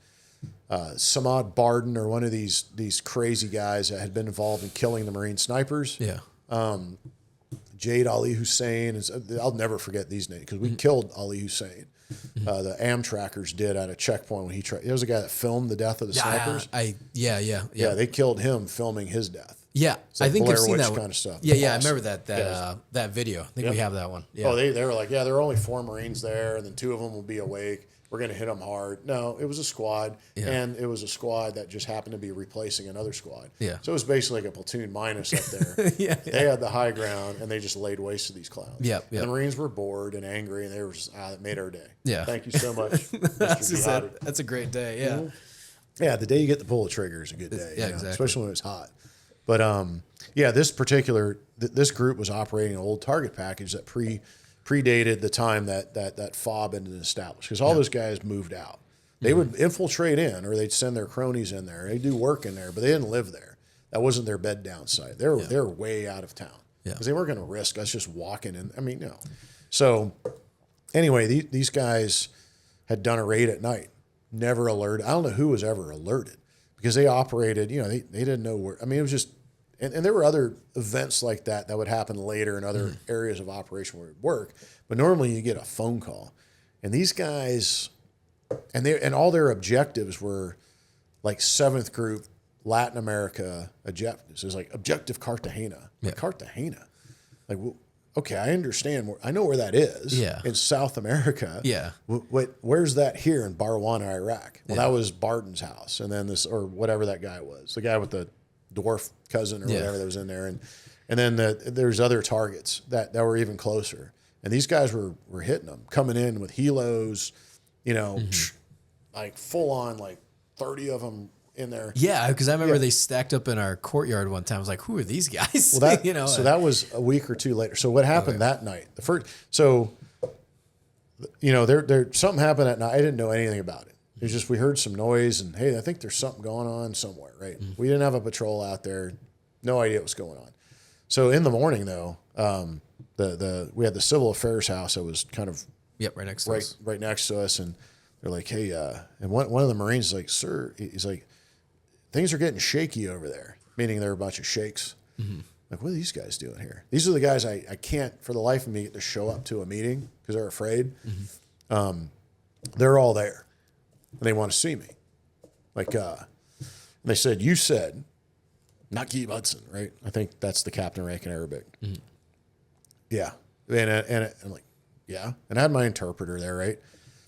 C: Samad Barden, or one of these crazy guys that had been involved in killing the Marine snipers.
B: Yeah.
C: Jade Ali Hussein. I'll never forget these names because we killed Ali Hussein. The Amtrackers did at a checkpoint when he tried. There was a guy that filmed the death of the snipers.
B: Yeah.
C: Yeah, they killed him filming his death.
B: Yeah,
C: like
B: I think I've
C: Blair
B: seen
C: Witch
B: that one.
C: kind of stuff.
B: Yeah,
C: Awesome.
B: I remember that video. I think we have that one. Yeah.
C: Oh, they were like, yeah, there are only 4 Marines there, and then 2 of them will be awake. We're going to hit them hard. No, it was a squad, and it was a squad that just happened to be replacing another squad.
B: Yeah.
C: So it was basically like a platoon minus up there. They had the high ground, and they just laid waste to these clowns.
B: Yep.
C: And the Marines were bored and angry, and they were just, it made our day.
B: Yeah.
C: Thank you so much, Mr. Jihadi.
B: That's a great day. Yeah.
C: Yeah, the day you get to pull the trigger is a good day.
B: Exactly.
C: Especially when it's hot. But this group was operating an old target package that predated the time that FOB had been established, because all those guys moved out. They would infiltrate in, or they'd send their cronies in there. They'd do work in there, but they didn't live there. That wasn't their bed down site. They were way out of town because they weren't going to risk us just walking in. I mean, no. So anyway, these guys had done a raid at night, never alerted. I don't know who was ever alerted because they operated. They didn't know where. I mean, it was just. And there were other events like that would happen later in other areas of operation where it would work. But normally you get a phone call. And these guys, and all their objectives were like 7th Group, Latin America objectives. It was like Objective Cartagena. Like Cartagena. Like, well, okay, I understand. I know where that is.
B: Yeah.
C: In South America.
B: Yeah.
C: Where's that here in Barwana, Iraq? Well, that was Barton's house. And then or whatever that guy was. The guy with the dwarf cousin or whatever that was in there, and then there's other targets that were even closer, and these guys were hitting them, coming in with helos, like full on, like 30 of them in there.
B: Yeah, because I remember they stacked up in our courtyard one time. I was like, "Who are these guys?"
C: Well, so that was a week or 2 later. So what happened that night? There something happened that night. I didn't know anything about it. It was just we heard some noise and, hey, I think there's something going on somewhere, right? We didn't have a patrol out there. No idea what was going on. So in the morning, though, we had the civil affairs house that was kind of
B: right next to us.
C: Right next to us. And they're like, hey, and one of the Marines is like, sir, he's like, things are getting shaky over there, meaning there were a bunch of shakes. Like, what are these guys doing here? These are the guys I can't, for the life of me, get to show up to a meeting because they're afraid. They're all there. And they want to see me. Like, and they said, you said, Naqib Hudson, right? I think that's the captain rank in Arabic. Yeah. And I'm like, yeah. And I had my interpreter there, right?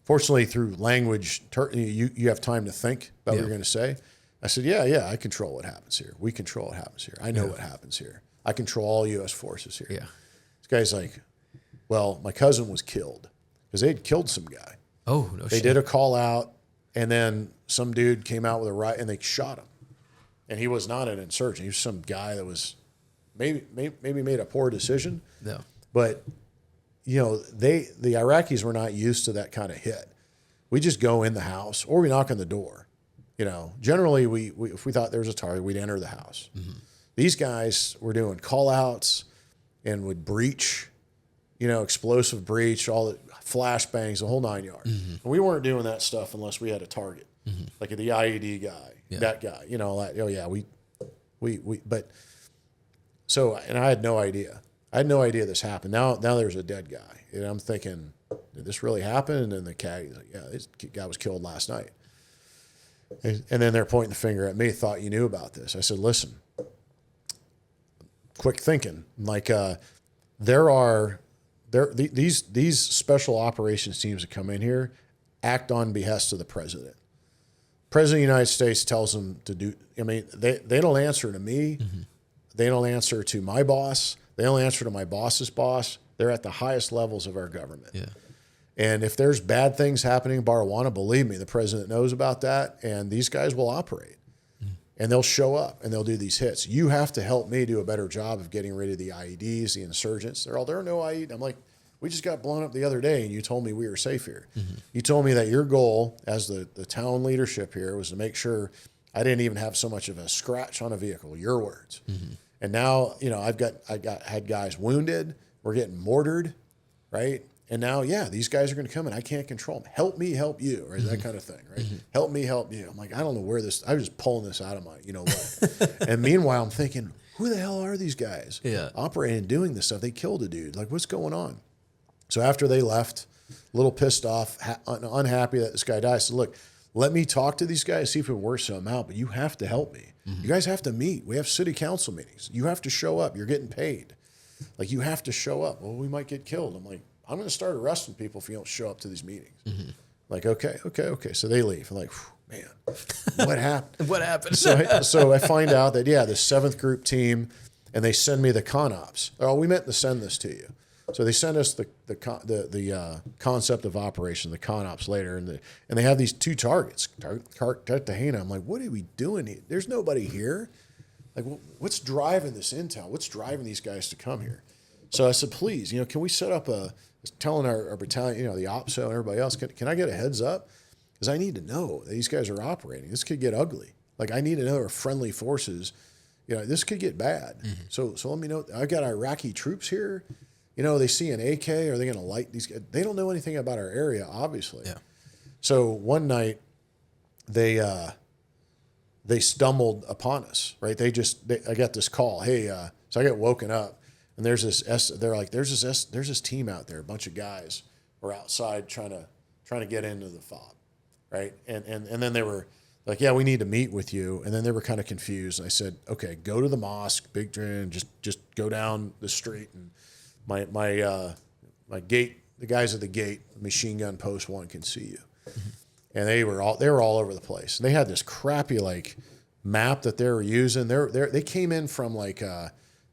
C: Fortunately, through language, you have time to think about what you're going to say. I said, yeah, I control what happens here. We control what happens here. I know what happens here. I control all U.S. forces here.
B: Yeah.
C: This guy's like, well, my cousin was killed because they'd killed some guy.
B: Oh, no
C: They
B: shit.
C: did a call out, and then some dude came out with a riot, and they shot him. And he was not an insurgent. He was some guy that was maybe made a poor decision.
B: No.
C: But, the Iraqis were not used to that kind of hit. We just go in the house or we knock on the door. Generally, we if we thought there was a target, we'd enter the house. These guys were doing call outs and would breach, explosive breach, all the flashbangs, the whole 9 yards. And we weren't doing that stuff unless we had a target, like the IED guy, that guy, but so, and I had no idea. I had no idea this happened. Now there's a dead guy. And I'm thinking, did this really happen? And then the cat, he's like, yeah, this guy was killed last night. And then they're pointing the finger at me, thought you knew about this. I said, listen, quick thinking. Like these special operations teams that come in here act on behest of the president. President of the United States tells them to do, I mean, they don't answer to me. Mm-hmm. They don't answer to my boss. They don't answer to my boss's boss. They're at the highest levels of our government.
B: Yeah.
C: And if there's bad things happening in Barwana, believe me, the president knows about that, and these guys will operate. Mm-hmm. And they'll show up, and they'll do these hits. You have to help me do a better job of getting rid of the IEDs, the insurgents. There are no IEDs. I'm like, we just got blown up the other day, and you told me we were safe here. Mm-hmm. You told me that your goal as the town leadership here was to make sure I didn't even have so much of a scratch on a vehicle, your words. Mm-hmm. And now, you know, I had guys wounded. We're getting mortared, right? And now, yeah, these guys are going to come in. I can't control them. Help me, help you, right? Mm-hmm. That kind of thing, right? Mm-hmm. Help me, help you. I'm like, I don't know where this. I was just pulling this out of my, you know what? And meanwhile, I'm thinking, who the hell are these guys?
B: Yeah.
C: Operating and doing this stuff. They killed a dude. Like, what's going on? So after they left, a little pissed off, unhappy that this guy died, I said, look, let me talk to these guys, see if we can work something out, but you have to help me. Mm-hmm. You guys have to meet. We have city council meetings. You have to show up. You're getting paid. Like, you have to show up. Well, we might get killed. I'm like, I'm going to start arresting people if you don't show up to these meetings. Mm-hmm. Like, okay. So they leave. I'm like, man, what happened?
B: What happened?
C: So I find out that, yeah, the 7th group team, and they send me the con ops. Oh, we meant to send this to you. So they send us the concept of operation, the con ops later, and they have these 2 targets, Cartagena. I'm like, what are we doing here? There's nobody here. Like, what's driving this intel? What's driving these guys to come here? So I said, please, you know, can we set up telling our battalion, you know, the OPSO and everybody else, can I get a heads up? Because I need to know that these guys are operating. This could get ugly. Like, I need to know our friendly forces. You know, this could get bad. Mm-hmm. So let me know. I've got Iraqi troops here. You know, they see an AK. Are they going to light these guys? They don't know anything about our area, obviously.
B: Yeah. So
C: one night, they stumbled upon us, right? I got this call. Hey, so I got woken up, and there's this team out there, a bunch of guys were outside trying to get into the fob, right? And then they were like, yeah, we need to meet with you. And then they were kind of confused. And I said, okay, go to the mosque, Big Dren, just go down the street, and my gate, the guys at the gate, machine gun post 1 can see you. Mm-hmm. And they were all over the place. And they had this crappy like map that they were using. They came in from like the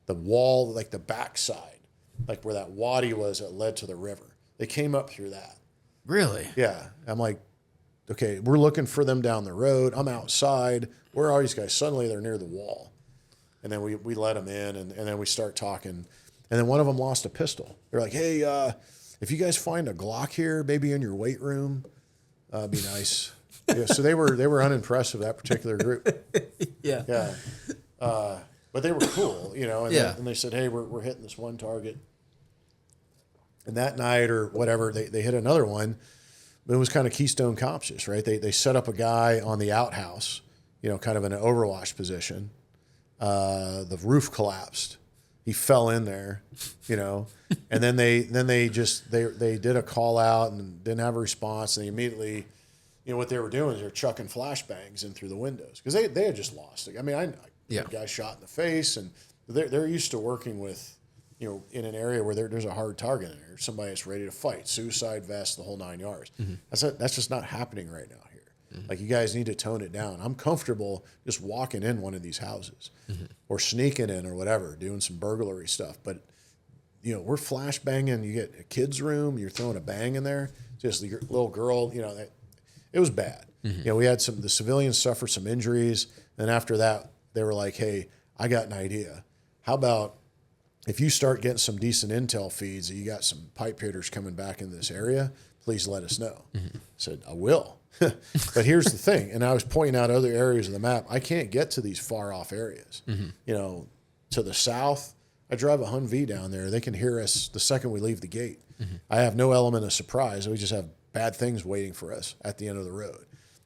C: wall, like the backside, like where that wadi was that led to the river. They came up through that.
B: Really?
C: Yeah. I'm like, okay, we're looking for them down the road. I'm outside. Where are these guys? Suddenly they're near the wall. And then we let them in, and then we start talking. And then one of them lost a pistol. They're like, hey, if you guys find a Glock here, maybe in your weight room, be nice. Yeah, so they were unimpressed with that particular group.
B: Yeah.
C: Yeah. But they were cool, you know, and they said, hey, we're hitting this one target. And that night or whatever, they hit another one. It was kind of Keystone Cops, right? They set up a guy on the outhouse, you know, kind of in an overwatch position. The roof collapsed. He fell in there, you know, and then they did a call out and didn't have a response. And they immediately, you know, what they were doing is they're chucking flashbangs in through the windows because they had just lost it. I mean, I had guys shot in the face, and they're used to working with, you know, in an area where there's a hard target in there, somebody that's ready to fight, suicide vest, the whole 9 yards. Mm-hmm. That's just not happening right now here. Mm-hmm. Like, you guys need to tone it down. I'm comfortable just walking in one of these houses or sneaking in or whatever, doing some burglary stuff. But, you know, we're flashbanging. You get a kid's room, you're throwing a bang in there. Just your little girl, you know, it was bad. Mm-hmm. You know, we had the civilians suffered some injuries. Then after that, they were like, hey, I got an idea. How about if you start getting some decent intel feeds that you got some pipe hitters coming back in this area, please let us know. Mm-hmm. I said, I will. But here's the thing, and I was pointing out other areas of the map. I can't get to these far off areas. Mm-hmm. You know, to the south, I drive a Humvee down there. They can hear us the second we leave the gate. Mm-hmm. I have no element of surprise. We just have bad things waiting for us at the end of the road.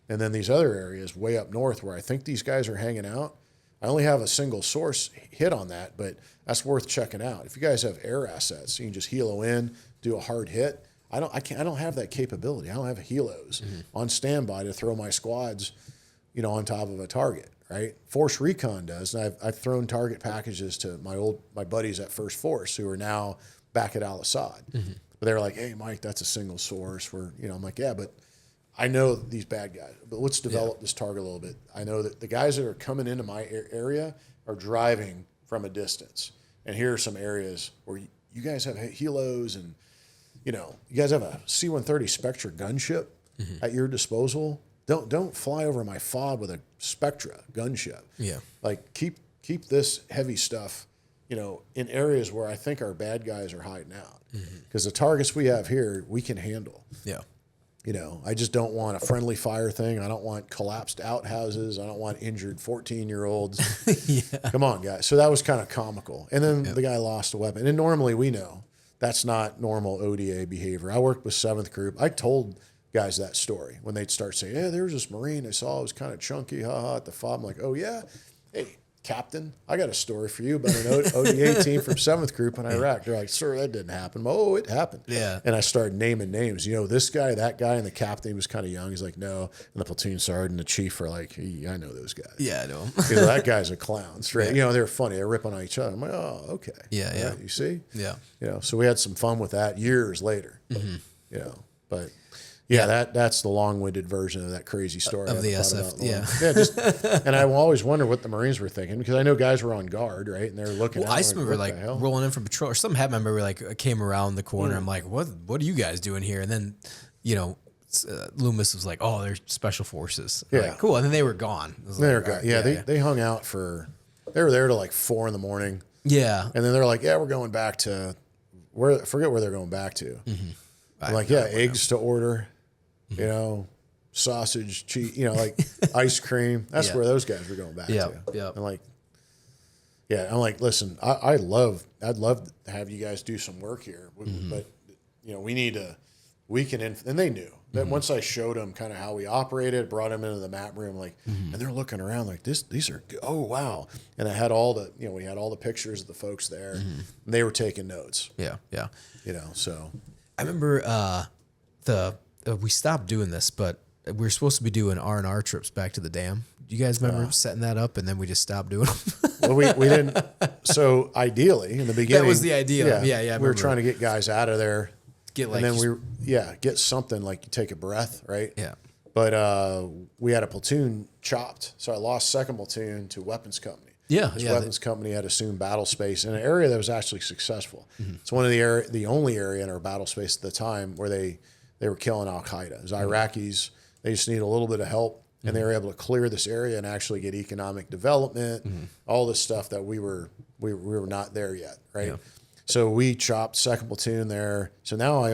C: And then these other areas way up north where I think these guys are hanging out, I only have a single source hit on that, but that's worth checking out. If you guys have air assets, you can just helo in, do a hard hit. I don't have that capability. I don't have helos on standby to throw my squads on top of a target, right? Force Recon does. And I've thrown target packages to my buddies at First Force who are now back at Al-Assad.
B: Mm-hmm.
C: But they're like, hey, Mike, that's a single source. I'm like, yeah, but I know these bad guys. But let's develop this target a little bit. I know that the guys that are coming into my area are driving from a distance. And here are some areas where you guys have helos and, you guys have a C-130 Spectra gunship at your disposal. Don't fly over my FOB with a Spectra gunship.
B: Yeah.
C: Like keep this heavy stuff, in areas where I think our bad guys are hiding out. Because the targets we have here, we can handle.
B: Yeah.
C: I just don't want a friendly fire thing. I don't want collapsed outhouses. I don't want injured 14-year-olds. Come on, guys. So that was kind of comical. And then the guy lost a weapon. And normally we know that's not normal ODA behavior. I worked with 7th Group. I told guys that story when they'd start saying, yeah, there was this Marine I saw. It was kind of chunky, at the FOB. I'm like, oh, yeah? Hey, Captain, I got a story for you about an ODA team from 7th Group in Iraq. They're like, sir, that didn't happen. Oh, it happened.
B: Yeah.
C: And I started naming names. This guy, that guy, and the captain, he was kind of young. He's like, no. And the platoon sergeant and the chief are like, hey, I know those guys.
B: Yeah, I know him.
C: That guy's a clown. Straight. They're funny. They're ripping on each other. I'm like, oh, okay.
B: Yeah, yeah.
C: Right, you see?
B: Yeah.
C: So we had some fun with that years later. But that's the long-winded version of that crazy story
B: of the SF.
C: Yeah. And I always wonder what the Marines were thinking because I know guys were on guard, right? And they're looking.
B: Well, I just remember rolling in from patrol or something happened. I remember I came around the corner. I'm like, what are you guys doing here? And then, Loomis was like, oh, they're special forces. I'm like, cool. And then they were gone.
C: They were gone. Yeah, they hung out they were there till like 4 a.m.
B: Yeah.
C: And then they're like, yeah, we're going back to forget where they're going back to. I'm like, eggs to order. Sausage, cheese, like ice cream. That's where those guys were going back to.
B: Yeah.
C: I'm like, listen, I'd love to have you guys do some work here, but we can, and they knew that once I showed them kind of how we operated, brought them into the map room, and they're looking around like these are good. Oh, wow. And I had we had all the pictures of the folks there and they were taking notes.
B: Yeah. Yeah.
C: So
B: I remember, we stopped doing this, but we were supposed to be doing R&R trips back to the dam. Do you guys remember setting that up, and then we just stopped doing them?
C: Well, we didn't. So ideally, in the beginning,
B: that was the idea. Yeah.
C: We were trying to get guys out of there,
B: get
C: something like you take a breath, right?
B: Yeah.
C: But we had a platoon chopped, so I lost 2nd platoon to weapons company.
B: Yeah,
C: Weapons company had assumed battle space in an area that was actually successful. It's one of the only area in our battle space at the time where they were killing Al-Qaeda. It was Iraqis. They just need a little bit of help, and they were able to clear this area and actually get economic development, all this stuff that we were not there yet, right? Yeah. So we chopped 2nd platoon there. So now I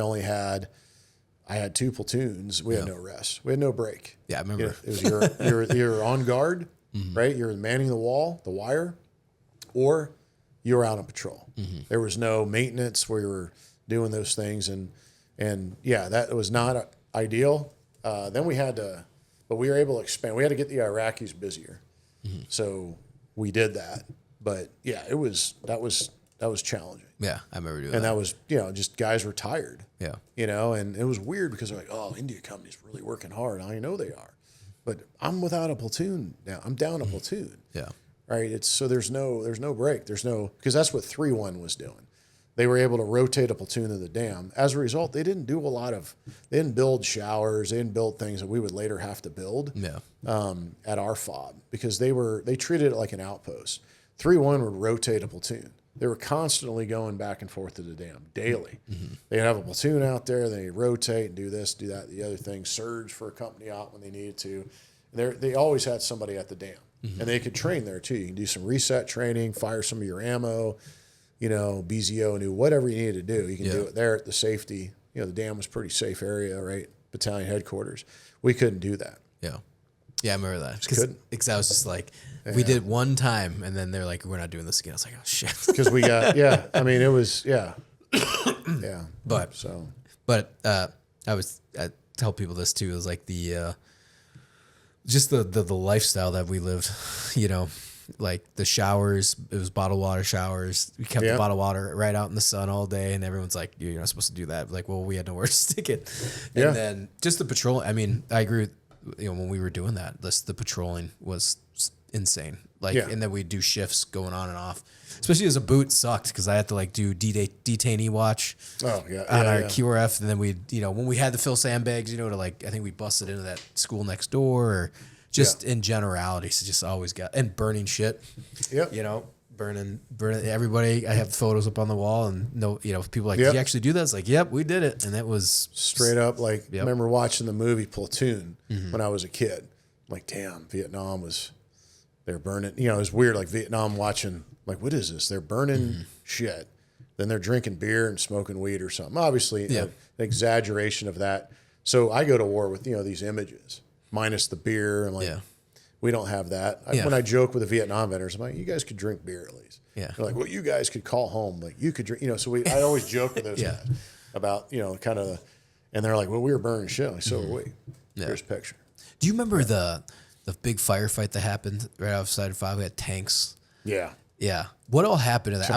C: had 2 platoons. We had no rest. We had no break.
B: Yeah, I remember.
C: It was you're on guard, right? You're manning the wire, or you were out on patrol. There was no maintenance where you were doing those things, and that was not ideal. Then but we were able to expand. We had to get the Iraqis busier, so we did that. But that was challenging.
B: Yeah, I remember doing
C: that. And
B: that
C: was just guys were tired.
B: Yeah,
C: and it was weird because they're like, oh, India Company's really working hard. I know they are, but I'm without a platoon now. I'm down a platoon.
B: Yeah,
C: right. So there's no break. Because that's what 3-1 was doing. They were able to rotate a platoon to the dam. As a result, they didn't build showers. They didn't build things that we would later have to build at our FOB because they treated it like an outpost. 3-1 would rotate a platoon. They were constantly going back and forth to the dam daily. They'd have a platoon out there. They rotate and do this, do that, the other thing, surge for a company out when they needed to. They always had somebody at the dam. And they could train there too. You can do some reset training, fire some of your ammo, BZO, and whatever you needed to do. You can do it there at the safety. The dam was a pretty safe area, right? Battalion headquarters. We couldn't do that.
B: Yeah. Yeah, I remember that. Because I was just like, we did it one time, and then they're like, we're not doing this again. I was like, oh, shit.
C: Because we got, I mean, it was, yeah.
B: But I tell people this too, is like just the lifestyle that we lived, like the showers, it was bottled water showers. We kept the bottled water right out in the sun all day, and everyone's like, you're not supposed to do that. Like, well, we had nowhere to stick it. And then just the patrol. I mean, I agree with when we were doing that, the patrolling was insane. Like, and then we'd do shifts going on and off. Especially as a boot sucked because I had to like do detainee watch on our QRF, and then when we had to fill sandbags, to like, I think we busted into that school next door, or just in generalities, just always and burning shit. Yep. Burning everybody. I have photos up on the wall, and people like, did you actually do that? It's like, yep, we did it, and it was
C: straight up. Like, I remember watching the movie Platoon when I was a kid. I'm like, damn, Vietnam they're burning. It was weird. Like Vietnam watching. Like, what is this? They're burning shit. Then they're drinking beer and smoking weed or something. Obviously, an exaggeration of that. So I go to war with, these images, minus the beer. I'm like, we don't have that. When I joke with the Vietnam veterans, I'm like, you guys could drink beer at least. Yeah. They're like, well, you guys could call home. Like, you could drink, so I always joke with those guys about, kind of, and they're like, well, we were burning shit. Like, so wait, here's a picture.
B: Do you remember the big firefight that happened right outside of 5? We had tanks.
C: Yeah.
B: Yeah. What all happened to that?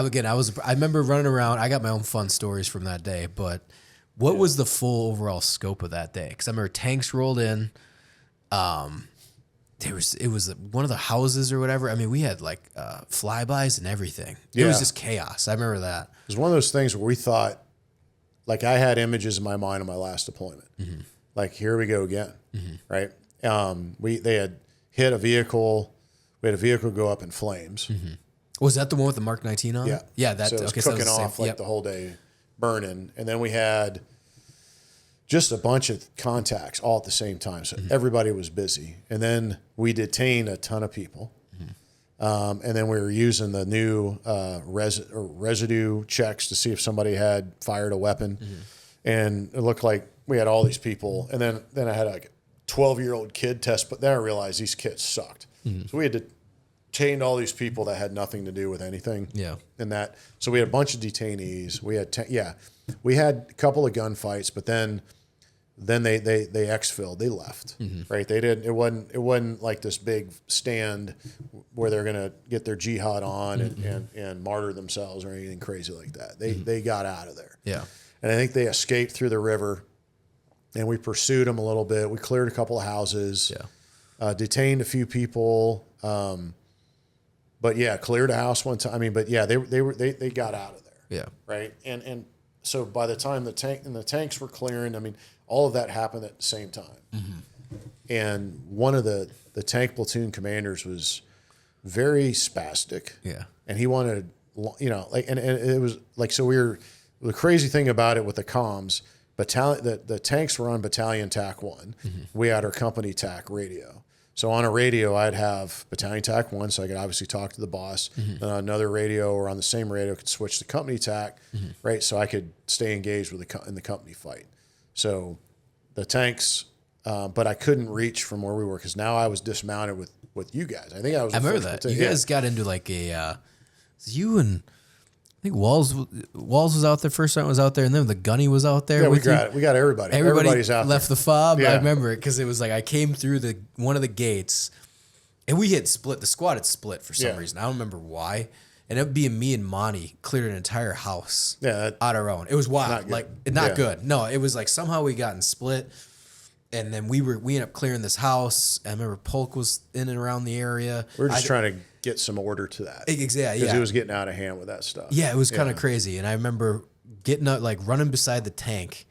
B: I remember running around. I got my own fun stories from that day, but what was the full overall scope of that day? Because I remember tanks rolled in. It was one of the houses or whatever. I mean, we had like flybys and everything. It was just chaos. I remember that.
C: It was one of those things where we thought, like, I had images in my mind of my last deployment. Like, here we go again, right? They had hit a vehicle. We had a vehicle go up in flames.
B: Was that the one with the Mark 19 on?
C: Yeah.
B: Yeah. That,
C: so it was cooking off like the whole day, burning. And then we had just a bunch of contacts all at the same time. So everybody was busy. And then we detained a ton of people. And then we were using the new residue checks to see if somebody had fired a weapon. And it looked like we had all these people. And then I had a 12-year-old kid test, but then I realized these kids sucked. So we had to chained all these people that had nothing to do with anything. Yeah. And that, so we had a bunch of detainees. We had, we had a couple of gunfights, but then they exfilled, they left, right? They didn't, it wasn't like this big stand where they're going to get their jihad on and martyr themselves or anything crazy like that. They got out of there. Yeah. And I think they escaped through the river, and we pursued them a little bit. We cleared a couple of houses, detained a few people, but cleared a house one time. I mean, but they got out of there. Yeah. Right. And so by the time the tanks were clearing, I mean, all of that happened at the same time. And one of the tank platoon commanders was very spastic. Yeah. And he wanted, and it was like, so the crazy thing about it with the comms, the tanks were on Battalion TAC 1. We had our company TAC radio. So on a radio, I'd have Battalion TAC 1, so I could obviously talk to the boss. Another radio, or on the same radio, could switch to company TAC, right? So I could stay engaged with in the company fight. So the tanks, but I couldn't reach from where we were because now I was dismounted with you guys. I think I remember that.
B: You guys got into like you and I think Walls was out there first time. Was out there, and then the Gunny was out there.
C: Yeah, we got everybody. Everybody's out
B: left
C: there.
B: The fob. Yeah. I remember it because it was like I came through one of the gates, and we had split. The squad had split for some reason. I don't remember why. And it being me and Monty cleared an entire house on our own. It was wild, not good. No, it was like somehow we gotten split, and then we ended up clearing this house. I remember Polk was in and around the area.
C: We're just trying to get some order to that.
B: Exactly.
C: Because it was getting out of hand with that stuff.
B: Yeah, it was kind of crazy. And I remember getting up, like running beside the tank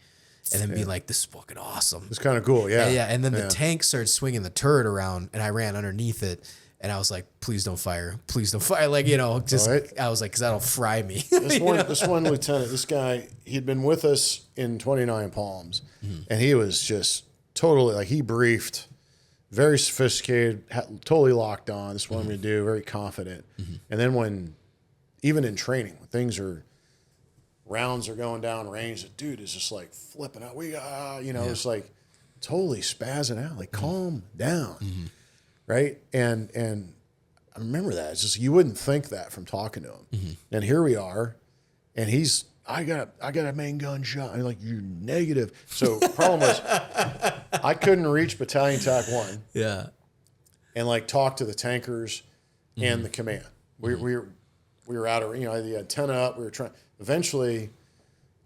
B: and then being like, this is fucking awesome.
C: It's kind of cool, yeah.
B: Yeah. And then the tank started swinging the turret around, and I ran underneath it. And I was like, please don't fire. Please don't fire. Like, I was like, because that'll fry me.
C: This one lieutenant, this guy, he'd been with us in 29 Palms. And he was just totally, like, he briefed, very sophisticated, totally locked on. This is what I'm going to do, very confident. And then even in training, when rounds are going down range, the dude is just like flipping out. It's like totally spazzing out, like calm down. Right. And I remember that. It's just, you wouldn't think that from talking to him. And here we are, and I got a main gun shot. I'm like, you negative. So the problem was I couldn't reach Battalion TAC 1. Yeah. And like talk to the tankers and the command. We were out of, I had the antenna up. We were trying. Eventually,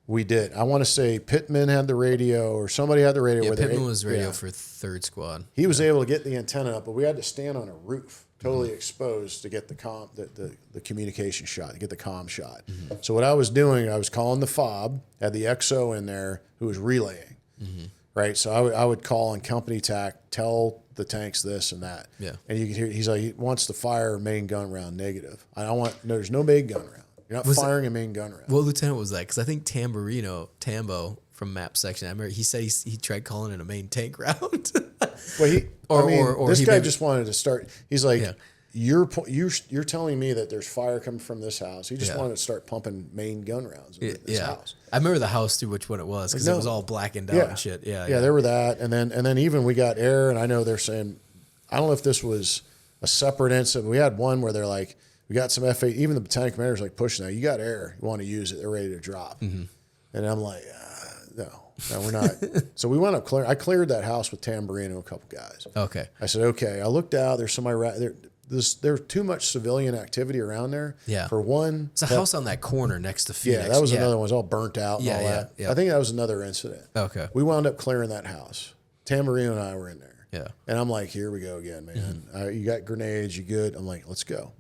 C: We did. I want to say Pittman had the radio, or somebody had the radio.
B: Yeah, Pittman was radio for 3rd Squad.
C: He was able to get the antenna up, but we had to stand on a roof, totally exposed, to get the communication shot, to get the comm shot. So what I was doing, I was calling the fob, had the XO in there who was relaying, right? So I would call on company tac, tell the tanks this and that.
B: Yeah.
C: And you could hear, he's like, he wants to fire a main gun round negative. There's no main gun round. You're not firing a main gun round.
B: What lieutenant was that? Because I think Tambo from map section, I remember he said he tried calling it a main tank round.
C: Well, this guy just wanted to start. He's like,
B: Yeah.
C: you're telling me that there's fire coming from this house. He just wanted to start pumping main gun rounds in this house.
B: I remember the house too, which one it was, because it was all blackened out and shit. Yeah,
C: there were that, and then even we got air, and I know they're saying, I don't know if this was a separate incident. We had one where they're like, we got some F8. Even the battalion commander's like pushing that. You got air. You want to use it. They're ready to drop. And I'm like, no, we're not. So we went up clear. I cleared that house with Tamburino, a couple guys.
B: Okay.
C: I said, okay. I looked out. There's somebody there's too much civilian activity around there.
B: Yeah.
C: For one,
B: It's a house on that corner next to Phoenix.
C: yeah, that was another one. It was all burnt out and all that.
B: Yeah.
C: I think that was another incident.
B: Okay.
C: We wound up clearing that house. Tamburino and I were in there.
B: Yeah.
C: And I'm like, here we go again, man. You got grenades. You good? I'm like, let's go.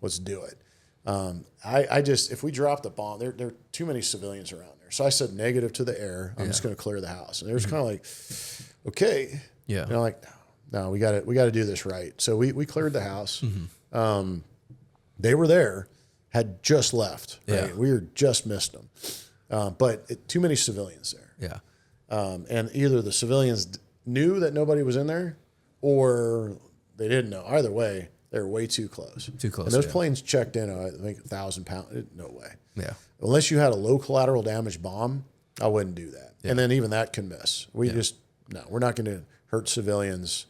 C: Let's do it. I just, if we drop the bomb, there are too many civilians around there. So I said negative to the air. I'm just going to clear the house. And it was kind of like, okay.
B: Yeah.
C: And I'm like, no, we got to do this right. So we cleared the house. They were there, had just left. Right?
B: Yeah.
C: We just missed them. But too many civilians there.
B: Yeah.
C: And either the civilians knew that nobody was in there, or they didn't know. Either way, they were way too close.
B: Too close.
C: And those planes checked in, I think 1,000 pounds. No way.
B: Yeah.
C: Unless you had a low collateral damage bomb, I wouldn't do that. And then even that can miss. We're not going to hurt civilians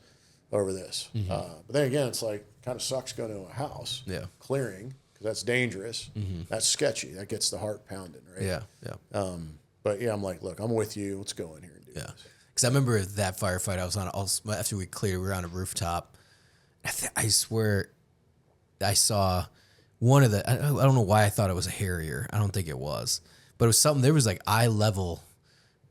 C: over this. But then again, it's like, kind of sucks going to a house.
B: Yeah.
C: Clearing, because that's dangerous. That's sketchy. That gets the heart pounding, right?
B: Yeah. Yeah.
C: But yeah, I'm like, look, I'm with you. Let's go in here and do this.
B: Because I remember that firefight I was on, after we cleared, we were on a rooftop. I swear I saw one of the, I don't know why I thought it was a Harrier. I don't think it was. But it was something, there was like eye level,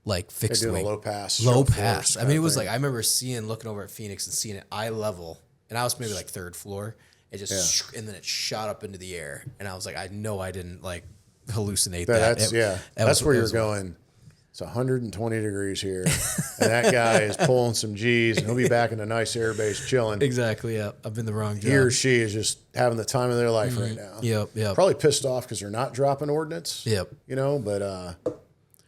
B: like fixed
C: They did
B: wing.
C: a low pass.
B: Low
C: short
B: pass.
C: force
B: I mean, it was
C: kind
B: like, I remember looking over at Phoenix and seeing it eye level. And I was maybe like 3rd floor. It just, and then it shot up into the air. And I was like, I know I didn't like hallucinate that.
C: That's where you're going. It's 120 degrees here, and that guy is pulling some G's, and he'll be back in a nice airbase chilling.
B: Exactly, yeah. I've been the wrong job.
C: He or she is just having the time of their life right now.
B: Yep.
C: Probably pissed off because they're not dropping ordnance.
B: Yep.
C: But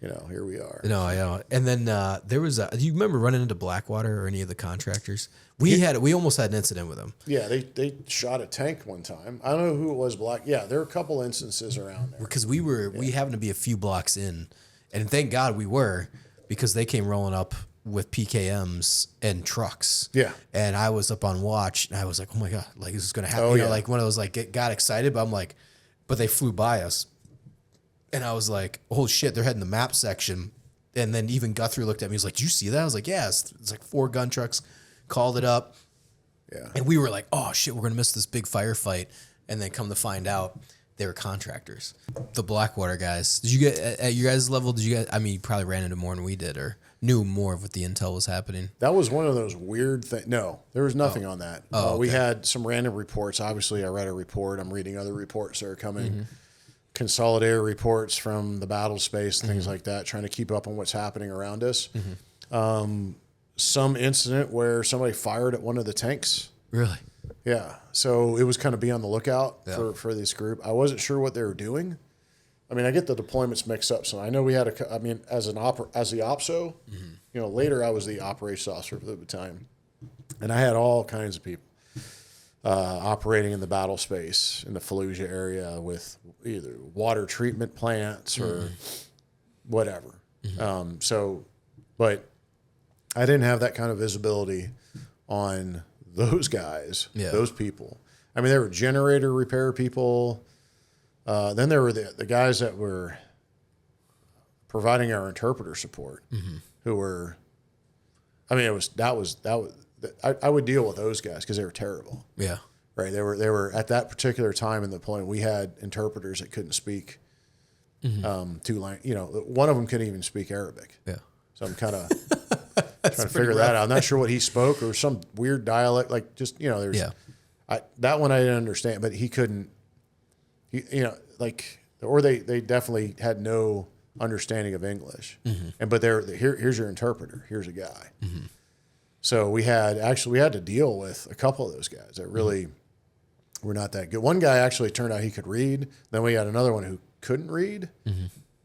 C: here we are.
B: No, I know. And then there was do you remember running into Blackwater or any of the contractors? We almost had an incident with them.
C: Yeah, they shot a tank one time. I don't know who it was. Yeah, there were a couple instances around there.
B: Because we happened to be a few blocks in, and thank God we were, because they came rolling up with PKMs and trucks.
C: Yeah.
B: And I was up on watch, and I was like, oh my God, like this is gonna happen. Like one of those like got excited, but I'm like, but they flew by us. And I was like, oh shit, they're heading the map section. And then even Guthrie looked at me, he was like, did you see that? I was like, yeah, it's like 4 gun trucks, called it up.
C: Yeah.
B: And we were like, oh shit, we're gonna miss this big firefight. And then come to find out, they were contractors. The Blackwater guys. Did you get at your guys' level? Did you guys? I mean, you probably ran into more than we did, or knew more of what the intel was happening.
C: That was one of those weird things. No, there was nothing on that.
B: Oh,
C: We
B: okay.
C: had some random reports. Obviously, I read a report. I'm reading other reports that are coming, consolidated reports from the battle space, and things like that, trying to keep up on what's happening around us. Some incident where somebody fired at one of the tanks.
B: Really?
C: Yeah. So it was kind of be on the lookout for this group. I wasn't sure what they were doing. I mean, I get the deployments mixed up. So I know we had as the OPSO, later I was the operations officer for the battalion, and I had all kinds of people operating in the battle space in the Fallujah area with either water treatment plants or whatever. But I didn't have that kind of visibility on those guys, those people. I mean, there were generator repair people. Then there were the guys that were providing our interpreter support, who were, I mean, I would deal with those guys because they were terrible.
B: Yeah.
C: Right. They were at that particular time in the deployment, we had interpreters that couldn't speak two one of them couldn't even speak Arabic.
B: Yeah.
C: So I'm kind of trying to figure that out. I'm not sure what he spoke or some weird dialect, like just, there's, that one I didn't understand, but he couldn't, or they definitely had no understanding of English. But here's your interpreter. Here's a guy. So we had to deal with a couple of those guys that really were not that good. One guy actually turned out he could read. Then we had another one who couldn't read,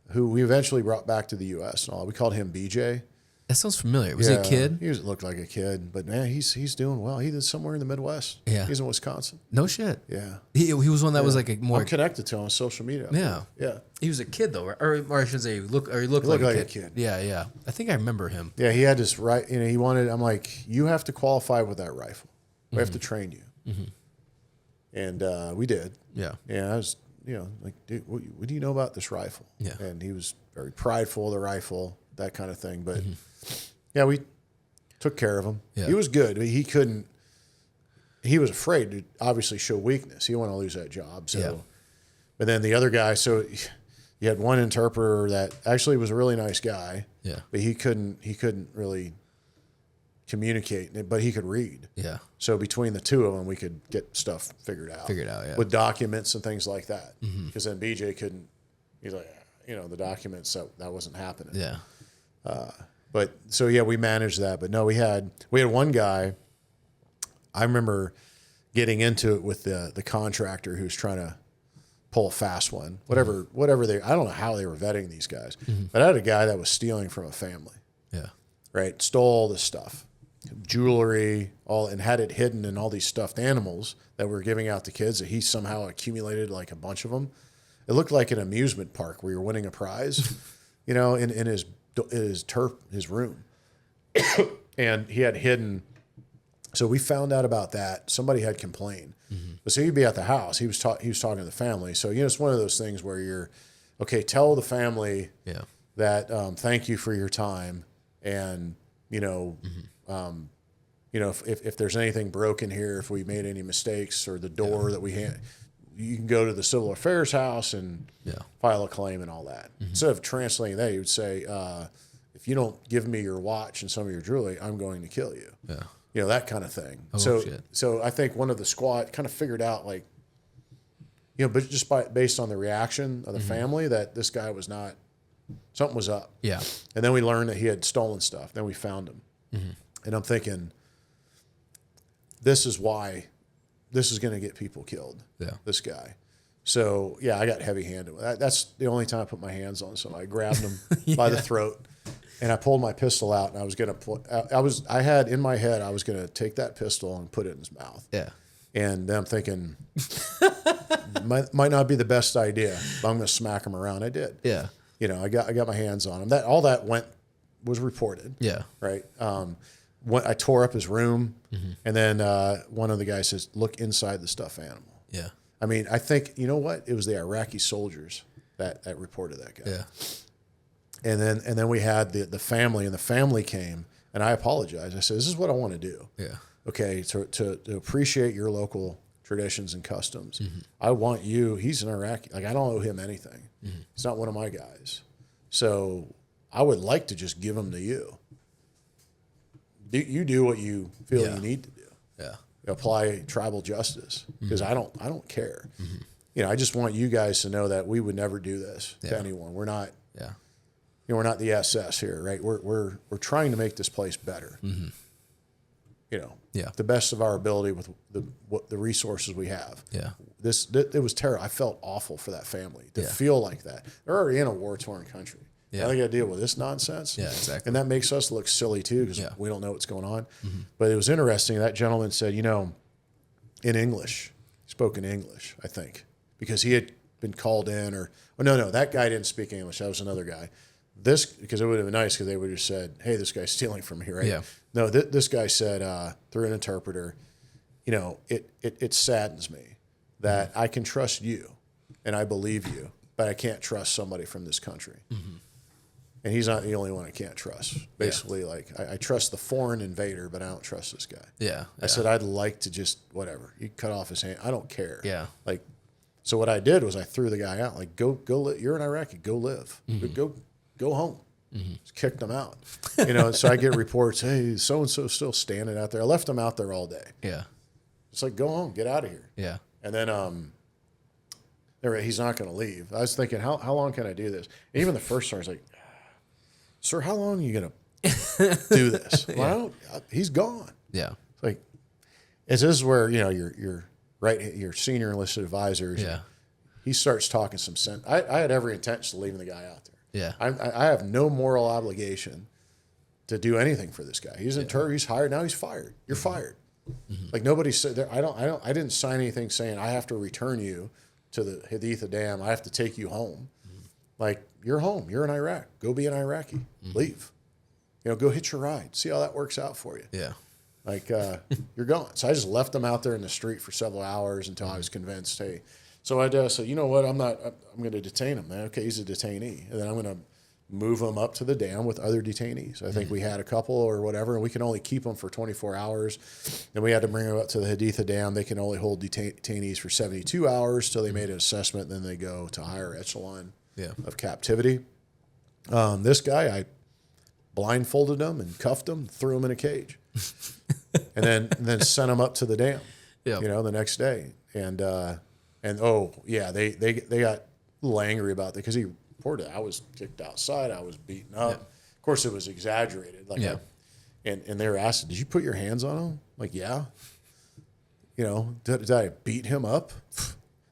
C: who we eventually brought back to the U.S. and all. We called him BJ.
B: That sounds familiar. Was he a kid?
C: He looked like a kid, but man, he's doing well. He is somewhere in the Midwest.
B: Yeah.
C: He's in Wisconsin.
B: No shit.
C: Yeah.
B: He was one that was like a more...
C: I'm connected to him on social media.
B: Yeah.
C: Yeah.
B: He was a kid though, right? Or I should say, he looked like a kid. Yeah. I think I remember him.
C: Yeah, he had this I'm like, you have to qualify with that rifle. We have to train you. And we did.
B: Yeah.
C: Yeah, I was, like, dude, what do you know about this rifle?
B: Yeah.
C: And he was very prideful of the rifle, that kind of thing. But yeah, we took care of him. Yeah. He was good. He was afraid to obviously show weakness. He didn't want to lose that job. So, but then the other guy, so you had one interpreter that actually was a really nice guy.
B: Yeah.
C: But he couldn't really communicate, but he could read.
B: Yeah.
C: So between the two of them, we could get stuff figured out.
B: Yeah.
C: With documents and things like that. Because then BJ couldn't. He's like, the documents that wasn't happening.
B: Yeah.
C: But so yeah, we managed that. But no, we had one guy. I remember getting into it with the contractor who's trying to pull a fast one. Whatever I don't know how they were vetting these guys. But I had a guy that was stealing from a family.
B: Yeah.
C: Right. Stole all this stuff. Jewelry, and had it hidden in all these stuffed animals that we're giving out to kids that he somehow accumulated like a bunch of them. It looked like an amusement park where you're winning a prize, in his room. And he had hidden. So we found out about that. Somebody had complained. But so he'd be at the house. He was talking to the family. So, it's one of those things where you're, okay, tell the family that thank you for your time. And, if there's anything broken here, if we made any mistakes or the door that we had, you can go to the civil affairs house and file a claim and all that. Instead of translating that, you would say, if you don't give me your watch and some of your jewelry, I'm going to kill you. Yeah. That kind of thing. So I think one of the squad kind of figured out but just based on the reaction of the family that this guy was not, something was up.
B: Yeah.
C: And then we learned that he had stolen stuff. Then we found him. And I'm thinking, this is why this is going to get people killed. Yeah. This guy. So yeah, I got heavy handed. That's the only time I put my hands on somebody. I grabbed him by the throat and I pulled my pistol out and I was going to I had in my head, I was going to take that pistol and put it in his mouth. Yeah. And then I'm thinking, might not be the best idea, but I'm going to smack him around. I did. Yeah. I got my hands on him. All that was reported. Yeah. Right. I tore up his room, and then one of the guys says, "Look inside the stuffed animal." Yeah. I mean, I think it was the Iraqi soldiers that reported that guy. Yeah. And then we had the family, and the family came, and I apologized. I said, "This is what I want to do." Yeah. Okay. To appreciate your local traditions and customs. I want you. He's an Iraqi. Like, I don't owe him anything. He's not one of my guys. So I would like to just give him to you. You do what you feel you need to do. Yeah. Apply tribal justice because I don't care. I just want you guys to know that we would never do this to anyone. We're not. Yeah. We're not the SS here, right? We're trying to make this place better. The best of our ability with the resources we have. Yeah. It was terrible. I felt awful for that family to feel like that. They're already in a war-torn country. Yeah. Now they got to deal with this nonsense. Yeah, exactly. And that makes us look silly too because we don't know what's going on. But it was interesting. That gentleman said, in English, spoke in English, I think, because he had been called in no, that guy didn't speak English. That was another guy. Because it would have been nice because they would have said, hey, this guy's stealing from me, right? Yeah. No, this guy said through an interpreter, it saddens me that I can trust you and I believe you, but I can't trust somebody from this country. And he's not the only one I can't trust. Basically, I trust the foreign invader, but I don't trust this guy. Yeah. I said, I'd like to just, whatever. You cut off his hand. I don't care. Yeah. So what I did was I threw the guy out. Like, go, you're an Iraqi. Go live. Go home. Just kicked him out. And so I get reports. Hey, so and so still standing out there. I left him out there all day.
B: Yeah.
C: It's like, go home. Get out of here.
B: Yeah.
C: And then he's not going to leave. I was thinking, how long can I do this? And even the first sergeant's like, sir, how long are you going to do this? Well, he's gone.
B: Yeah.
C: It's like, this is where, your senior enlisted advisors.
B: Yeah.
C: He starts talking some sense. I had every intention of leaving the guy out there.
B: Yeah.
C: I have no moral obligation to do anything for this guy. He's in tour. He's hired. Now he's fired. You're fired. Like, nobody said there. I didn't sign anything saying I have to return you to the Haditha Dam. I have to take you home. Like, you're home. You're in Iraq. Go be an Iraqi. Leave. Go hitch your ride. See how that works out for you.
B: Yeah.
C: Like, you're gone. So I just left him out there in the street for several hours until I was convinced, hey. So I said, you know what? I'm going to detain him, man. Okay, he's a detainee. And then I'm going to move him up to the dam with other detainees. I think we had a couple or whatever, and we can only keep them for 24 hours. Then we had to bring them up to the Haditha Dam. They can only hold detainees for 72 hours till they made an assessment. Then they go to higher echelon of captivity. This guy, I blindfolded him and cuffed him, threw him in a cage, and then sent him up to the dam. The next day, and they got a little angry about that because he reported I was kicked outside, I was beaten up. Of course, it was exaggerated. Like, and they were asking, "Did you put your hands on him?" Like, yeah. Did I beat him up?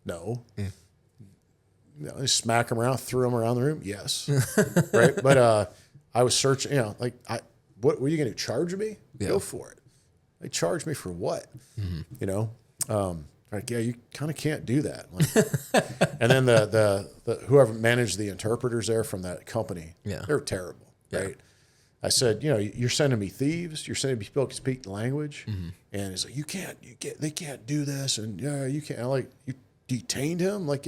C: No. I smack him around, threw him around the room. Yes, right. But I was searching. What were you going to charge me? Go for it. They charged me for what? Like, you kind of can't do that. Like, and then the whoever managed the interpreters there from that company, they're terrible, right? I said, you're sending me thieves, you're sending me people who speak the language, and he's like, they can't do this, and you can't. I'm like, you detained him? Like,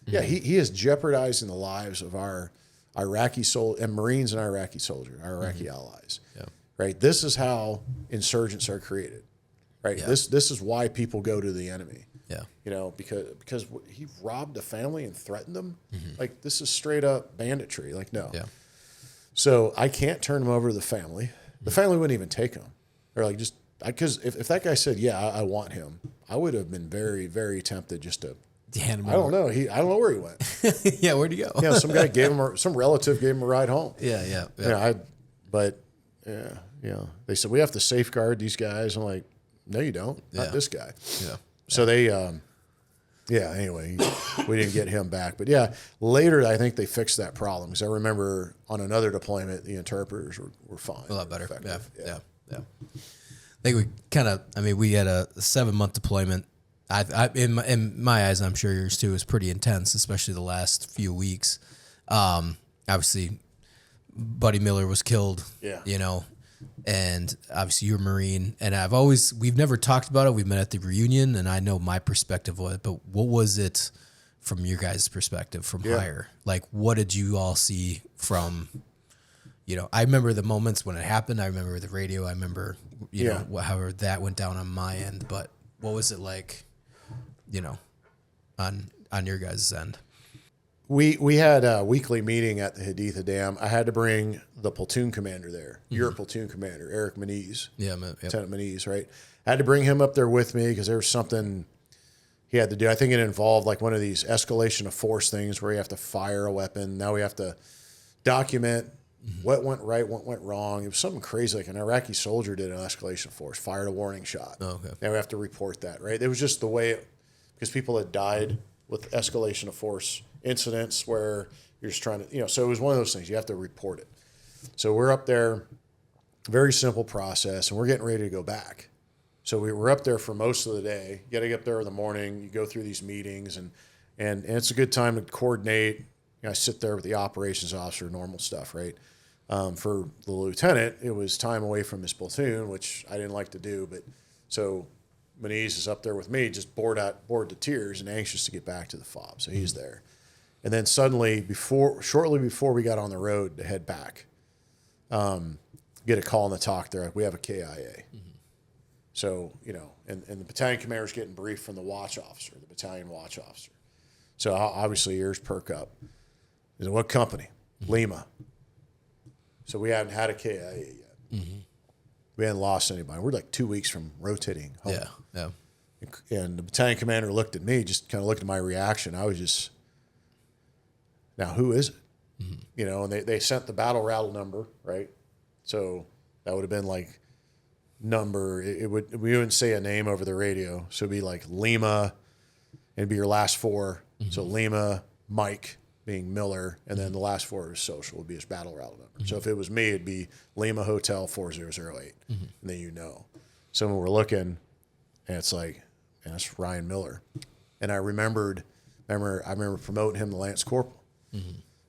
C: he is jeopardizing the lives of our Iraqi and Marines and Iraqi soldiers, our Iraqi allies, right? This is how insurgents are created. Right. Yeah. This is why people go to the enemy. Yeah. Because he robbed a family and threatened them. Like, this is straight up banditry. Like, no. Yeah. So I can't turn him over to the family. The family wouldn't even take him. They're like, because if that guy said, I want him, I would have been very, very tempted just to. I don't know. I don't know where he went.
B: Where'd he go?
C: Some guy some relative gave him a ride home.
B: Yeah.
C: They said we have to safeguard these guys. I'm like, no, you don't. Not this guy. Yeah. So they, anyway, we didn't get him back. But later I think they fixed that problem because I remember on another deployment, the interpreters were fine.
B: A lot better. Yeah. I think we had a 7-month deployment. In my eyes, I'm sure yours too, is pretty intense, especially the last few weeks. Obviously, Buddy Miller was killed. Yeah. And obviously you're a Marine, and we've never talked about it. We've met at the reunion, and I know my perspective of it, but what was it from your guys' perspective from higher? Like, what did you all see from, I remember the moments when it happened. I remember the radio. I remember, however that went down on my end, but what was it like, on your guys' end?
C: We had a weekly meeting at the Haditha Dam. I had to bring the platoon commander there, your platoon commander, Eric Moniz. Lieutenant Moniz, right? I had to bring him up there with me because there was something he had to do. I think it involved like one of these escalation of force things where you have to fire a weapon. Now we have to document what went right, what went wrong. It was something crazy, like an Iraqi soldier did an escalation of force, fired a warning shot. Oh, okay. Now we have to report that, right? It was just the way because people had died with escalation of force incidents where you're just trying to, so it was one of those things. You have to report it. So we're up there, very simple process, and we're getting ready to go back. So we were up there for most of the day. You got to get up there in the morning. You go through these meetings, and it's a good time to coordinate. I sit there with the operations officer, normal stuff, right? For the lieutenant, it was time away from his platoon, which I didn't like to do. But so Moniz is up there with me, just bored to tears and anxious to get back to the FOB. So he's there. And then suddenly, shortly before we got on the road to head back, get a call on the talk there. We have a KIA. So, and the battalion commander is getting briefed from the watch officer, the battalion watch officer. So obviously ears perk up. He said, what company? Lima. So we haven't had a KIA yet. We hadn't lost anybody. We're like 2 weeks from rotating home.
B: Yeah.
C: And the battalion commander looked at me, just kind of looked at my reaction. I was just, now who is it? You know, and they sent the battle rattle number, right? So that would have been like number, we wouldn't say a name over the radio. So it'd be like Lima, it'd be your last four. So Lima, Mike being Miller, and then the last four is social, would be his battle rattle number. So if it was me, it'd be Lima Hotel 4008. And then you know. So when we're looking, and it's like, man, that's Ryan Miller. And I remember promoting him to Lance Corporal. I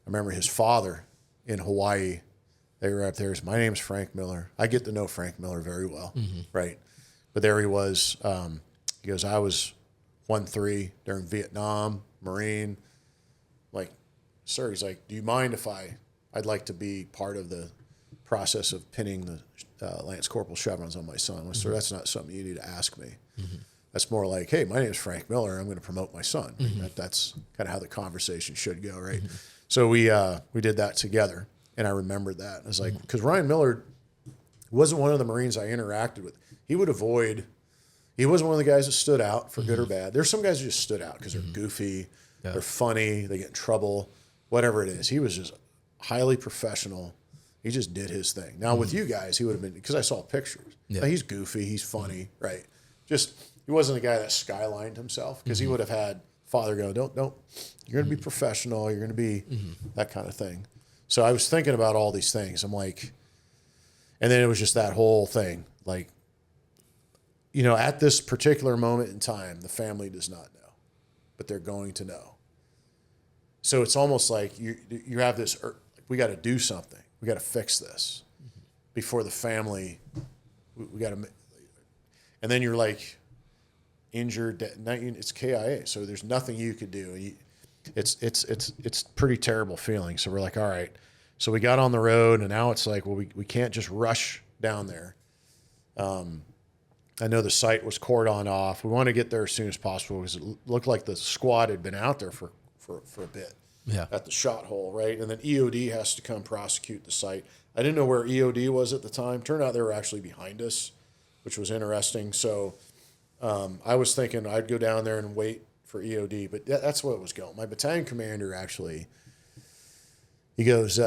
C: remember his father in Hawaii. They were up there. My name's Frank Miller. I get to know Frank Miller very well, right? But there he was. He goes, I was 1-3 during Vietnam, Marine. Like, sir, he's like, do you mind if I'd like to be part of the process of pinning the Lance Corporal chevrons on my son? I said, sir, that's not something you need to ask me. That's more like, hey, my name is Frank Miller. I'm going to promote my son. That's kind of how the conversation should go, right? So we did that together, and I remembered that. I was like, because Ryan Miller wasn't one of the Marines I interacted with. He wasn't one of the guys that stood out for good or bad. There's some guys who just stood out because they're goofy, they're funny, they get in trouble, whatever it is. He was just highly professional. He just did his thing. Now with you guys, he would have been, because I saw pictures. Yeah. Now, he's goofy, he's funny, right? Just, he wasn't a guy that skylined himself, because he would have had father go, don't, you're going to be professional, you're going to be that kind of thing. So I was thinking about all these things. I'm like, and then it was just that whole thing. Like, you know, at this particular moment in time, the family does not know, but they're going to know. So it's almost like you have this, we got to do something. We got to fix this before the family, we got to, and then you're like injured, it's KIA. So there's nothing you could do. It's pretty terrible feeling. So we're like, all right. So we got on the road, and now it's like, well, we can't just rush down there. I know the site was cordoned off. We want to get there as soon as possible, because it looked like the squad had been out there for a bit at the shot hole, right? And then EOD has to come prosecute the site. I didn't know where EOD was at the time. Turned out they were actually behind us, which was interesting. So I was thinking I'd go down there and wait for EOD, but that's what it was going. My battalion commander actually, he goes,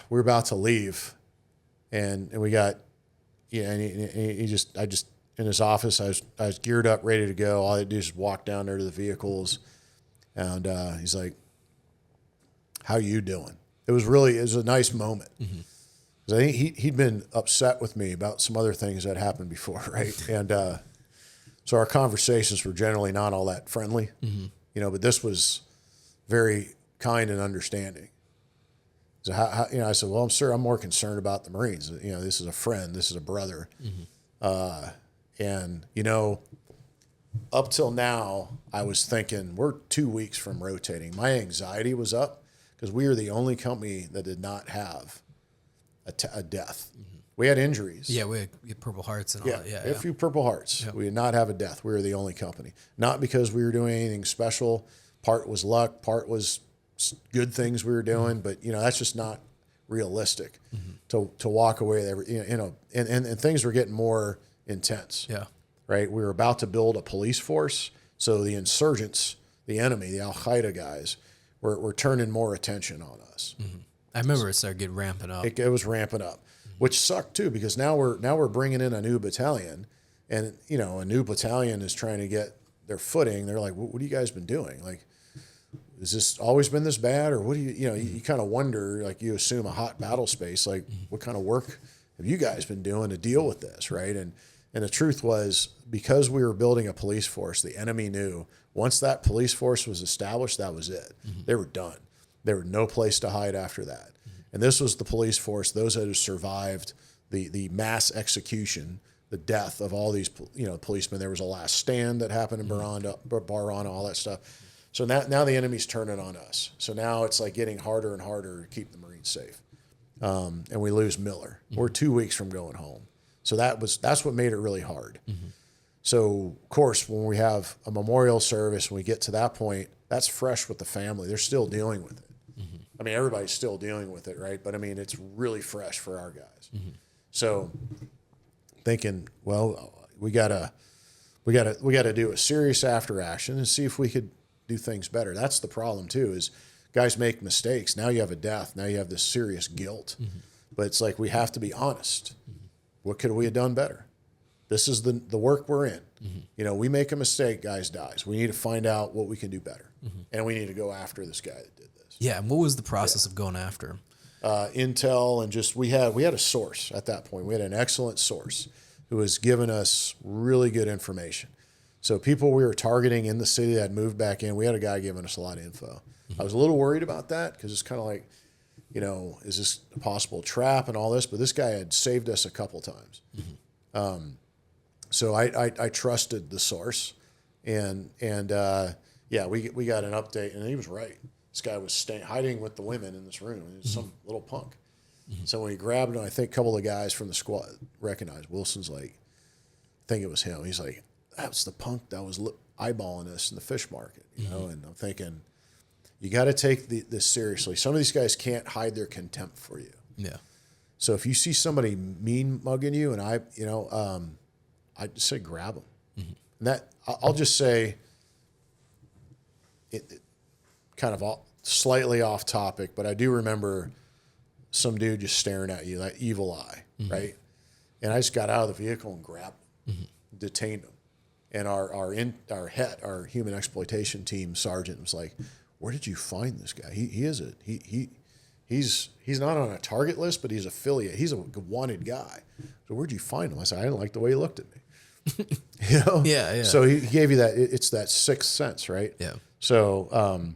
C: we're about to leave, and we got, and I just in his office, I was geared up, ready to go. All I had to do is walk down there to the vehicles, and he's like, how you doing? It was a nice moment. Because I think he'd been upset with me about some other things that happened before, right? And so our conversations were generally not all that friendly, you know, but this was very kind and understanding. So I said, well, sir, I'm more concerned about the Marines. You know, this is a friend, this is a brother. And, you know, up till now, I was thinking we're 2 weeks from rotating. My anxiety was up because we were the only company that did not have a death. We had injuries.
B: Yeah, we had Purple Hearts and all that. Yeah,
C: a few Purple Hearts. Yep. We did not have a death. We were the only company. Not because we were doing anything special. Part was luck. Part was good things we were doing. But, you know, that's just not realistic to walk away there. You know, and things were getting more intense. Yeah. Right? We were about to build a police force. So the insurgents, the enemy, the Al-Qaeda guys, were turning more attention on us.
B: I remember it started getting ramping up.
C: It was ramping up, which sucked too, because now we're bringing in a new battalion, and you know, a new battalion is trying to get their footing. They're like, what have you guys been doing? Like, has this always been this bad, or what do you know? You kind of wonder, like, you assume a hot battle space, like, what kind of work have you guys been doing to deal with this, right? And the truth was, because we were building a police force, the enemy knew once that police force was established, that was it. They were done. There was no place to hide after that. And this was the police force, those that had survived the mass execution, the death of all these, you know, policemen. There was a last stand that happened in Barana, all that stuff. So now the enemy's turning on us. So now it's like getting harder and harder to keep the Marines safe. And we lose Miller. We're 2 weeks from going home. So that's what made it really hard. So, of course, when we have a memorial service, when we get to that point, that's fresh with the family. They're still dealing with it. I mean, everybody's still dealing with it, right? But I mean, it's really fresh for our guys. So, thinking, well, we gotta do a serious after action and see if we could do things better. That's the problem too. Is guys make mistakes. Now you have a death. Now you have this serious guilt. But it's like we have to be honest. What could we have done better? This is the work we're in. You know, we make a mistake, guys dies. We need to find out what we can do better. And we need to go after this guy that did this.
B: Yeah. And what was the process of going after him?
C: Intel, and just we had a source at that point. We had an excellent source who was giving us really good information. So people we were targeting in the city that had moved back in, we had a guy giving us a lot of info. I was a little worried about that because it's kind of like, you know, is this a possible trap and all this? But this guy had saved us a couple times. So I trusted the source, and yeah, we got an update, and he was right. This guy was hiding with the women in this room. He was some little punk. So when he grabbed him, I think a couple of guys from the squad recognized. Wilson's like, I think it was him. He's like, that's the punk that was eyeballing us in the fish market, you know. And I'm thinking, you got to take this seriously. Some of these guys can't hide their contempt for you.
B: Yeah.
C: So if you see somebody mean mugging you, and I just say grab them. And that I'll just say, it kind of slightly off topic, but I do remember some dude just staring at you, that evil eye, right? And I just got out of the vehicle and grabbed him, detained him. And our human exploitation team sergeant was like, "Where did you find this guy? He's not on a target list, but he's affiliate. He's a wanted guy. So where'd you find him?" I said, "I didn't like the way he looked at me." You know?
B: Yeah.
C: So he gave you that. It's that sixth sense, right?
B: Yeah.
C: So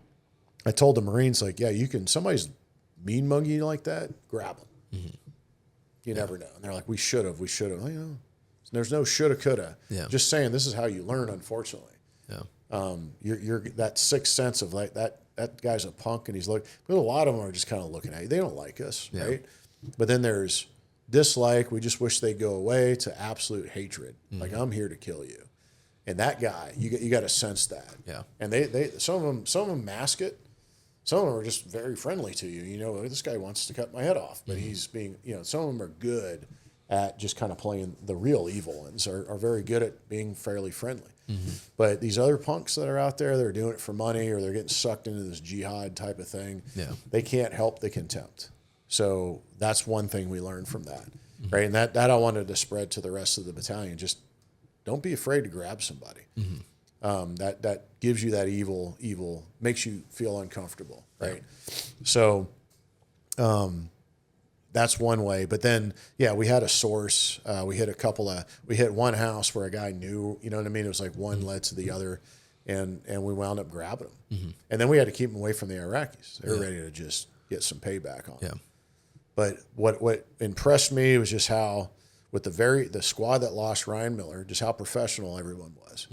C: I told the Marines, like, yeah, you can. Somebody's mean mugging you like that, grab them. You never know. And they're like, we should have. Well, you know, there's no shoulda, coulda.
B: Yeah.
C: Just saying, this is how you learn. Unfortunately.
B: Yeah.
C: You're that sixth sense of like that guy's a punk and he's looking. But a lot of them are just kind of looking at you. They don't like us, right? But then there's dislike. We just wish they'd go away, to absolute hatred. Like, I'm here to kill you. And that guy, you got to sense that.
B: Yeah.
C: And they some of them mask it. Some of them are just very friendly to you. You know, this guy wants to cut my head off, but he's being, you know, some of them are good at just kind of playing. The real evil ones are very good at being fairly friendly. But these other punks that are out there, they're doing it for money, or they're getting sucked into this jihad type of thing.
B: Yeah.
C: They can't help the contempt. So that's one thing we learned from that, right? And that I wanted to spread to the rest of the battalion. Just don't be afraid to grab somebody. That gives you that evil, makes you feel uncomfortable, right? So that's one way. But then, yeah, we had a source. We hit one house where a guy knew, you know what I mean? It was like one led to the other, and we wound up grabbing him. And then we had to keep him away from the Iraqis. They were ready to just get some payback on him. But what impressed me was just how, with the squad that lost Ryan Miller, just how professional everyone was.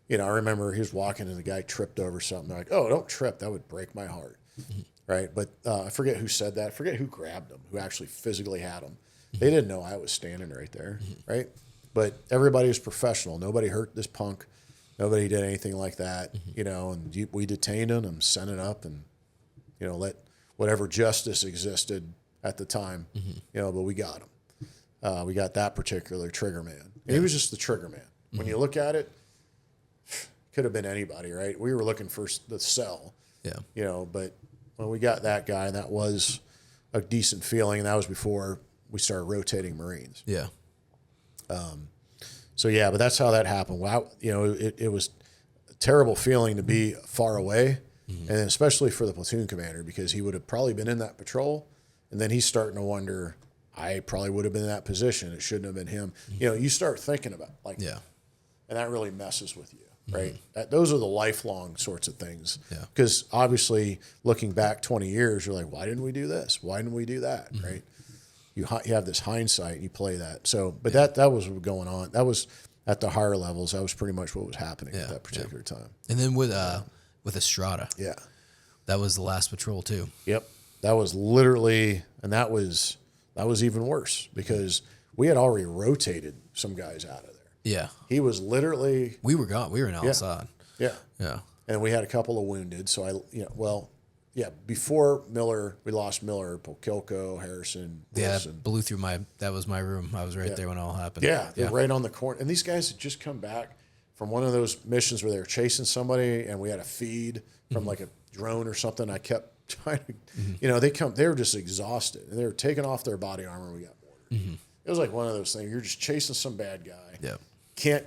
C: You know, I remember he was walking and the guy tripped over something. They're like, "Oh, don't trip. That would break my heart." Right? But I forget who said that. I forget who grabbed him, who actually physically had him. They didn't know I was standing right there, right? But everybody was professional. Nobody hurt this punk. Nobody did anything like that, you know, and we detained him and sent it up and, you know, let whatever justice existed at the time, you know, but we got him. We got that particular trigger man. And he was just the trigger man. When you look at it, could have been anybody, right? We were looking for the cell, you know, but when we got that guy, that was a decent feeling, and that was before we started rotating Marines.
B: Yeah.
C: So, yeah, but that's how that happened. Wow, you know, it was a terrible feeling to be far away, and especially for the platoon commander, because he would have probably been in that patrol, and then he's starting to wonder, I probably would have been in that position. It shouldn't have been him. You know, you start thinking about like that, and that really messes with you, right? Those are the lifelong sorts of things. Because obviously, looking back 20 years, you're like, why didn't we do this? Why didn't we do that, right? You have this hindsight, and you play that. So, but that was what was going on. That was at the higher levels. That was pretty much what was happening at that particular time.
B: And then with Estrada, that was the last patrol too.
C: Yep, that was literally, and that was even worse because we had already rotated some guys out of there.
B: Yeah.
C: He was literally.
B: We were gone. We were in Al-Assad.
C: Yeah.
B: Yeah.
C: And we had a couple of wounded. So before Miller, we lost Miller, Pokilko, Harrison, Wilson.
B: Blew through that was my room. I was right there when it all happened.
C: Yeah, they're right on the corner. And these guys had just come back from one of those missions where they were chasing somebody, and we had a feed from like a drone or something. I kept trying to, they were just exhausted, and they were taking off their body armor, and we got mortared. It was like one of those things. You're just chasing some bad guy.
B: Yeah.
C: Can't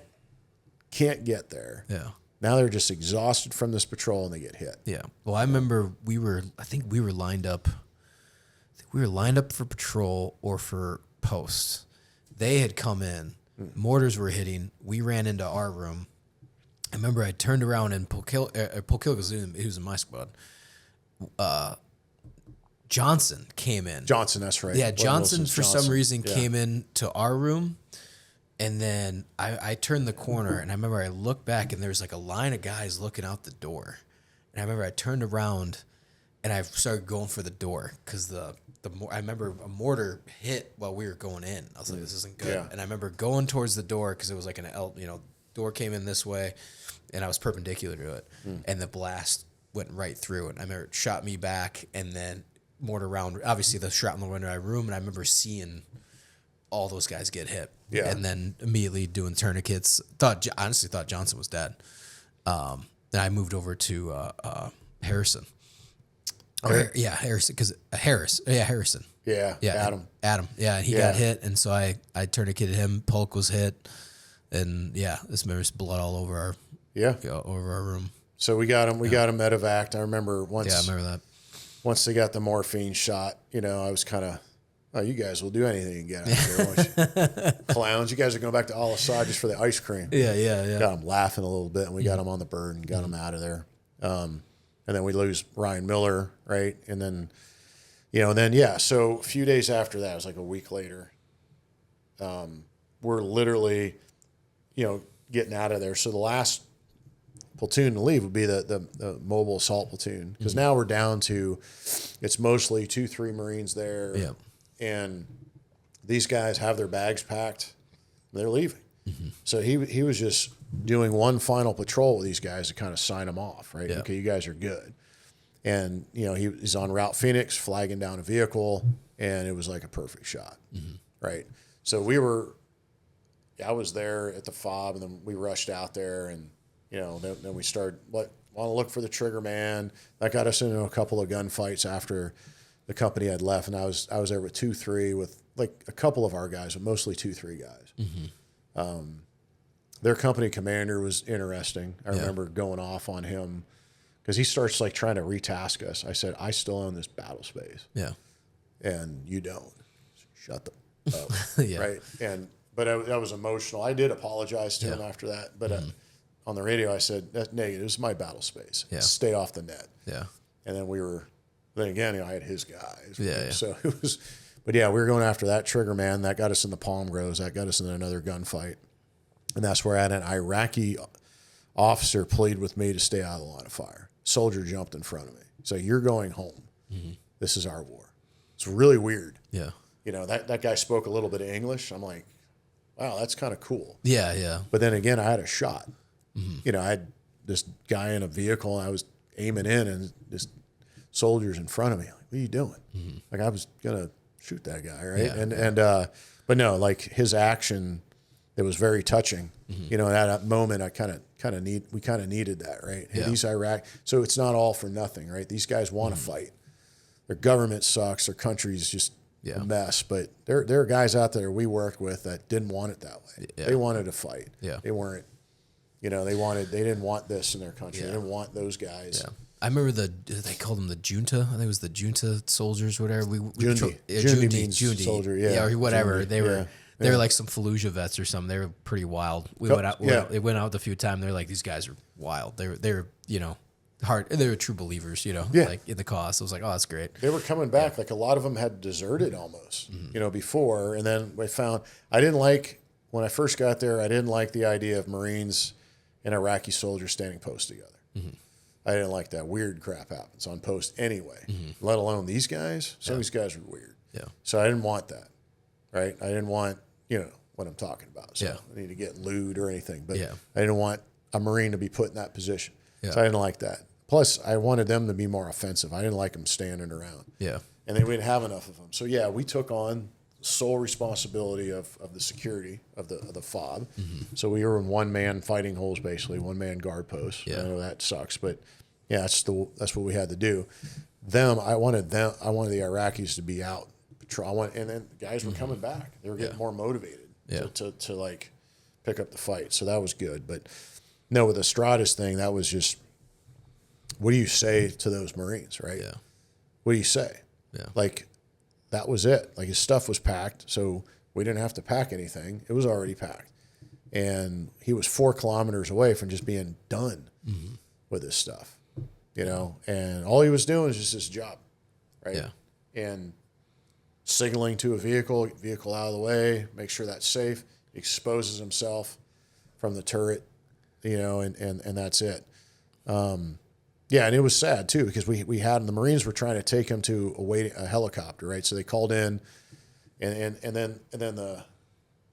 C: get there.
B: Yeah.
C: Now they're just exhausted from this patrol, and they get hit.
B: Yeah. Well, I remember I think we were lined up. We were lined up for patrol or for posts. They had come in. Mortars were hitting. We ran into our room. I remember I turned around and Pokilko's he was in my squad. Johnson came in.
C: Johnson, that's right.
B: Yeah, Johnson for some reason came in to our room. And then I turned the corner, and I remember I looked back, and there was like a line of guys looking out the door. And I remember I turned around, and I started going for the door because I remember a mortar hit while we were going in. I was like, this isn't good.
C: Yeah.
B: And I remember going towards the door because it was like door came in this way, and I was perpendicular to it, and the blast went right through it. I remember it shot me back, and then mortar round. Obviously, the shrapnel went into my room, and I remember seeing all those guys get hit.
C: Yeah.
B: And then immediately doing tourniquets. Honestly thought Johnson was dead. Then I moved over to Harrison. Harrison. Because Harris. Yeah, Harrison.
C: Yeah,
B: Adam. Yeah, and he got hit, and so I tourniqueted him. Polk was hit, and this there's blood all over our room.
C: So we got him. We got him medevaced. I remember once.
B: Yeah, I remember that.
C: Once they got the morphine shot, I was kind of. Oh, you guys will do anything to get out there, won't you? Clowns. You guys are going back to Al-Assad just for the ice cream.
B: Yeah.
C: Got them laughing a little bit, and we got them on the bird and got them out of there. And then we lose Ryan Miller, right? And then, so a few days after that, it was like a week later, we're literally, getting out of there. So the last platoon to leave would be the mobile assault platoon, because now we're down to, it's mostly 2-3 Marines there.
B: Yeah.
C: And these guys have their bags packed. They're leaving. So he was just doing one final patrol with these guys to kind of sign them off, right?
B: Yeah.
C: Okay, you guys are good. And, he's on Route Phoenix, flagging down a vehicle, and it was like a perfect shot, right? So I was there at the FOB, and then we rushed out there, and, then we started, want to look for the trigger man. That got us into a couple of gunfights after the company had left, and I was there with 2-3 with like a couple of our guys, but mostly 2-3 guys. Their company commander was interesting. I remember going off on him because he starts like trying to retask us. I said, I still own this battle space.
B: Yeah.
C: And you don't. Shut the up.
B: Yeah.
C: Right. But I was emotional. I did apologize to him after that. But on the radio, I said, that's negative. This is my battle space.
B: Yeah.
C: Stay off the net.
B: Yeah.
C: And then then again, I had his guys.
B: Yeah.
C: So it was, but we were going after that trigger man. That got us in the palm groves. That got us in another gunfight. And that's where I had an Iraqi officer plead with me to stay out of the line of fire. Soldier jumped in front of me. So you're going home. This is our war. It's really weird.
B: Yeah.
C: That guy spoke a little bit of English. I'm like, wow, that's kind of cool.
B: Yeah.
C: But then again, I had a shot. I had this guy in a vehicle, and I was aiming in, and this soldiers in front of me. Like, what are you doing? Like, I was gonna shoot that guy, right?
B: Yeah.
C: But no, like his action, it was very touching. And at that moment, we kind of needed that, right? Hey, these Iraq, so it's not all for nothing, right? These guys want to fight. Their government sucks. Their country's just a mess. But there are guys out there we work with that didn't want it that way.
B: Yeah.
C: They wanted to fight.
B: Yeah.
C: They weren't. They didn't want this in their country.
B: Yeah.
C: They didn't want those guys.
B: Yeah. I remember they called them the junta. I think it was the junta soldiers, whatever.
C: Jundi means soldier,
B: or whatever.
C: Jundi,
B: They were like some Fallujah vets or something. They were pretty wild. We went out. They went out a few times. They're like, these guys are wild. They're hard. They were true believers. Like in the cause. I was like, oh, that's great.
C: They were coming back. Like a lot of them had deserted almost. Before, and then we found when I first got there. I didn't like the idea of Marines and Iraqi soldiers standing post together. I didn't like that. Weird crap happens on post anyway, let alone these guys. Some of these guys are weird.
B: Yeah.
C: So I didn't want that, right? I didn't want, what I'm talking about. So
B: Yeah.
C: I need to get lewd or anything, but
B: Yeah.
C: I didn't want a Marine to be put in that position.
B: Yeah.
C: So I didn't like that. Plus, I wanted them to be more offensive. I didn't like them standing around.
B: Yeah.
C: And then we didn't have enough of them. So yeah, we took on sole responsibility of the security of the FOB. So we were in one man fighting holes, basically one man guard post.
B: Yeah.
C: I know that sucks, but yeah, that's what we had to do. I wanted the Iraqis to be out patrol. And then the guys were coming back. They were getting more motivated to like pick up the fight. So that was good. But no, with the Stratus thing, that was just, what do you say to those Marines, right?
B: Yeah.
C: What do you say?
B: Yeah.
C: Like, that was it. Like, his stuff was packed, so we didn't have to pack anything. It was already packed. And he was 4 kilometers away from just being done with his stuff, you know? And all he was doing was just his job, right?
B: Yeah.
C: And signaling to a vehicle out of the way, make sure that's safe, exposes himself from the turret, you know, and that's it. Yeah, and it was sad too, because we had, the Marines were trying to take him to a helicopter, right? So they called in, and then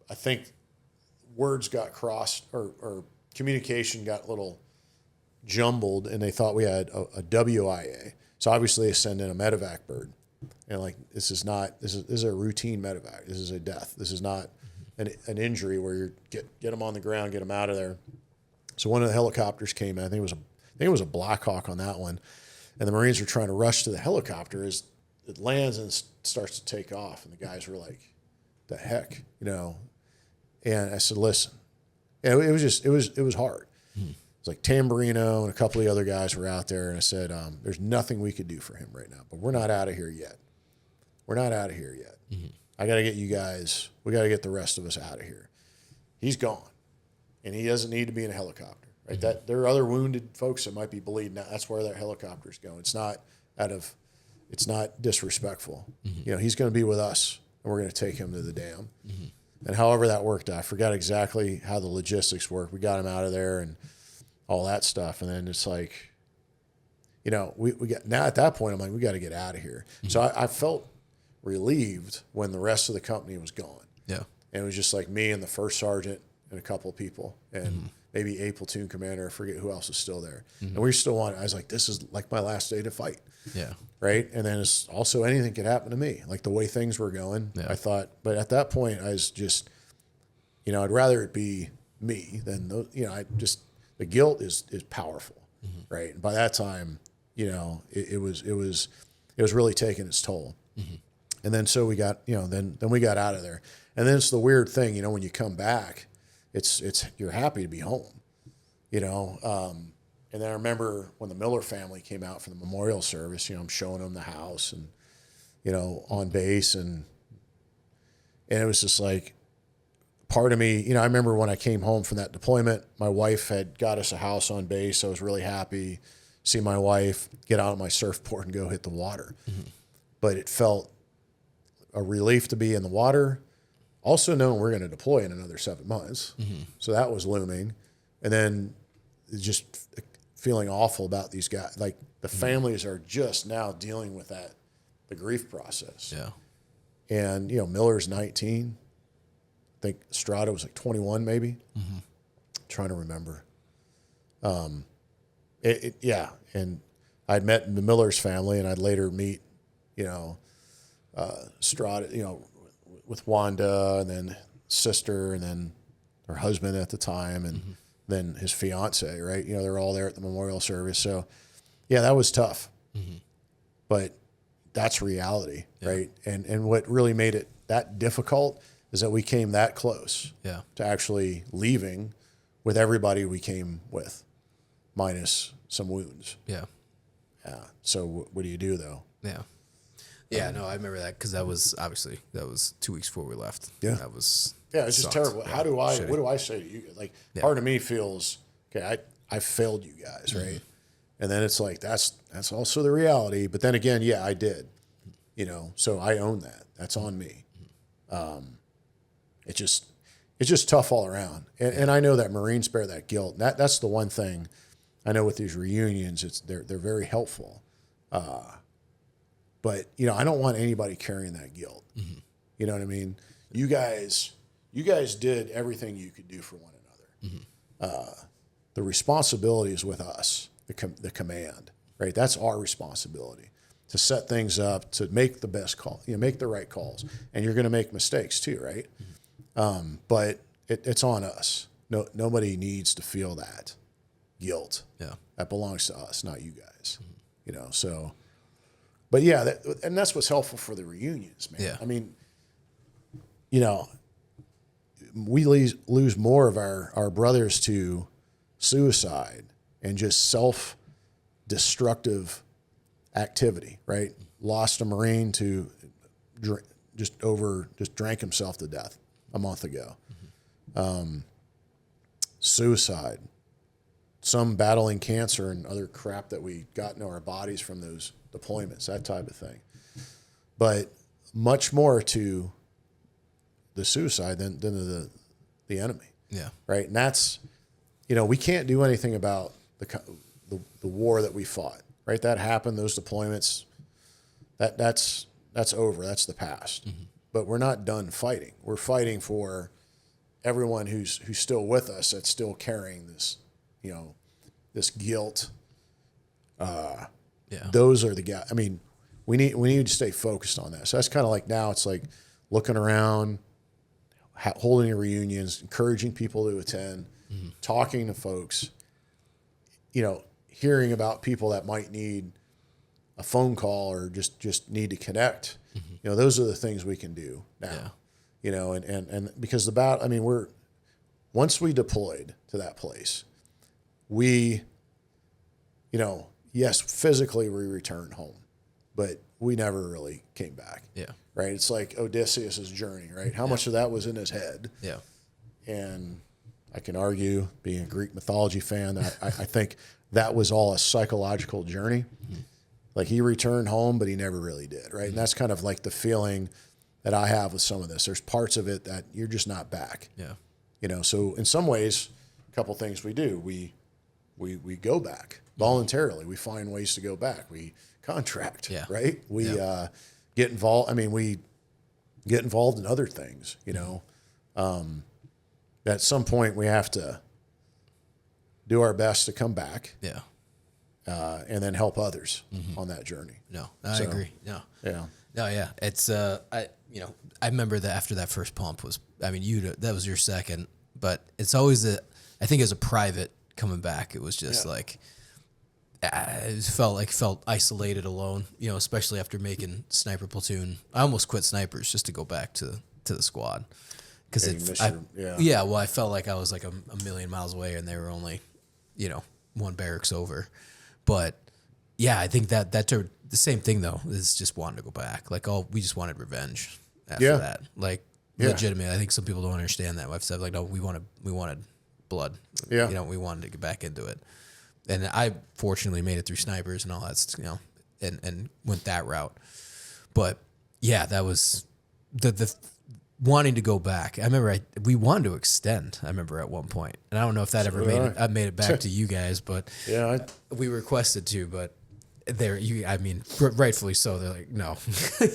C: I think words got crossed, or communication got a little jumbled, and they thought we had a WIA. So obviously they send in a medevac bird, and like, this is a routine medevac. This is a death. This is not an injury where you get them on the ground, get them out of there. So one of the helicopters came in. I think it was a Black Hawk on that one, and the Marines were trying to rush to the helicopter as it lands and starts to take off, and the guys were like, "The heck," you know? And I said, "Listen," and it was hard. It's like Tamburino and a couple of the other guys were out there, and I said, "There's nothing we could do for him right now, but we're not out of here yet. We're not out of here yet. I got to get you guys. We got to get the rest of us out of here. He's gone, and he doesn't need to be in a helicopter." Right, that there are other wounded folks that might be bleeding. That's where that helicopter's going. It's not disrespectful. You know, he's going to be with us, and we're going to take him to the dam. And however that worked out, I forgot exactly how the logistics worked. We got him out of there and all that stuff. And then it's like, you know, we got, now at that point, I'm like, we got to get out of here. So I felt relieved when the rest of the company was gone.
B: Yeah.
C: And it was just like me and the first sergeant and a couple of people, and maybe a platoon commander. I forget who else is still there. And we still wanted, I was like, this is like my last day to fight.
B: Yeah.
C: Right. And then it's also, anything could happen to me, like the way things were going.
B: Yeah.
C: I thought, but at that point I was just, you know, I'd rather it be me than those, you know, the guilt is powerful. Right. And by that time, you know, it was really taking its toll. And then, so we got, you know, then we got out of there. And then it's the weird thing, you know, when you come back, you're happy to be home, you know? And then I remember when the Miller family came out for the memorial service, you know, I'm showing them the house and, you know, on base, and it was just like, part of me, you know, I remember when I came home from that deployment, my wife had got us a house on base. I was really happy to see my wife get out on my surfboard and go hit the water. But it felt a relief to be in the water. Also knowing we're going to deploy in another 7 months. So that was looming. And then just feeling awful about these guys. Like, the families are just now dealing with the grief process.
B: Yeah.
C: And, you know, Miller's 19. I think Strada was like 21 maybe. Trying to remember. Yeah. And I'd met the Miller's family, and I'd later meet, you know, Strada, you know, with Wanda, and then sister, and then her husband at the time, and then his fiance, right? You know, they're all there at the memorial service. So yeah, that was tough, but that's reality, right? And what really made it that difficult is that we came that close to actually leaving with everybody we came with, minus some wounds.
B: Yeah.
C: So what do you do though?
B: Yeah. Yeah, no, I remember that, because that was 2 weeks before we left.
C: Yeah.
B: That was,
C: it's just terrible.
B: Yeah.
C: What do I say to you? Like, part of me feels, okay, I failed you guys, right? And then it's like, that's also the reality. But then again, yeah, I did, you know, so I own that. That's on me. It's just tough all around. And I know that Marines bear that guilt. That's the one thing I know with these reunions, they're very helpful. But, you know, I don't want anybody carrying that guilt. You know what I mean? You guys you guys did everything you could do for one another. The responsibility is with us, the command, right? That's our responsibility to set things up, to make the best call, make the right calls. And you're going to make mistakes too, right? But it's on us. Nobody needs to feel that guilt.
B: Yeah.
C: That belongs to us, not you guys. So, but yeah, and that's what's helpful for the reunions, man.
B: Yeah.
C: I mean, we lose more of our brothers to suicide and just self-destructive activity, right? Lost a Marine to just drank himself to death a month ago. Suicide, some battling cancer and other crap that we got into our bodies from those deployments, that type of thing. But much more to the suicide than the enemy. Yeah. Right. And that's, we can't do anything about the war that we fought, right? That happened, those deployments, that's over. That's the past. But we're not done fighting. We're fighting for everyone who's still with us, that's still carrying this, this guilt. Those are the guys. I mean, we need to stay focused on that. So that's kind of like now it's like looking around, holding reunions, encouraging people to attend, talking to folks, hearing about people that might need a phone call or just need to connect. Those are the things we can do now. And because once we deployed to that place, we, yes, physically we returned home, but we never really came back. Yeah. Right. It's like Odysseus' journey, right? How much of that was in his head? Yeah. And I can argue, being a Greek mythology fan, that I think that was all a psychological journey. Like he returned home, but he never really did. Right. And that's kind of like the feeling that I have with some of this. There's parts of it that you're just not back. Yeah. So in some ways, a couple things we do, we go back voluntarily. We find ways to go back. We contract, right? We get involved. I mean, we get involved in other things, at some point we have to do our best to come back. Yeah. And then help others on that journey. No, I agree. No. Yeah. No, yeah. It's, I remember that after that first pump that was your second, but it's always I think as a private coming back, it was just like, it felt isolated, alone, especially after making sniper platoon. I almost quit snipers just to go back to the squad. Cause I felt like I was like a million miles away and they were only, one barracks over. But yeah, I think that the same thing though, is just wanting to go back. Like, we just wanted revenge after that. Like legitimately, I think some people don't understand that. I've said like, no, we wanted blood. Yeah. We wanted to get back into it. And I fortunately made it through snipers and all that, and went that route. But yeah, that was the wanting to go back. I remember we wanted to extend. I remember at one point, and I don't know if that made it back to you guys, but we requested to. But rightfully so. They're like, no,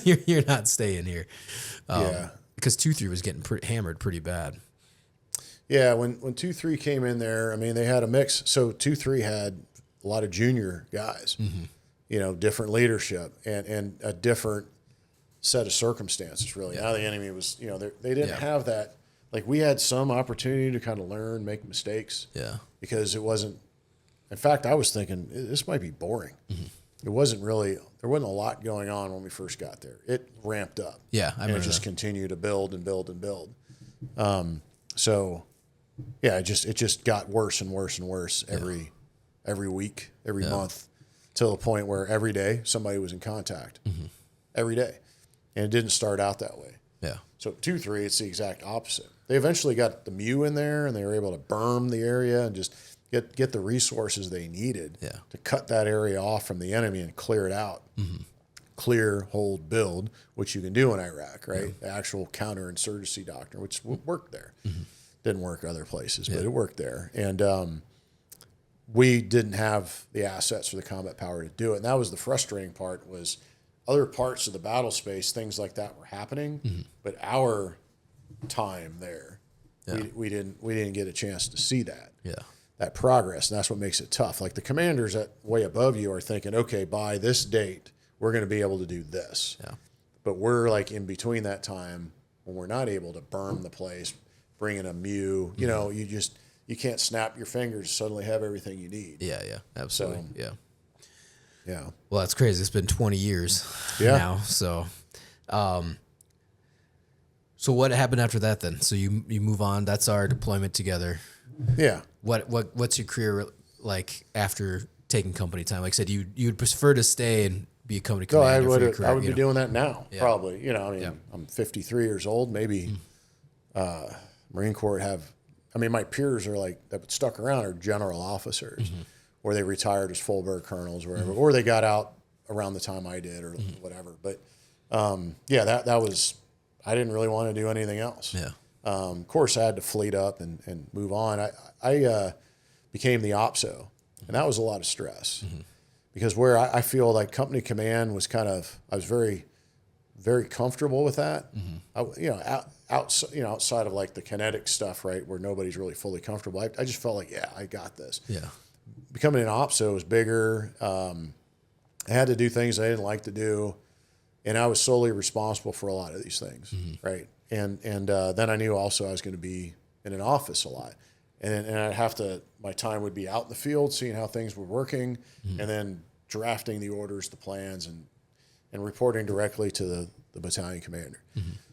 C: you're not staying here. Because 2-3 was getting hammered pretty bad. Yeah, when 2-3 came in there, they had a mix. So 2-3 had a lot of junior guys, different leadership and a different set of circumstances, really. Now the enemy was, they didn't have that. Like, we had some opportunity to kind of learn, make mistakes. Yeah. Because it wasn't, in fact, I was thinking, this might be boring. It wasn't really, there wasn't a lot going on when we first got there. It ramped up. Yeah, I remember it just continued to build and build and build. So, yeah, it just got worse and worse and worse every week, every month, till the point where every day somebody was in contact. Every day. And it didn't start out that way. Yeah. So 2-3, it's the exact opposite. They eventually got the MEU in there, and they were able to berm the area and just get the resources they needed to cut that area off from the enemy and clear it out. Clear, hold, build, which you can do in Iraq, right? The actual counterinsurgency doctrine, which worked there. Didn't work other places, but it worked there. And we didn't have the assets or the combat power to do it. And that was the frustrating part, was other parts of the battle space, things like that were happening, but our time there.
B: Yeah.
C: We didn't get a chance to see that.
B: Yeah.
C: That progress, and that's what makes it tough. Like the commanders that way above you are thinking, okay, by this date, we're going to be able to do this.
B: Yeah.
C: But we're like in between that time when we're not able to burn the place, bring in a MEU. You know, you can't snap your fingers, suddenly have everything you need.
B: Yeah. Yeah. Absolutely.
C: So, yeah.
B: Well, that's crazy. It's been 20 years now. So, so what happened after that then? So you move on. That's our deployment together.
C: Yeah.
B: What's your career like after taking company time? Like I said, you'd prefer to stay and be a company commander for your career.
C: I would be doing that now,
B: Yeah.
C: probably. You know, I mean, I'm 53 years old. Maybe Marine Corps would have. I mean, my peers are like that stuck around are general officers, or they retired as full bird colonels, or whatever, or they got out around the time I did, or whatever. But yeah, that was. I didn't really want to do anything else.
B: Yeah.
C: Of course, I had to fleet up and move on. I became the OPSO, and that was a lot of stress because where I feel like company command was I was very, very comfortable with that. Outside of like the kinetic stuff, right, where nobody's really fully comfortable. I just felt like, yeah, I got this.
B: Yeah.
C: Becoming an OPSO was bigger. I had to do things I didn't like to do. And I was solely responsible for a lot of these things, right? And then I knew also I was going to be in an office a lot, and I'd have to. My time would be out in the field, seeing how things were working, and then drafting the orders, the plans, and reporting directly to the battalion commander.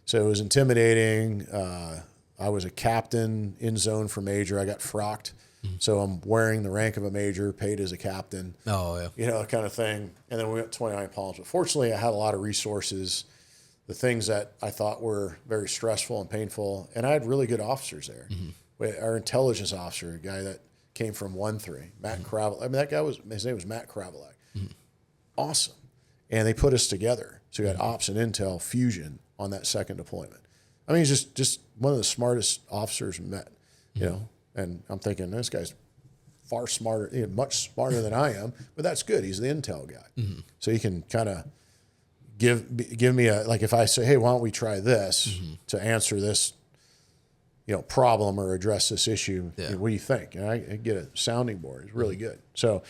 C: So it was intimidating. I was a captain in zone for major. I got frocked. So I'm wearing the rank of a major, paid as a captain.
B: Oh, yeah.
C: You know, kind of thing. And then we went 29 Palms. But fortunately, I had a lot of resources, the things that I thought were very stressful and painful. And I had really good officers there. Our intelligence officer, a guy that came from 1-3, Matt Kravelak. I mean, that guy his name was Matt Kravelak. Awesome. And they put us together. So we had ops and intel fusion on that second deployment. I mean, he's just one of the smartest officers met, you know. And I'm thinking, this guy's far smarter, much smarter than I am, but that's good. He's the intel guy. So he can kind of give me if I say, hey, why don't we try this to answer this, problem or address this issue?
B: Yeah.
C: What do you think? And I get a sounding board. It's really good. So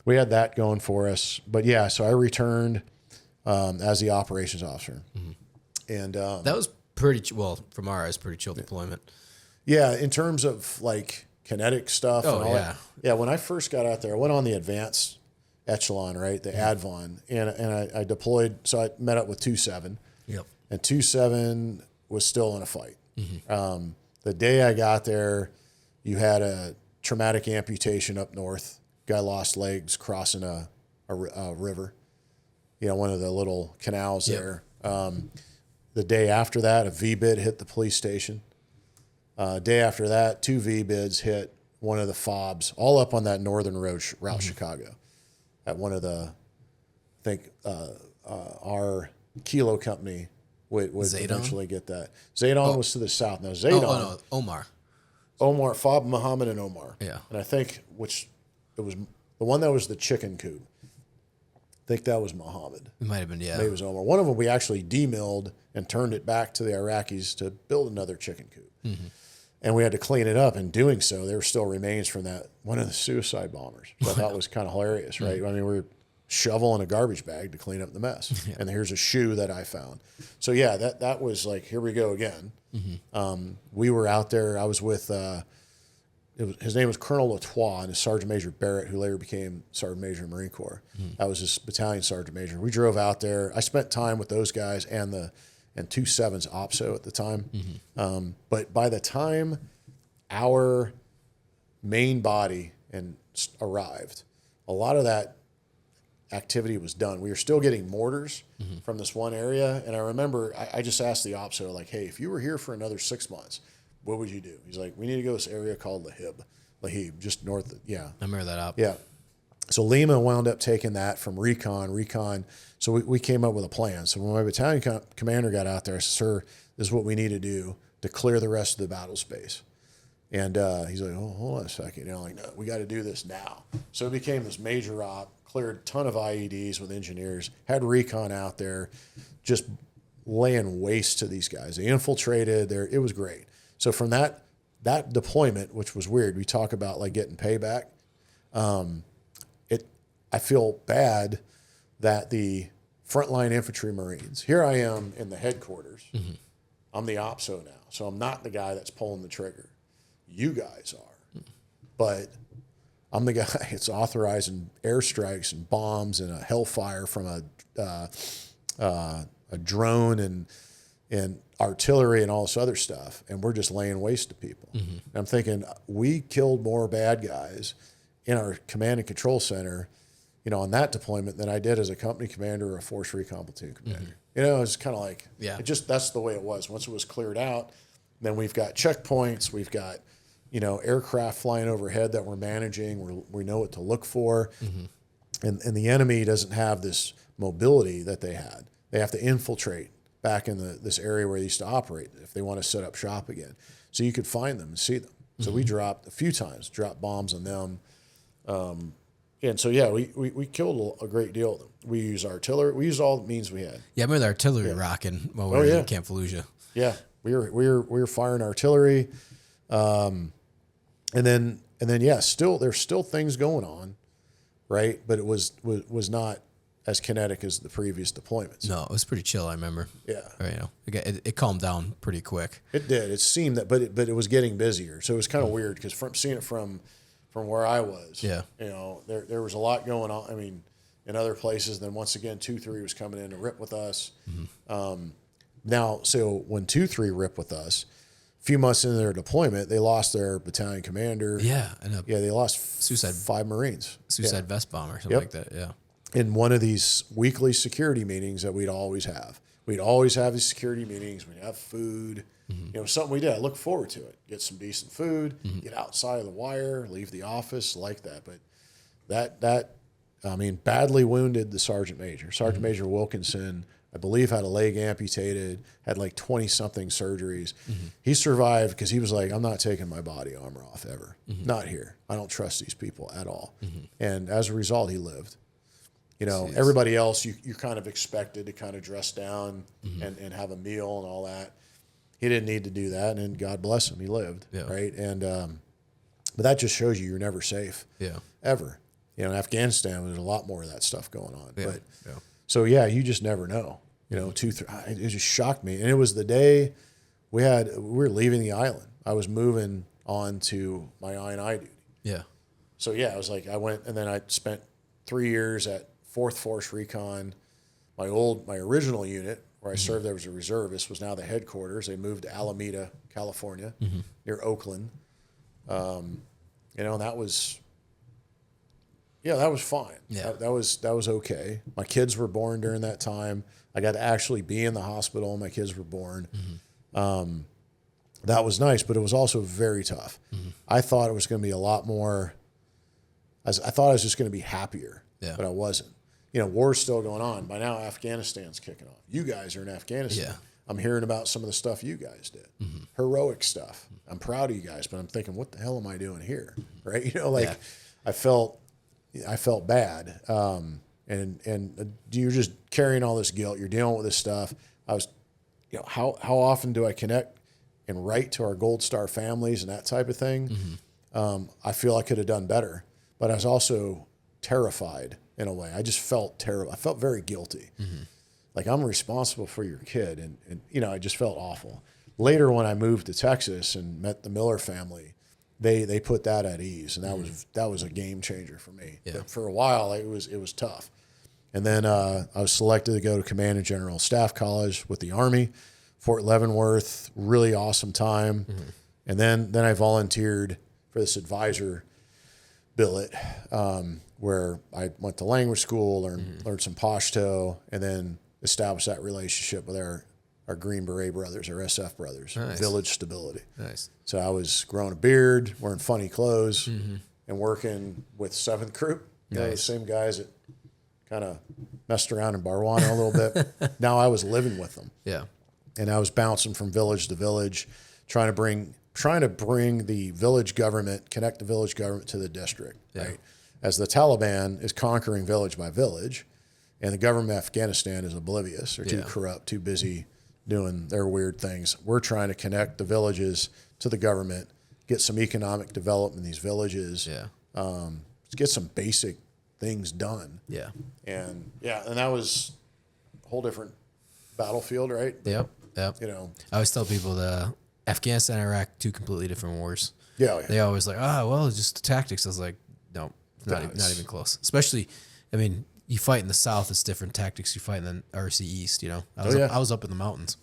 C: we had that going for us. But yeah, so I returned as the operations officer. And
B: That was pretty, from our eyes, pretty chill deployment.
C: Yeah, in terms of like kinetic stuff.
B: Oh,
C: and all
B: yeah.
C: that. Yeah, when I first got out there, I went on the advanced echelon, right, the ADVON, and I deployed. So I met up with 2-7.
B: Yep.
C: And 2-7 was still in a fight. The day I got there, you had a traumatic amputation up north. Guy lost legs crossing a river, one of the little canals there. The day after that, a V-bid hit the police station. Day after that, 2 V-bids hit one of the FOBs, all up on that northern route Chicago. At one of the, I think our Kilo company would eventually get that. Zaydon was to the south. Now Zaydon, Omar, FOB, Muhammad, and Omar.
B: Yeah.
C: And I think it was the one that was the chicken coop. I think that was Muhammad.
B: It might have been, yeah.
C: Maybe it was Omar. One of them we actually demilled and turned it back to the Iraqis to build another chicken coop. And we had to clean it up. In doing so, there were still remains from that one of the suicide bombers. So I thought was kind of hilarious, right? I mean, we were shoveling a garbage bag to clean up the mess. And here's a shoe that I found. So yeah, that was like, here we go again. We were out there. I was with his name was Colonel Latois and his Sergeant Major Barrett, who later became Sergeant Major in the Marine Corps. That was his battalion Sergeant Major. We drove out there. I spent time with those guys and 2-7's OPSO at the time. But by the time our main body arrived, a lot of that activity was done. We were still getting mortars from this one area. And I remember I just asked the OPSO, like, hey, if you were here for another 6 months, what would you do? He's like, we need to go to this area called Lahib, just north of,
B: I remember that up.
C: Yeah. So Lima wound up taking that from Recon. So we came up with a plan. So when my battalion commander got out there, I said, sir, this is what we need to do to clear the rest of the battle space. And he's like, oh, hold on a second. No, we got to do this now. So it became this major op, cleared a ton of IEDs with engineers, had Recon out there, just laying waste to these guys. They infiltrated there. It was great. So from that deployment, which was weird, we talk about like getting payback. I feel bad that the frontline infantry Marines, here I am in the headquarters. I'm the OPSO now. So I'm not the guy that's pulling the trigger. You guys are. But I'm the guy that's authorizing airstrikes and bombs and a hellfire from a drone and artillery and all this other stuff, and we're just laying waste to people. And I'm thinking, we killed more bad guys in our command and control center, on that deployment than I did as a company commander or a Force Recon Platoon Commander. It's kind of like, that's the way it was. Once it was cleared out, then we've got checkpoints, we've got, aircraft flying overhead that we're managing, we know what to look for. And the enemy doesn't have this mobility that they had. They have to infiltrate back in this area where they used to operate if they want to set up shop again. So you could find them and see them. So we dropped a few times, dropped bombs on them. And so, we killed a great deal of them. We used artillery. We used all the means we had.
B: Yeah, I remember the artillery rocking while we were in Camp Fallujah.
C: Yeah, we were firing artillery. And then still there's still things going on, right? But it was not as kinetic as the previous deployments.
B: No, it was pretty chill. I remember.
C: Yeah,
B: it calmed down pretty quick.
C: It did. It seemed that, but it was getting busier. So it was kind of weird because from seeing it from where I was, there was a lot going on. I mean, in other places. Then once again, 2-3 was coming in to rip with us. Now, so when 2-3 ripped with us, a few months into their deployment, they lost their battalion commander. They lost 5 Marines.
B: Suicide vest bomber, something like that. Yeah.
C: In one of these weekly security meetings that we'd always have. We'd always have these security meetings. We'd have food. Something we did. I look forward to it. Get some decent food, get outside of the wire, leave the office, like that. But that badly wounded the Sergeant Major. Sergeant Major Wilkinson, I believe, had a leg amputated, had like 20-something surgeries. He survived because he was like, I'm not taking my body armor off ever. Not here. I don't trust these people at all. And as a result, he lived. Everybody else, you're kind of expected to kind of dress down and have a meal and all that. He didn't need to do that, and God bless him, he lived, right? And but that just shows you're never safe, ever. In Afghanistan, there's a lot more of that stuff going on. So you just never know. 2-3, it just shocked me, and it was the day we were leaving the island. I was moving on to my I&I duty. Yeah. So I was like, I went, and then I spent 3 years at 4th Force Recon. My original unit, where I served there as a reservist, was now the headquarters. They moved to Alameda, California, near Oakland. And that was, that was fine. Yeah. That was okay. My kids were born during that time. I got to actually be in the hospital when my kids were born. That was nice, but it was also very tough. I thought it was going to be a lot more. I thought I was just going to be happier, but I wasn't. War's still going on. By now, Afghanistan's kicking off. You guys are in Afghanistan. Yeah. I'm hearing about some of the stuff you guys did. Heroic stuff. I'm proud of you guys, but I'm thinking, what the hell am I doing here? Right? I felt bad. And you're just carrying all this guilt. You're dealing with this stuff. I was, how often do I connect and write to our Gold Star families and that type of thing? I feel I could have done better, but I was also terrified in a way. I just felt terrible. I felt very guilty. Like, I'm responsible for your kid. And I just felt awful. Later, when I moved to Texas and met the Miller family, they put that at ease. And that was a game changer for me. Yeah. But for a while, it was tough. And then I was selected to go to Command and General Staff College with the Army, Fort Leavenworth, really awesome time. And then I volunteered for this advisor billet, where I went to language school, learned some Pashto, and then established that relationship with our Green Beret brothers, our SF brothers, Village Stability. Nice. So I was growing a beard, wearing funny clothes, and working with 7th Group. The same guys that kind of messed around in Barwana a little bit. Now I was living with them. Yeah. And I was bouncing from village to village, trying to bring the village government, connect the village government to the district, right? As the Taliban is conquering village by village, and the government of Afghanistan is oblivious. They're too corrupt, too busy doing their weird things. We're trying to connect the villages to the government, get some economic development in these villages, get some basic things done.
B: Yeah.
C: And that was a whole different battlefield, right?
B: Yep.
C: You
B: I always tell people the Afghanistan and Iraq, 2 completely different wars.
C: Yeah.
B: They always like, well, it's just the tactics. I was like, no, not even close. Especially, I mean, you fight in the South, it's different tactics you fight in the RC East, I was up in the mountains.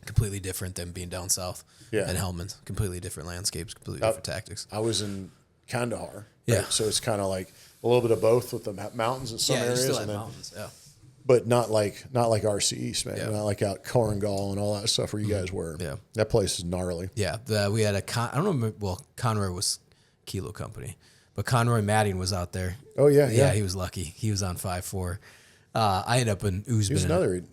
B: Completely different than being down south in Helmand. Completely different landscapes, completely different tactics.
C: I was in Kandahar. Right?
B: Yeah.
C: So it's kind of like a little bit of both with the mountains in some areas.
B: Still mountains,
C: But not like RC East, man. Not like out Korengal and all that stuff where you guys were.
B: Yeah.
C: That place is gnarly.
B: Yeah. We had I don't know, well, Conroy was Kilo Company, but Conroy Madding was out there.
C: Oh, yeah.
B: Yeah, he was lucky. He was on 5-4. I ended up in Uzbekistan.
C: He was another.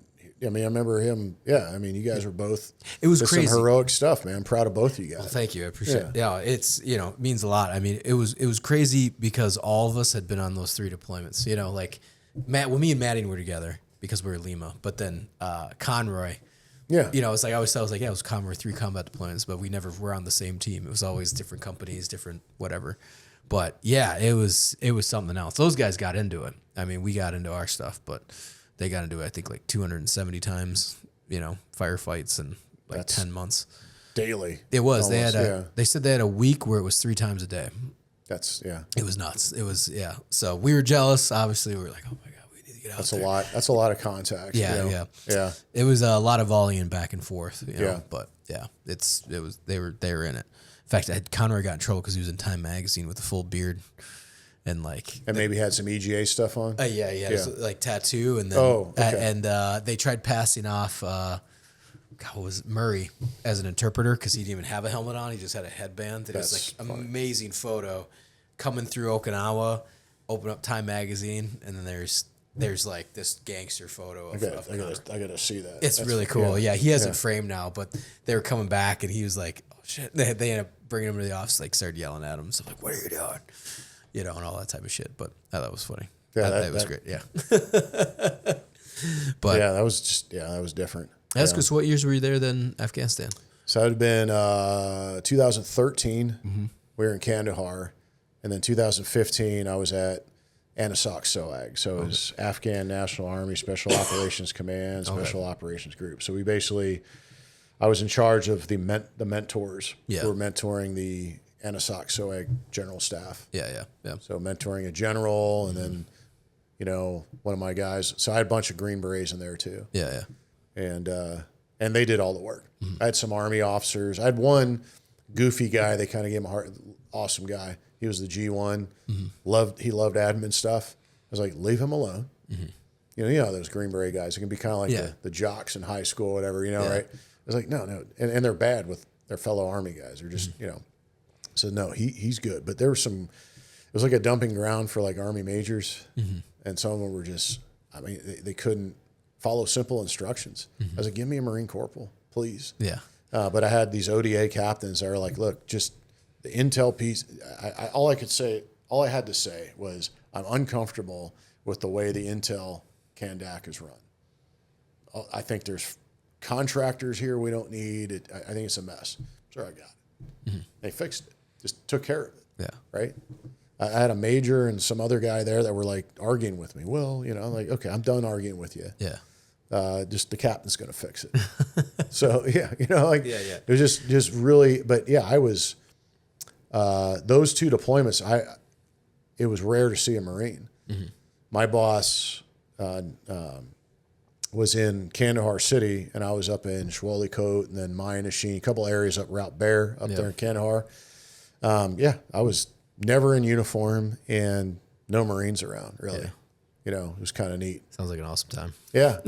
C: I mean, I remember him. Yeah, I mean, you guys were both.
B: It was crazy.
C: Some heroic stuff, man. I'm proud of both of you guys.
B: Well, thank you. I appreciate it. Yeah, it's, it means a lot. I mean, it was crazy because all of us had been on those 3 deployments. Like me and Madding were together because we were Lima, but then Conroy.
C: Yeah.
B: It's like I always thought, it was Conroy 3 combat deployments, but we never were on the same team. It was always different companies, different whatever. But yeah, it was something else. Those guys got into it. I mean, we got into our stuff, but they got into it, I think, like 270 times, firefights in like
C: That's
B: 10 months.
C: Daily.
B: It was. Almost, they said they had a week where it was 3 times a day. It was nuts. It was, So we were jealous. Obviously, we were like, oh my God, we need to get out
C: That's
B: there.
C: a lot. That's a lot of contact.
B: Yeah. It was a lot of volleying back and forth, but they were in it. In fact, Conroy got in trouble because he was in Time Magazine with a full beard. And
C: maybe had some EGA stuff on.
B: Like tattoo, and then they tried passing off was Murray as an interpreter because he didn't even have a helmet on. He just had a headband. It was like amazing photo coming through Okinawa. Open up Time Magazine, and then there's like this gangster photo of
C: I gotta see that.
B: That's really cool. Yeah, he has it framed now, but they were coming back, and he was like, "Oh shit!" They ended up bringing him to the office, like started yelling at him. So I'm like, "What are you doing?" And all that type of shit. But that was funny. Yeah, that was great. Yeah. But
C: that was different.
B: That's good. So what years were you there then, Afghanistan?
C: So it had been 2013. Mm-hmm. We were in Kandahar. And then 2015, I was at Anasoc SOAG. So it was Afghan National Army Special Operations Command, Special Operations Group. So I was in charge of the mentors who were mentoring the Anasoc SOAG general staff.
B: Yeah.
C: So mentoring a general, and then, one of my guys. So I had a bunch of Green Berets in there too.
B: Yeah.
C: And they did all the work. Mm-hmm. I had some Army officers. I had one goofy guy. They kind of gave him a heart. Awesome guy. He was the G1. Mm-hmm. He loved admin stuff. I was like, leave him alone. Mm-hmm. You know those Green Beret guys. It can be kind of like the jocks in high school, or whatever. Right? I was like, no, and they're bad with their fellow Army guys. They're just So no, he's good. But there were some. It was like a dumping ground for like Army majors, and some of them were just. I mean, they couldn't follow simple instructions. I was like, give me a Marine corporal, please.
B: Yeah.
C: But I had these ODA captains that are like, look, just the intel piece. All I had to say was, I'm uncomfortable with the way the intel Kandak is run. I think there's contractors here we don't need. I think it's a mess. Sure, I got it. Mm-hmm. They fixed it. Just took care of it.
B: Yeah.
C: Right. I had a major and some other guy there that were like arguing with me. Well, I'm like, okay, I'm done arguing with you.
B: Yeah.
C: Just the captain's going to fix it. So it was just really, but I was, those 2 deployments, it was rare to see a Marine. Mm-hmm. My boss, was in Kandahar City, and I was up in Shwalikot and then Mayanashin, a couple areas up Route Bear up there in Kandahar. I was never in uniform and no Marines around, really. Yeah. It was kind of neat.
B: Sounds like an awesome time.
C: Yeah.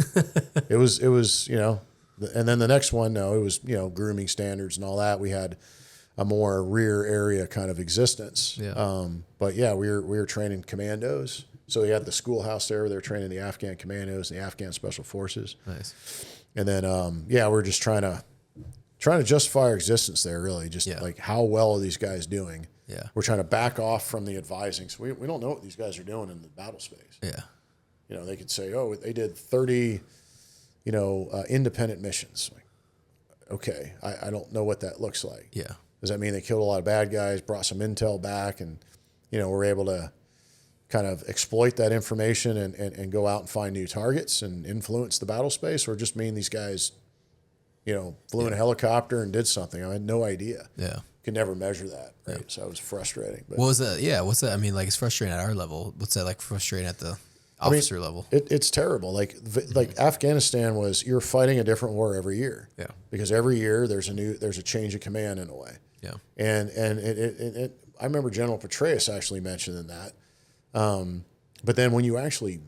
C: it was, and then the next one, it was, grooming standards and all that. We had a more rear area kind of existence.
B: Yeah.
C: But we were training commandos. So we had the schoolhouse there. They were training the Afghan commandos and the Afghan special forces.
B: Nice.
C: And then, we're just trying to justify our existence there, really. Just like, how well are these guys doing?
B: Yeah.
C: We're trying to back off from the advising. So we don't know what these guys are doing in the battle space.
B: Yeah.
C: They could say, oh, they did 30, independent missions. Like, okay, I don't know what that looks like.
B: Yeah.
C: Does that mean they killed a lot of bad guys, brought some intel back, and, were able to kind of exploit that information and go out and find new targets and influence the battle space, or just mean these guys, flew in a helicopter and did something? I had no idea.
B: Yeah.
C: Could never measure that, right? Yeah. So it was frustrating. But
B: what was that? Yeah, what's that? I mean, like, it's frustrating at our level. What's that like frustrating at the officer level?
C: It's terrible. Like Afghanistan you're fighting a different war every year.
B: Yeah.
C: Because every year there's a change of command in a way.
B: Yeah.
C: And I remember General Petraeus actually mentioning that. But then when you actually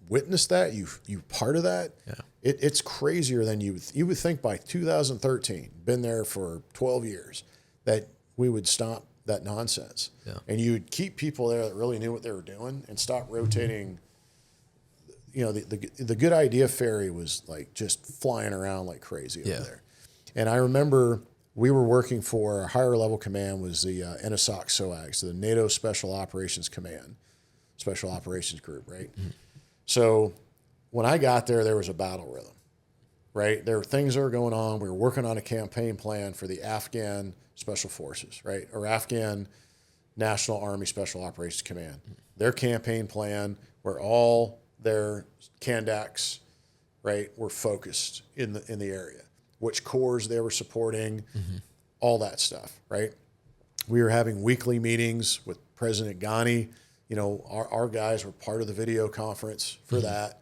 C: witness that, you part of that, it's crazier than you would think. By 2013, been there for 12 years, that we would stop that nonsense.
B: Yeah.
C: And you would keep people there that really knew what they were doing and stop rotating. The good idea ferry was like just flying around like crazy over there. And I remember we were working for a higher level command was the NSOC SOAG, the NATO Special Operations Command, Special Operations Group, right? Mm-hmm. So when I got there was a battle rhythm, right? There were things that were going on. We were working on a campaign plan for the Afghan Special Forces, right? Or Afghan National Army Special Operations Command. Mm-hmm. Their campaign plan, where all their Kandaks, right, were focused in the area, which corps they were supporting, all that stuff, right? We were having weekly meetings with President Ghani. Our guys were part of the video conference for that.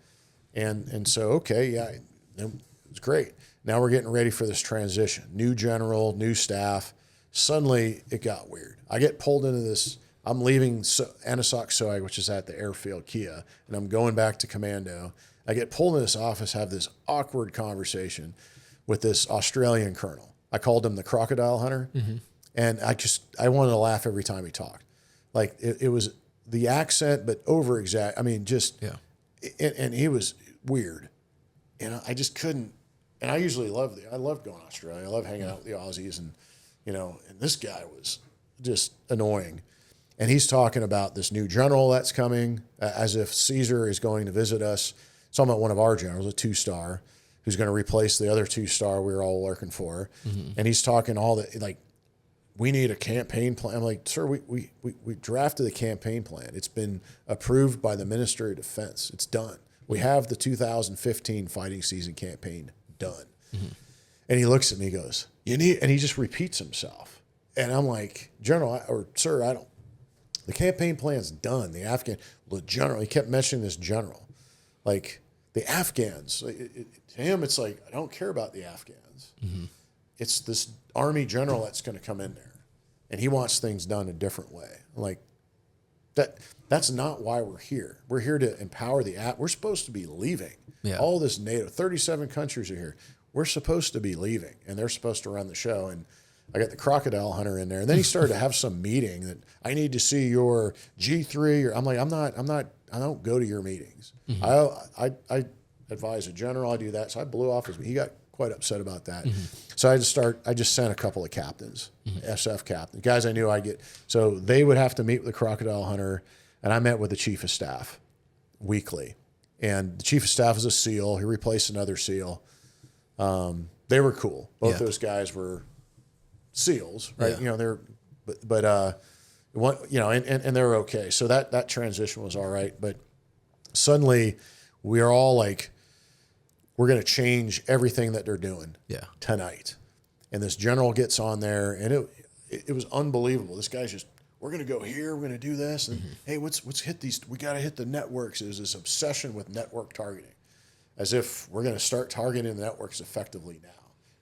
C: And so, okay, yeah, it was great. Now we're getting ready for this transition. New general, new staff. Suddenly it got weird. I get pulled into this. I'm leaving Anasoc Soag, which is at the airfield, Kia, and I'm going back to Commando. I get pulled into this office, have this awkward conversation with this Australian colonel. I called him the crocodile hunter, and I wanted to laugh every time he talked. Like it was the accent, but over exact. I mean, just and he was weird, and I just couldn't. And I usually I love going to Australia. I love hanging out with the Aussies, and and this guy was just annoying. And he's talking about this new general that's coming, as if Caesar is going to visit us. It's talking about one of our generals, a 2-star, who's going to replace the other 2-star we were all working for. And he's talking all the, like, we need a campaign plan. I'm like, sir, we drafted the campaign plan. It's been approved by the Ministry of Defense. It's done. We have the 2015 fighting season campaign done. And he looks at me, he goes, and he just repeats himself. And I'm like, sir, the campaign plan's done. The general, he kept mentioning this general. Like, the Afghans, to him, it's like, I don't care about the Afghans. It's this army general that's going to come in there, and he wants things done a different way. I'm like, that's not why we're here. We're here to empower we're supposed to be leaving. Yeah. All this NATO, 37 countries are here. We're supposed to be leaving, and they're supposed to run the show. And I got the crocodile hunter in there, and then he started to have some meeting that I need to see your G3. Or I'm like, I don't go to your meetings. I advise a general. I do that. So I blew off he got quite upset about that. So I just sent a couple of captains, SF captains, guys I knew I'd get. So they would have to meet with the crocodile hunter, and I met with the chief of staff weekly. And the chief of staff was a SEAL. He replaced another SEAL. They were cool. Both those guys were SEALs, right?
B: Yeah.
C: They're, and they're okay. So that transition was all right. But suddenly we are all like, we're going to change everything that they're doing tonight. And this general gets on there, and it was unbelievable. This guy's just, we're going to go here, we're going to do this, and hey, let's hit these. We got to hit the networks. There's this obsession with network targeting, as if we're going to start targeting the networks effectively now.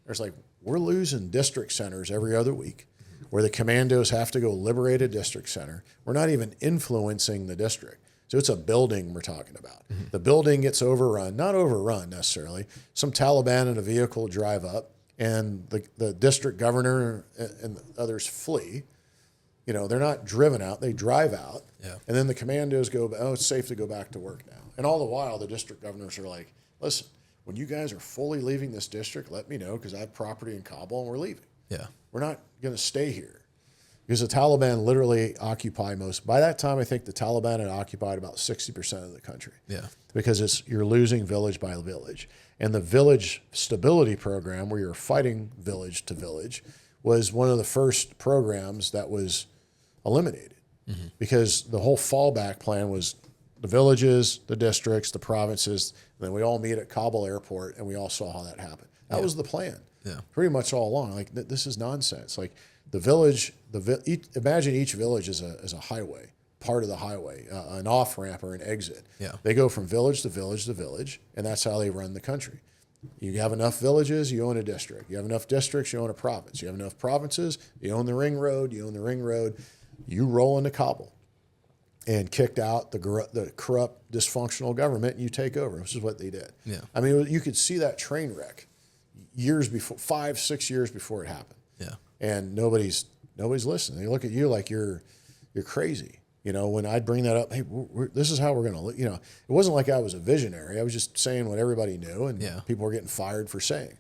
C: There's like, we're losing district centers every other week, where the commandos have to go liberate a district center. We're not even influencing the district. So it's a building we're talking about. The building gets overrun, not overrun necessarily. Some Taliban in a vehicle drive up, and the district governor and others flee. They're not driven out, they drive out. Yeah. And then the commandos go, it's safe to go back to work now. And all the while, the district governors are like, listen, when you guys are fully leaving this district, let me know, because I have property in Kabul and we're leaving. Yeah. We're not going to stay here. because the Taliban literally occupy most. By that time, I think the Taliban had occupied about 60% of the country.
B: Yeah.
C: Because you're losing village by village. And the village stability program, where you're fighting village to village, was one of the first programs that was eliminated. Because the whole fallback plan was the villages, the districts, the provinces, and then we all meet at Kabul airport, and we all saw how that happened. That was the plan.
B: Yeah.
C: Pretty much all along. Like, this is nonsense. Like, the village, imagine each village is a highway, part of the highway, an off-ramp or an exit.
B: Yeah.
C: They go from village to village to village, and that's how they run the country. You have enough villages, you own a district. You have enough districts, you own a province. You have enough provinces, you own the ring road, You roll into Kabul and kicked out the corrupt, dysfunctional government, and you take over. This is what they did.
B: Yeah.
C: I mean, you could see that train wreck years before, 5-6 years before it happened.
B: Yeah.
C: And nobody's listening. They look at you like you're crazy. You know, when I'd bring that up, hey, this is how we're going to, it wasn't like I was a visionary. I was just saying what everybody knew, and people were getting fired for saying.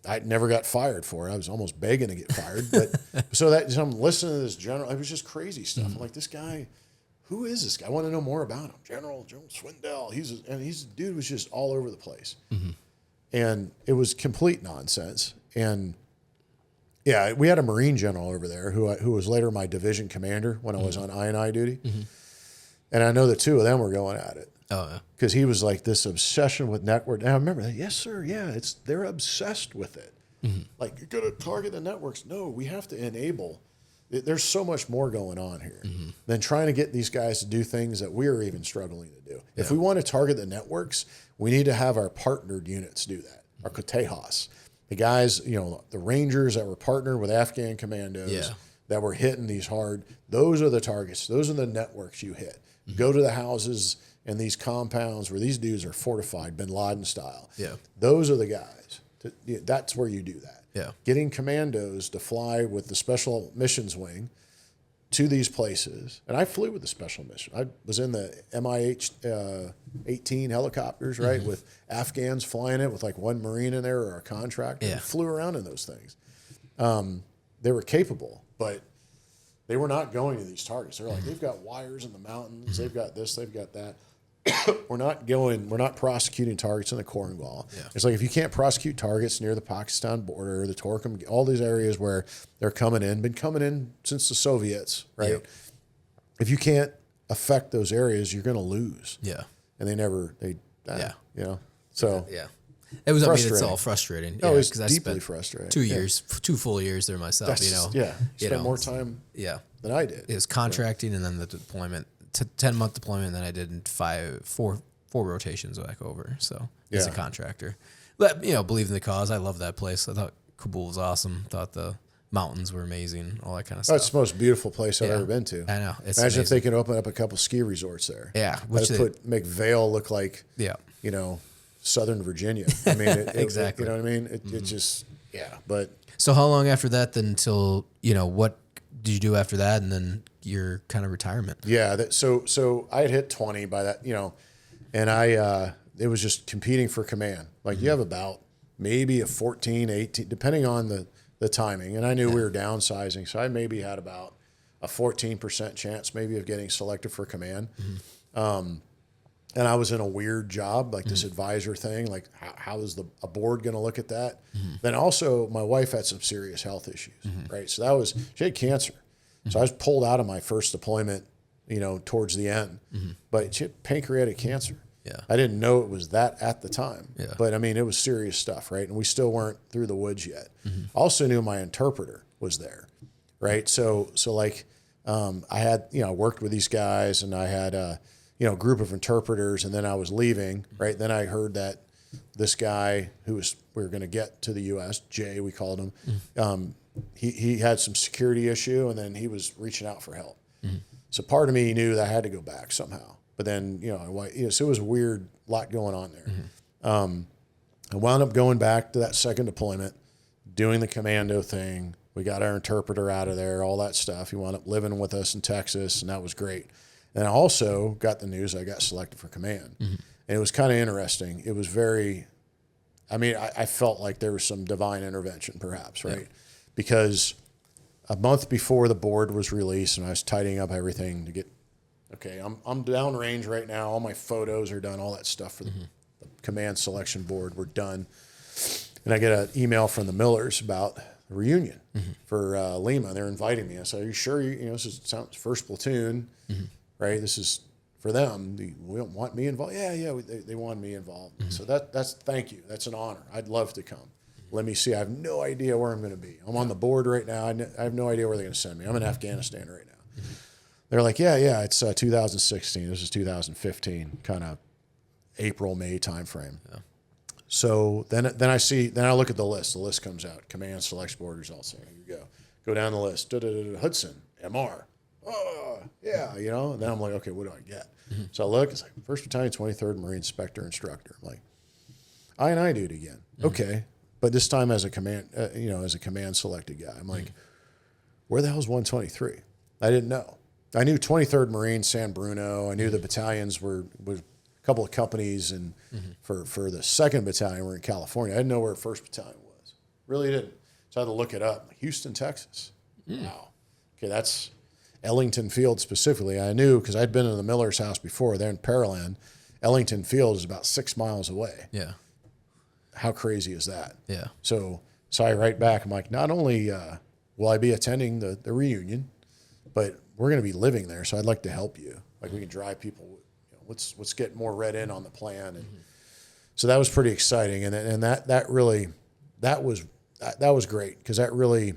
C: I never got fired for it. I was almost begging to get fired. But so I'm listening to this general. It was just crazy stuff. I'm like, this guy, who is this guy? I want to know more about him. General Swindell. He's a dude was just all over the place. And it was complete nonsense. And yeah, we had a Marine general over there who was later my division commander when I was on I&I duty. And I know the two of them were going at it.
B: Oh, yeah.
C: Because he was like this obsession with network. And I remember that. Yes, sir. Yeah, they're obsessed with it. Like, you're going to target the networks. No, we have to enable. There's so much more going on here than trying to get these guys to do things that we're even struggling to do. If we want to target the networks, we need to have our partnered units do that. Our Cotejas. The guys, the Rangers that were partnered with Afghan commandos that were hitting these hard, those are the targets. Those are the networks you hit. Go to the houses and these compounds where these dudes are fortified, Bin Laden style.
B: Yeah.
C: Those are the guys. That's where you do that.
B: Yeah.
C: Getting commandos to fly with the Special Missions Wing to these places. And I flew with the Special Mission. I was in the MiH-18 helicopters, right, with Afghans flying it with like one Marine in there or a contractor.
B: Yeah.
C: We flew around in those things. They were capable, but they were not going to these targets. They're like, they've got wires in the mountains. They've got this, they've got that. We're not prosecuting targets in the Korengal. Yeah. It's like, if you can't prosecute targets near the Pakistan border, the Torkham, all these areas where they're been coming in since the Soviets, right? Yep. If you can't affect those areas, you're going to lose.
B: Yeah.
C: And so.
B: Yeah. It was, it's all frustrating.
C: No, it's deeply frustrating.
B: 2 full years there myself,
C: Spent more time than I did.
B: It was contracting and then the deployment. 10-month deployment, and then I did 4 rotations back over. So as a contractor, but believe in the cause. I love that place. I thought Kabul was awesome. Thought the mountains were amazing. All that kind of stuff.
C: It's the most beautiful place I've ever been to.
B: I know. It's
C: Imagine
B: amazing.
C: if they could open up a couple ski resorts there.
B: Yeah,
C: make Vail look like Southern Virginia. I mean,
B: exactly.
C: You know what I mean? It just But
B: so how long after that then until what did you do after that, and then your kind of retirement?
C: Yeah, so I had hit 20 by that, and it was just competing for command. Like, you have about maybe a 14, 18, depending on the timing. And I knew we were downsizing, so I maybe had about a 14% chance maybe of getting selected for command. And I was in a weird job, like this advisor thing. Like, how is a board going to look at that? Then also, my wife had some serious health issues, right? So she had cancer. So I was pulled out of my first deployment, towards the end. But she had pancreatic cancer.
B: Yeah.
C: I didn't know it was that at the time.
B: Yeah.
C: But, I mean, it was serious stuff, right? And we still weren't through the woods yet. I also knew my interpreter was there, right? So like, I had, worked with these guys, and I had a group of interpreters, and then I was leaving, right? Then I heard that this guy we were going to get to the U.S., Jay, we called him, he had some security issue, and then he was reaching out for help. So part of me knew that I had to go back somehow. But then, so it was a weird lot going on there. I wound up going back to that second deployment, doing the commando thing. We got our interpreter out of there, all that stuff. He wound up living with us in Texas, and that was great. And I also got the news I got selected for command. And it was kind of interesting. It was I felt like there was some divine intervention perhaps, right? Because a month before the board was released, and I was tidying up everything to get, okay, I'm downrange right now. All my photos are done. All that stuff for the command selection board, we're done. And I get an email from the Millers about the reunion for Lima. They're inviting me. I said, "Are you sure? This is first platoon, right? This is for them. We don't want me involved." Yeah. They want me involved. So that's thank you. That's an honor. I'd love to come. Let me see. I have no idea where I'm going to be. I'm on the board right now. I have no idea where they're going to send me. I'm in Afghanistan right now. They're like, yeah, it's 2016. This is 2015, kind of April, May timeframe. Yeah. So then I look at the list. The list comes out. Command selection board results. Here you go. Go down the list. Hudson, MR. Oh, yeah, And then I'm like, okay, what do I get? So I look. It's like 1st Battalion, 23rd Marine Inspector Instructor. I'm like, I duty again. Okay. But this time as a command, as a command selected guy. I'm like, where the hell's 123? I didn't know. I knew 23rd Marine, San Bruno. I knew the battalions were a couple of companies, and for the 2nd Battalion, we're in California. I didn't know where 1st Battalion was. Really didn't. So I had to look it up. Houston, Texas. Wow. Okay, that's Ellington Field specifically. I knew because I'd been in the Miller's house before. They're in Pearland. Ellington Field is about 6 miles away.
B: Yeah.
C: How crazy is that?
B: Yeah.
C: So I write back. I'm like, not only will I be attending the reunion, but we're going to be living there. So I'd like to help you. Like we can drive people. Let's get more read in on the plan. And so that was pretty exciting. And that was great because that really,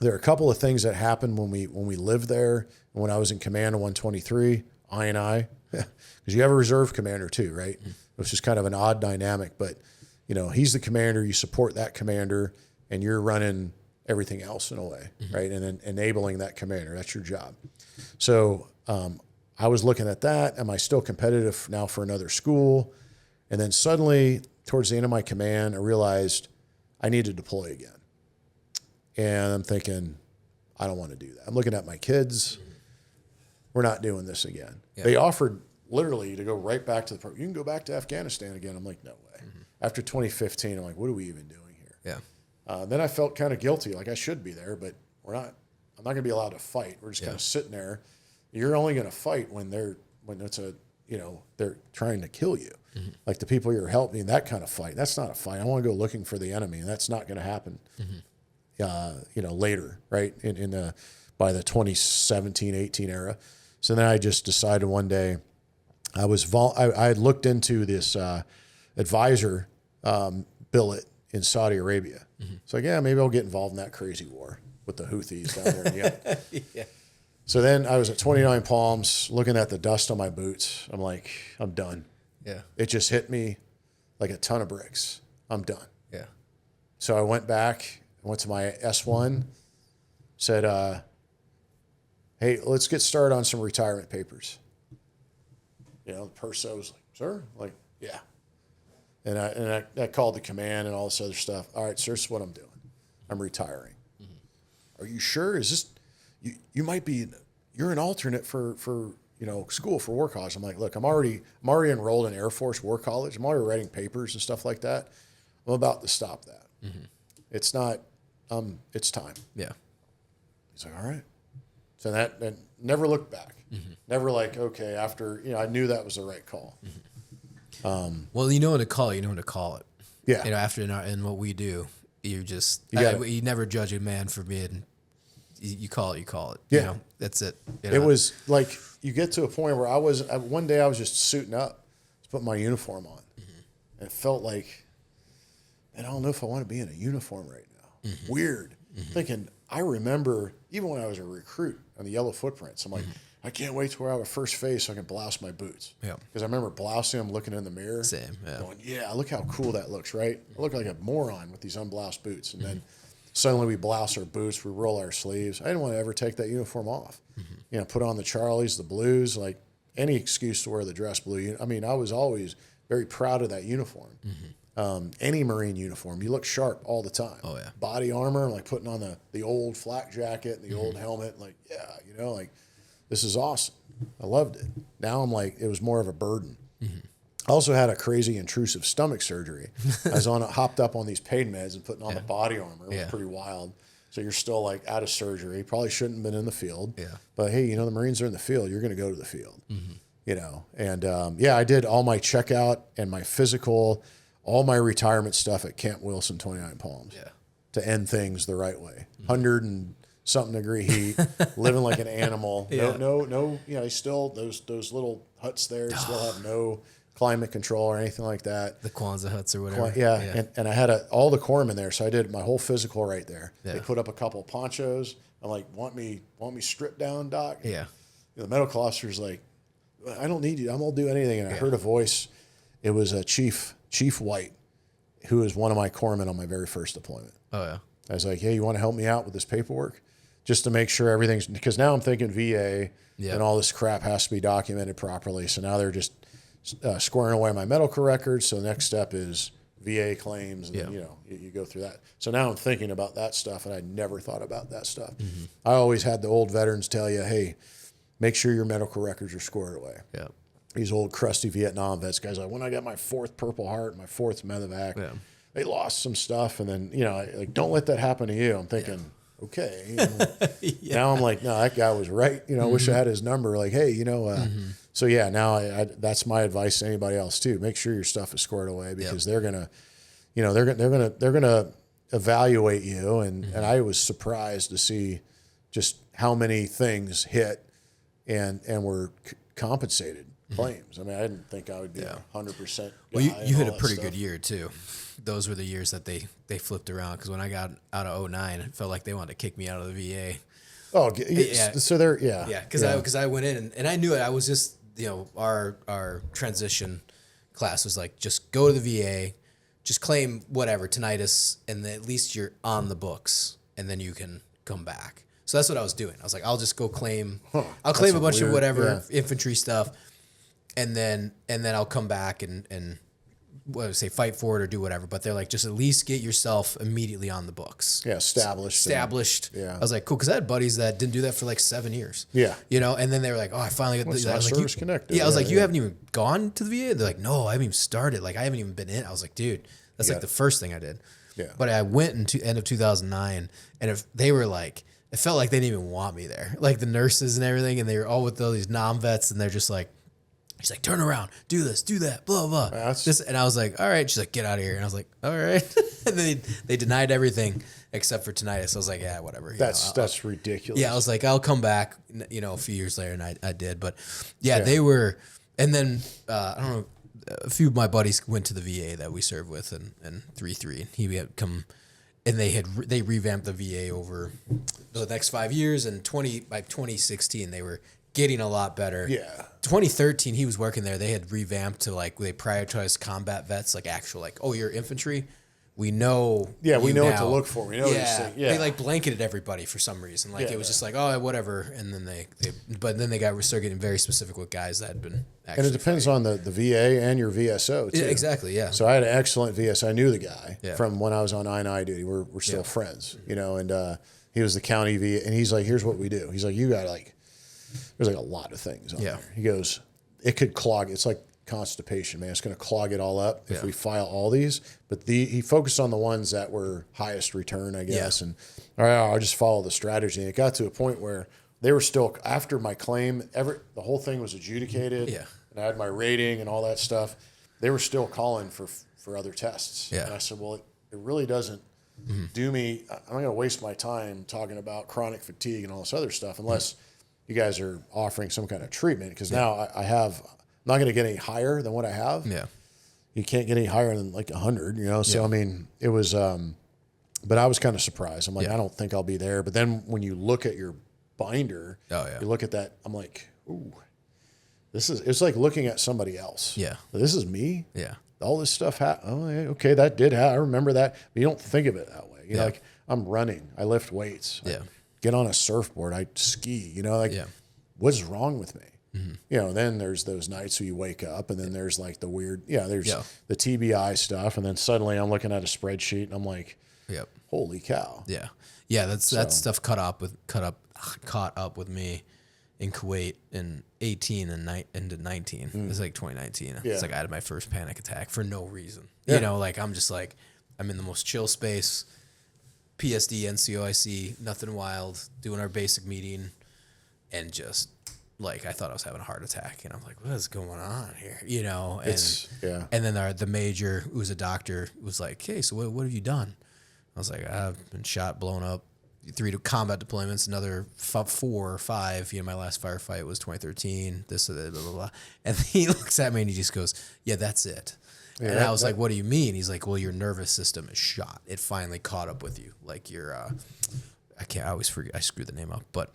C: there are a couple of things that happened when we lived there. And when I was in command of 123, I, because you have a reserve commander too, right? Which is kind of an odd dynamic, but he's the commander, you support that commander, and you're running everything else in a way, right? And then enabling that commander, that's your job. So I was looking at that. Am I still competitive now for another school? And then suddenly, towards the end of my command, I realized I need to deploy again. And I'm thinking, I don't want to do that. I'm looking at my kids. We're not doing this again. Yeah. They offered literally to go right back to you can go back to Afghanistan again. I'm like, no way. After 2015, I'm like, what are we even doing here? Yeah. Then I felt kind of guilty, like I should be there, but we're not. I'm not going to be allowed to fight. We're just kind of sitting there. You're only going to fight when they're trying to kill you, like the people you're helping. That kind of fight. That's not a fight. I want to go looking for the enemy, and that's not going to happen. Later, right by the 2017-18 era. So then I just decided one day, I had looked into this advisor billet in Saudi Arabia. It's like, yeah, maybe I'll get involved in that crazy war with the Houthis down there in Yemen. Yeah. So then I was at 29 Palms looking at the dust on my boots. I'm like, I'm done. Yeah. It just hit me like a ton of bricks. I'm done. Yeah. So I went back, went to my S1, said, hey, let's get started on some retirement papers. The purso was like, sir? I'm like, yeah. And I called the command and all this other stuff. All right, sir, this is what I'm doing. I'm retiring. Are you sure? Is this, you might be, you're an alternate for school for War College. I'm like, look, I'm already enrolled in Air Force War College. I'm already writing papers and stuff like that. I'm about to stop that. It's not, it's time. Yeah. He's like, all right. So that never looked back. Never like, okay, after, I knew that was the right call.
B: Well, you know when to call it, you know when to call it.
C: Yeah.
B: After in what we do, you never judge a man for being, you call it, Yeah. That's it.
C: It was like, you get to a point where one day I was just suiting up, just putting my uniform on. And it felt like, man, I don't know if I want to be in a uniform right now. Weird. Thinking, I remember, even when I was a recruit on the Yellow Footprints, I'm like, I can't wait till I have a first phase so I can blouse my boots. Yeah. Because I remember blousing them, looking in the mirror.
B: Same, yeah.
C: Going, yeah, look how cool that looks, right? I look like a moron with these unbloused boots. And then suddenly we blouse our boots, we roll our sleeves. I didn't want to ever take that uniform off. Put on the Charlies, the blues, like any excuse to wear the dress blue. I mean, I was always very proud of that uniform. Any Marine uniform, you look sharp all the time. Oh, yeah. Body armor, like putting on the old flak jacket and the old helmet, like, yeah, like, this is awesome. I loved it. Now I'm like, it was more of a burden. I also had a crazy intrusive stomach surgery. I was hopped up on these pain meds and putting on the body armor. It was pretty wild. So you're still like out of surgery. Probably shouldn't have been in the field.
B: Yeah.
C: But hey, the Marines are in the field. You're going to go to the field. And I did all my checkout and my physical, all my retirement stuff at Camp Wilson, 29 Palms.
B: Yeah.
C: To end things the right way. 100 and something degree heat, living like an animal.
B: Yeah.
C: No. Still those little huts there still have no climate control or anything like that.
B: The Kwanzaa huts or whatever.
C: Yeah. And I had all the corpsmen there, so I did my whole physical right there.
B: Yeah.
C: They put up a couple of ponchos. I'm like, want me stripped down, Doc?
B: Yeah.
C: The medical officer's like, I don't need you. I'm gonna do anything. And I heard a voice. It was a Chief White, who was one of my corpsmen on my very first deployment.
B: Oh yeah.
C: I was like, hey, you want to help me out with this paperwork? Just to make sure everything's, because now I'm thinking VA and all this crap has to be documented properly. So now they're just squaring away my medical records. So the next step is VA claims, and then, you go through that. So now I'm thinking about that stuff, and I never thought about that stuff. I always had the old veterans tell you, hey, make sure your medical records are squared away.
B: Yeah.
C: These old crusty Vietnam vets, guys, like when I got my 4th Purple Heart, my 4th medevac, they lost some stuff, and then like don't let that happen to you. I'm thinking, okay. Now I'm like, no, that guy was right. Wish I had his number. Like, hey, So yeah, now I that's my advice to anybody else too. Make sure your stuff is squared away, because they're gonna, they're gonna evaluate you. And I was surprised to see just how many things hit and were compensated claims. I mean, I didn't think I would be 100%.
B: Well, you hit a pretty good year too. Those were the years that they flipped around, because when I got out of 2009, it felt like they wanted to kick me out of the VA.
C: Oh, yeah. So they're
B: because I went in and I knew it. I was just our transition class was like, just go to the VA, just claim whatever tinnitus, and then at least you're on the books, and then you can come back. So that's what I was doing. I was like, I'll just go claim. I'll claim a bunch of whatever infantry stuff, and then I'll come back and fight for it or do whatever. But they're like, just at least get yourself immediately on the books.
C: Yeah, established.
B: Yeah. I was like, cool, because I had buddies that didn't do that for like 7 years.
C: Yeah.
B: And then they were like, oh, I finally got
C: I was like, connected.
B: Yeah, I was like, you haven't even gone to the VA? They're like, no, I haven't even started. Like, I haven't even been in. I was like, dude, that's like the first thing I did.
C: Yeah.
B: But I went in end of 2009, and if they were like, it felt like they didn't even want me there. Like the nurses and everything, and they were all with all these non-vets, and they're just like, she's like, turn around, do this, do that, blah, blah. And I was like, all right. She's like, get out of here. And I was like, all right. And then they denied everything except for tinnitus. I was like, yeah, whatever.
C: That's ridiculous.
B: Yeah, I was like, I'll come back, a few years later, and I did. But yeah, they were, and then, I don't know, a few of my buddies went to the VA that we served with, and 3-3, and he had come, and they revamped the VA over the next 5 years, and by 2016, they were getting a lot better.
C: Yeah.
B: 2013, he was working there. They had revamped to they prioritized combat vets, like actual, oh, you're infantry. We know.
C: Yeah, we know
B: now.
C: what to look for. We know
B: They blanketed everybody for some reason. It was just like, oh, whatever. And then but then they started getting very specific with guys that had been actually. And
C: it depends on the VA and your VSO too.
B: Yeah, exactly. Yeah.
C: So I had an excellent VSO. I knew the guy from when I was on I&I duty. We're still friends, and he was the county VA, and he's like, here's what we do. He's like, you got there's a lot of things on there. He goes, it could clog. It's like constipation, man. It's going to clog it all up if we file all these. But he focused on the ones that were highest return, I guess. And all right, I'll just follow the strategy. And it got to a point where they were still, after my claim, the whole thing was adjudicated. Yeah. And I had my rating and all that stuff. They were still calling for other tests. Yeah. And I said, well, it really doesn't do me. I'm not going to waste my time talking about chronic fatigue and all this other stuff unless you guys are offering some kind of treatment, because now I'm not going to get any higher than what I have. Yeah. You can't get any higher than like 100, So, I mean, it was, but I was kind of surprised. I'm like, I don't think I'll be there. But then when you look at your binder, you look at that, I'm like, ooh, it's like looking at somebody else. Yeah. This is me. Yeah. All this stuff okay, that did happen. I remember that. But you don't think of it that way. You know, like I'm running, I lift weights. Yeah. Get on a surfboard, I ski, what's wrong with me? Mm-hmm. Then there's those nights where you wake up, and then there's like the weird, there's the TBI stuff. And then suddenly I'm looking at a spreadsheet and I'm like, holy cow. Yeah. Yeah. That stuff caught up with me in Kuwait in 18 and into 19. It was like 2019. Yeah. It's like I had my first panic attack for no reason. Yeah. I'm just like, I'm in the most chill space.
B: PSD, NCOIC, nothing wild, doing our basic meeting, and just like I thought I was having a heart attack, and I'm like, what is going on here? You know, and and then the major, who was a doctor, was like, hey, so what have you done? I was like, I've been shot, blown up, 3 combat deployments, another 4 or 5. You know, my last firefight was 2013. This, blah, blah, blah. And he looks at me and he just goes, yeah, that's it. Yeah, and I was like, what do you mean? He's like, well, your nervous system is shot. It finally caught up with you. Like your, I always forget, I screw the name up, but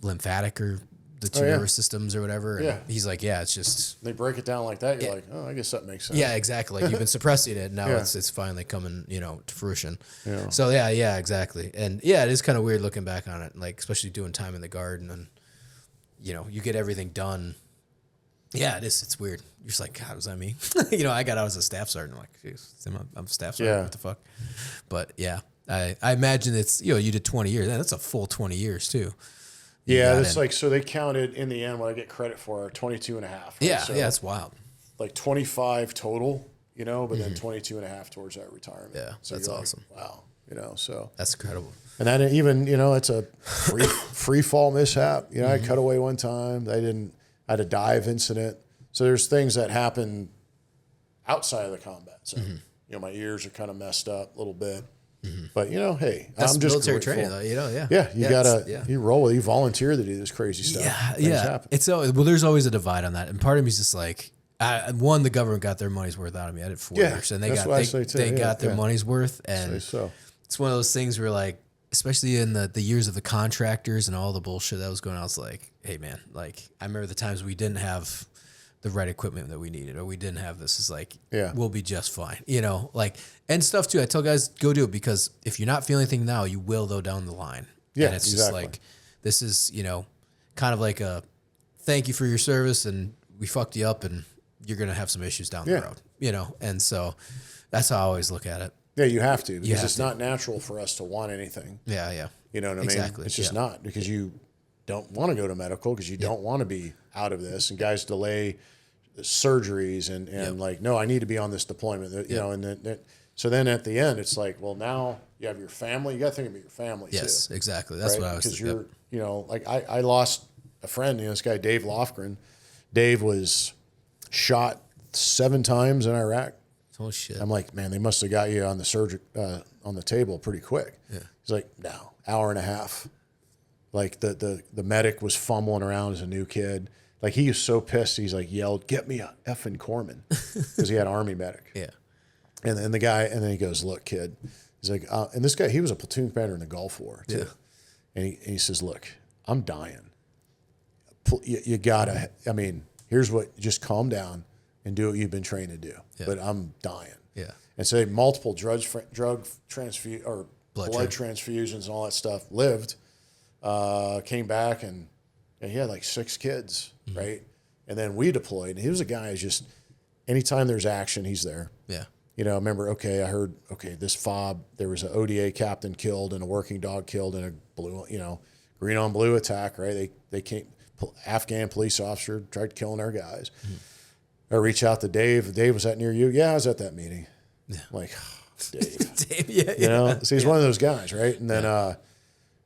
B: lymphatic or the 2 nervous systems or whatever. And he's like, yeah, it's just.
C: They break it down like that. You're like, oh, I guess that makes sense.
B: Yeah, exactly. Like you've been suppressing it. Now it's finally coming, you know, to fruition. Yeah. So yeah, exactly. And yeah, it is kind of weird looking back on it, like especially doing time in the guard and, you know, you get everything done. Yeah, it is. It's weird. You're just like, God, was that me? You know, I got out as a staff sergeant. I'm like, geez, I'm a staff sergeant. What the fuck? But yeah, I imagine it's, you know, you did 20 years. That's a full 20 years too.
C: Yeah, it's like, so they counted in the end what I get credit for 22 and a half. Right?
B: Yeah,
C: so
B: yeah, it's wild.
C: Like 25 total, you know, but then 22 and a half towards that retirement.
B: Yeah,
C: so
B: that's awesome.
C: Like, wow, you know, so.
B: That's incredible.
C: And then even, you know, it's a free fall mishap. You know, I cut away one time. I had a dive incident. So there's things that happen outside of the combat. So, you know, my ears are kind of messed up a little bit. But, you know, hey,
B: that's
C: I'm just
B: military
C: grateful.
B: training, though, you know,
C: Yeah, you gotta, you roll with, you volunteer to do this crazy stuff. Things happen.
B: It's well, there's always a divide on that, and part of me is just like, the government got their money's worth out of me. I did 4 years, and they got their money's worth, and it's one of those things where like, especially in the years of the contractors and all the bullshit that was going on, I was like, hey man, like I remember the times we didn't have the right equipment that we needed, or we didn't have this. Is like, we'll be just fine, you know, like, and stuff too. I tell guys, go do it, because if you're not feeling anything now, you will though down the line. Yeah, and it's just like, this is, you know, kind of like a thank you for your service, and we fucked you up, and you're gonna have some issues down the road, you know. And so that's how I always look at it.
C: Yeah, you have to, because it's not natural for us to want anything.
B: Yeah.
C: You know what I mean?
B: Exactly.
C: It's just not, because you don't want to go to medical, because you don't want to be out of this, and guys delay surgeries and like, no, I need to be on this deployment, you know, and then so then at the end it's like, well, now you have your family, you got to think about your family too.
B: Yes, exactly. That's what I was thinking.
C: Because you're, you know, like I lost a friend, you know, this guy Dave Lofgren. Dave was shot 7 times in Iraq.
B: Oh shit!
C: I'm like, man, they must have got you on the on the table pretty quick. Yeah. He's like, no, hour and a half. Like the medic was fumbling around as a new kid. Like he was so pissed, he's like yelled, "Get me a effing corpsman," because he had Army medic.
B: Yeah.
C: And then the guy, and then he goes, "Look, kid," he's like, and this guy, he was a platoon commander in the Gulf War too. Yeah. And he says, "Look, I'm dying. You gotta. I mean, here's what. Just calm down and do what you've been trained to do. Yeah. But I'm dying."
B: Yeah.
C: And so multiple drug transfusion or blood transfusions and all that stuff. Lived, came back and he had like 6 kids, right? And then we deployed. And he was a guy who's just, anytime there's action, he's there. Yeah. You know, I remember, I heard, this FOB, there was an ODA captain killed and a working dog killed in a blue, you know, green on blue attack, right? They came, Afghan police officer tried killing our guys. I reach out to Dave. Dave, was that near you? Yeah, I was at that meeting. Yeah. I'm like, Dave. Dave, you know, so he's one of those guys, right? And then, I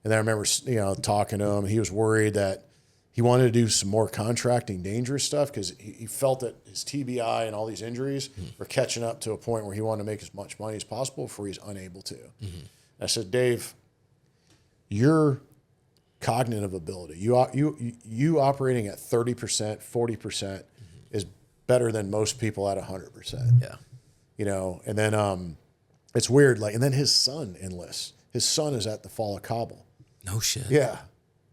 C: remember, you know, talking to him. He was worried that he wanted to do some more contracting dangerous stuff, because he felt that his TBI and all these injuries were catching up to a point where he wanted to make as much money as possible before he's unable to. I said, Dave, your cognitive ability, you operating at 30%, 40% is better than most people at 100%. Yeah. You know, and then it's weird, like, and then his son enlists. His son is at the fall of Kabul.
B: No shit.
C: Yeah.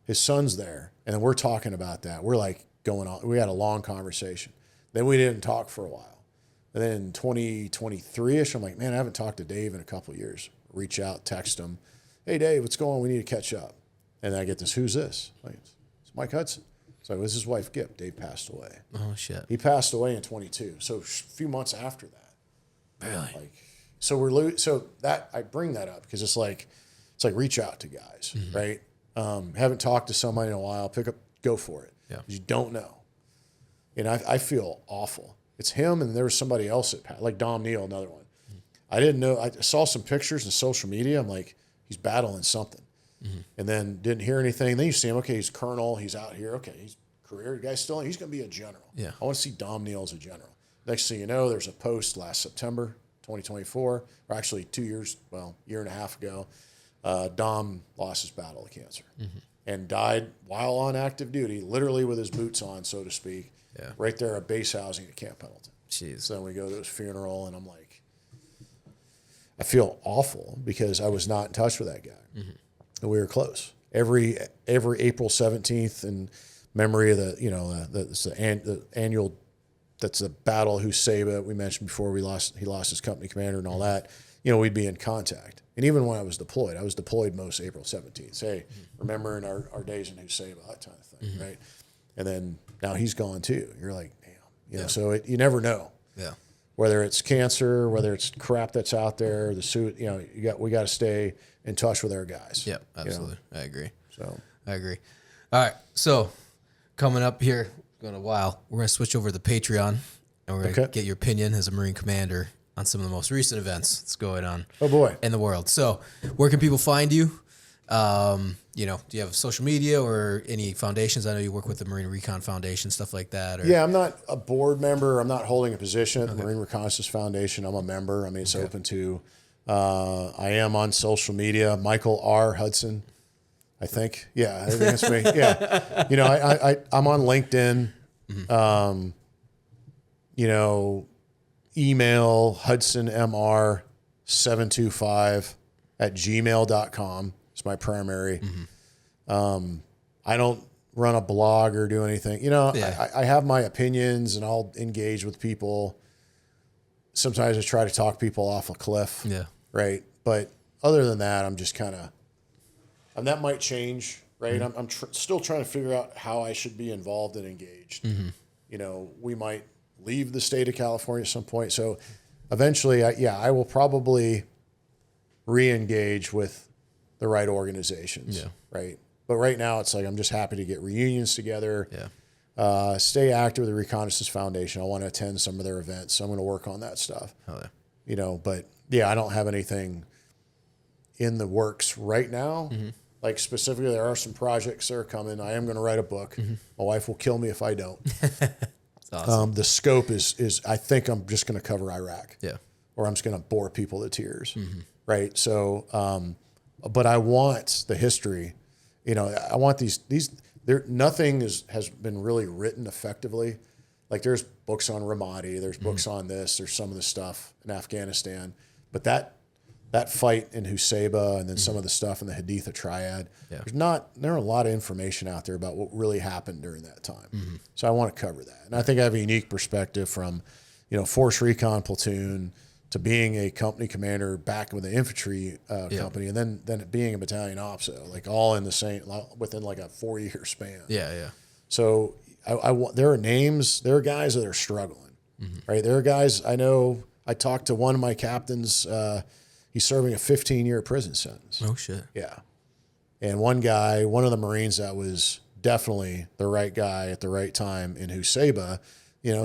C: His son's there. And then we're talking about that. We're like going on. We had a long conversation. Then we didn't talk for a while. And then in 2023-ish, I'm like, man, I haven't talked to Dave in a couple of years. Reach out, text him. Hey, Dave, what's going on? We need to catch up. And then I get this, who's this? Like, it's Mike Hudson. So it was his wife, Gip. Dave passed away.
B: Oh, shit.
C: He passed away in 22. So a few months after that.
B: Really?
C: Like, so that I bring that up because it's like reach out to guys, right? Haven't talked to somebody in a while. Go for it. Yeah. You don't know. And I feel awful. It's him, and there was somebody else like Dom Neal, another one. I didn't know. I saw some pictures in social media. I'm like, he's battling something. And then didn't hear anything. Then you see him, okay, he's colonel, he's out here, okay, he's career guy's still, he's going to be a general.
B: Yeah.
C: I want to see Dom Neal as a general. Next thing you know, there's a post last September 2024, or actually 2 years, well, year and a half ago, Dom lost his battle of cancer and died while on active duty, literally with his boots on, so to speak, right there at base housing at Camp Pendleton.
B: Jeez.
C: So then we go to his funeral, and I'm like, I feel awful because I was not in touch with that guy. And we were close. Every April 17th in memory of the annual, that's the Battle of Husaba we mentioned before. He lost his company commander and all that. We'd be in contact. And even when I was deployed most April 17th. Hey, remembering our days in Husaba, that kind of thing, right? And then now he's gone too. You're like, damn. So you never know.
B: Yeah.
C: Whether it's cancer, whether it's crap that's out there, the suit, we got to stay in touch with our guys.
B: Yeah, absolutely. I agree.
C: So
B: I agree. All right. So coming up here, going a while, we're going to switch over to the Patreon, and we're going to get your opinion as a Marine commander on some of the most recent events that's going on in the world. So where can people find you? Do you have social media or any foundations? I know you work with the Marine Recon Foundation, stuff like that. Or...
C: Yeah, I'm not a board member. I'm not holding a position at the Marine Reconnaissance Foundation. I'm a member. I mean, it's open to. I am on social media. Michael R. Hudson, I think. Yeah, I think that's me. Yeah, I'm on LinkedIn. Email hudsonmr725@gmail.com. It's my primary. I don't run a blog or do anything. I have my opinions and I'll engage with people. Sometimes I try to talk people off a cliff.
B: Yeah.
C: Right. But other than that, I'm just kind of, and that might change. Right. I'm still trying to figure out how I should be involved and engaged. We might leave the state of California at some point. So eventually, I will probably re-engage with the right organizations. Yeah. Right. But right now, it's like I'm just happy to get reunions together.
B: Yeah.
C: Stay active with the Reconnaissance Foundation. I want to attend some of their events, so I'm going to work on that stuff.
B: Oh, yeah.
C: But I don't have anything in the works right now. Like specifically, there are some projects that are coming. I am going to write a book. My wife will kill me if I don't.
B: That's awesome.
C: The scope is I think I'm just going to cover Iraq.
B: Yeah.
C: Or I'm just going to bore people to tears. Right. So, but I want the history. I want these nothing has been really written effectively. Like there's books on Ramadi, there's books on this, there's some of the stuff in Afghanistan, but that fight in Husaba and then some of the stuff in the Haditha Triad, there are a lot of information out there about what really happened during that time. So I want to cover that. And I think I have a unique perspective from, Force Recon Platoon to being a company commander back with the infantry company, and then being a battalion officer, like all in the same, within like a 4-year span.
B: Yeah, yeah.
C: So there are names, there are guys that are struggling, right? There are guys I know. I talked to one of my captains. He's serving a 15-year prison sentence.
B: Oh shit.
C: Yeah, and one of the Marines that was definitely the right guy at the right time in Husaba,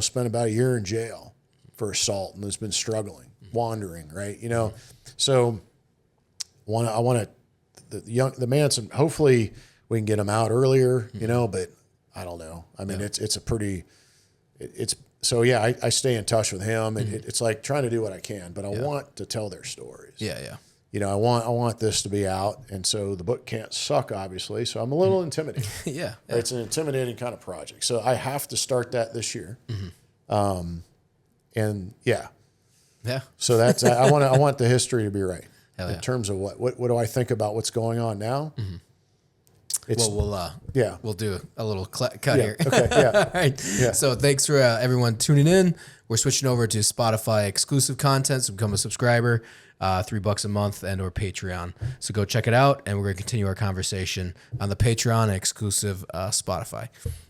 C: spent about a year in jail for assault and has been struggling. Wandering, right? So I want the Manson. Hopefully, we can get him out earlier. But I don't know. I mean, it's a pretty. I stay in touch with him, and it's like trying to do what I can, but I want to tell their stories.
B: Yeah, yeah.
C: I want this to be out, and so the book can't suck, obviously. So I'm a little intimidated.
B: Yeah.
C: It's an intimidating kind of project. So I have to start that this year.
B: Yeah.
C: So that's I want the history to be right
B: in
C: terms of what do I think about what's going on now.
B: We'll do a little cut here.
C: Okay. Yeah.
B: All right.
C: Yeah.
B: So thanks for everyone tuning in. We're switching over to Spotify exclusive content. So become a subscriber, $3 a month, and/or Patreon. So go check it out, and we're going to continue our conversation on the Patreon and exclusive Spotify.